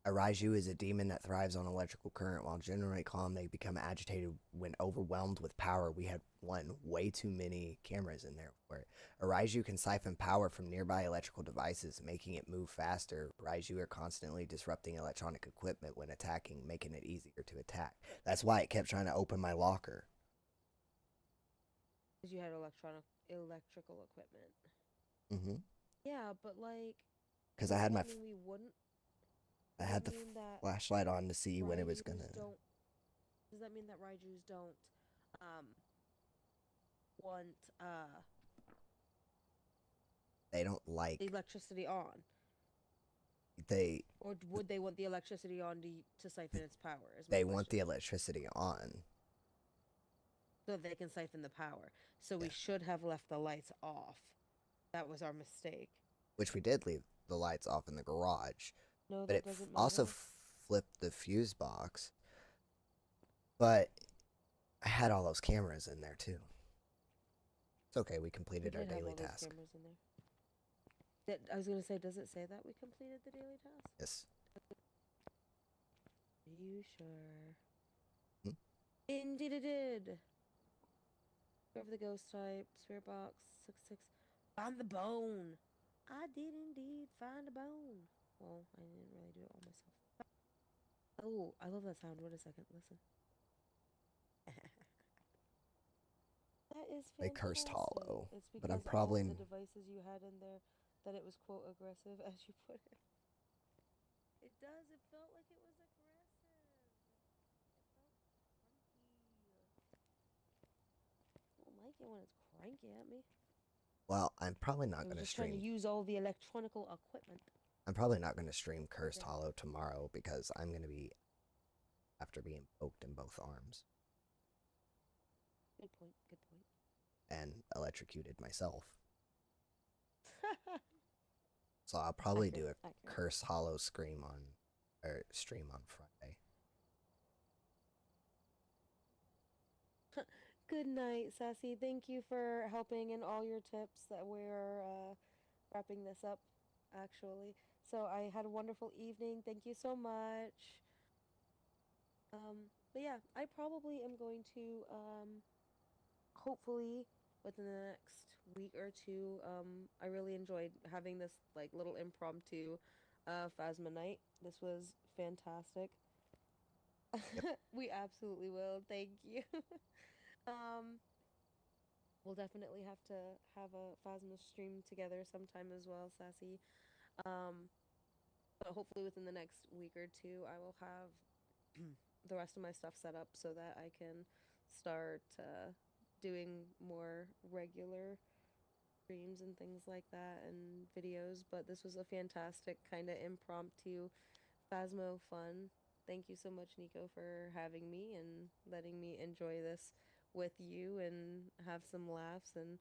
A Raiju is a demon that thrives on electrical current. While generally calm, they become agitated when overwhelmed with power. We had way too many cameras in there for it. A Raiju can siphon power from nearby electrical devices, making it move faster. Raiju are constantly disrupting electronic equipment when attacking, making it easier to attack. That's why it kept trying to open my locker. Because you had electrical equipment. Mm-hmm. Yeah, but like, Because I does had that mean we wouldn't? I Does had that the mean that flashlight on to see when it was Raijus gonna. don't? Does that mean that Raijus don't um want They don't like. electricity on, They or would they want the electricity on to siphon its power? Is my they want question. the electricity on. So that they can siphon the power. So we Yeah. should have left the lights off. That was our mistake. Which we did leave the lights off in the garage, No, but that it doesn't also matter. flipped the fuse box. But I had all those cameras in there too. It's okay. We We completed our did have daily all those task. cameras in there. I was gonna say, does it say that we completed the daily task? Yes. Are you sure? Hmm? Indeed, it did. Over the ghost type, spirit box, 6-6. Find the bone. I did indeed find a bone. Well, I didn't really do it all myself. Oh, I love that sound. Wait a second. Listen. That is They cursed fantastic. Hollow, It's but I'm because all of probably the devices you had in there that it was, quote, aggressive, as you put it. It does. It felt like it was aggressive. It felt cranky. I don't like it when it's cranky at me. well. I'm probably not I was gonna just trying to stream. use all the electronical equipment. I'm probably not gonna stream Cursed Okay. Hollow tomorrow because I'm gonna be after being poked in both arms Good point. Good point. and electrocuted myself. So I'll probably do a Accurate. Cursed Hollow stream on Friday. Good night, Sassy. Thank you for helping and all your tips that we're wrapping this up, actually. So I had a wonderful evening. Thank you so much. But yeah, I probably am going to, hopefully within the next week or two, I really enjoyed having this like little impromptu Phasma night. This was fantastic. Yep. We absolutely will. Thank you. um, we'll definitely have to have a Phasma stream together sometime as well, Sassy. Um, But hopefully within the next week or two, I will have the rest of my stuff set up so that I can start doing more regular streams and things like that and videos. But this was a fantastic kind of impromptu Phasmo fun. Thank you so much, Nico, for having me and letting me enjoy this with you and have some laughs and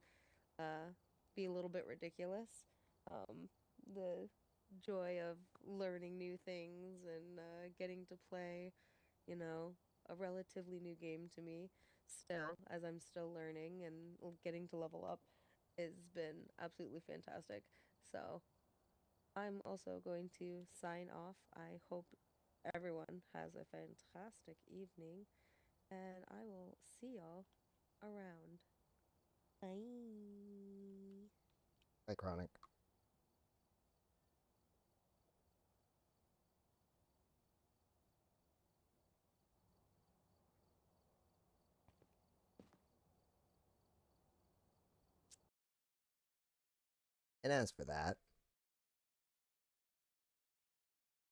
uh, be a little bit ridiculous. The joy of learning new things and getting to play, you know, a relatively new game to me still, as I'm still learning and getting to level up, has been absolutely fantastic. So I'm also going to sign off. I hope everyone has a fantastic evening, and I will see y'all around. Bye. Hi, Chronic. And as for that,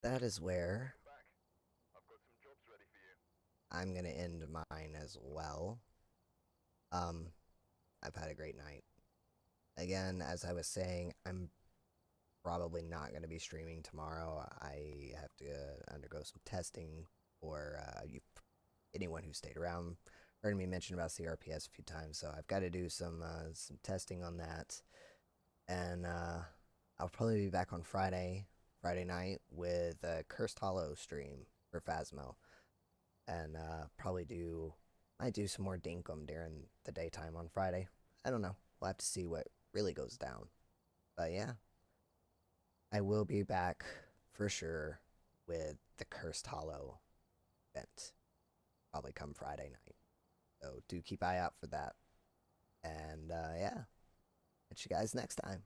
that is where Welcome back. I've got some jobs ready for you. I'm gonna end mine as well. Um, I've had a great night. Again, as I was saying, I'm probably not going to be streaming tomorrow. I have to undergo some testing for anyone who stayed around. Heard me mention about CRPS a few times, so I've got to do some testing on that, and I'll probably be back on Friday night with a Cursed Hollow stream for Phasmo, and might do some more Dinkum during the daytime on Friday. I don't know. We'll have to see what really goes down. But yeah, I will be back for sure with the Cursed Hollow event. Probably come Friday night. So do keep eye out for that. And yeah, catch you guys next time.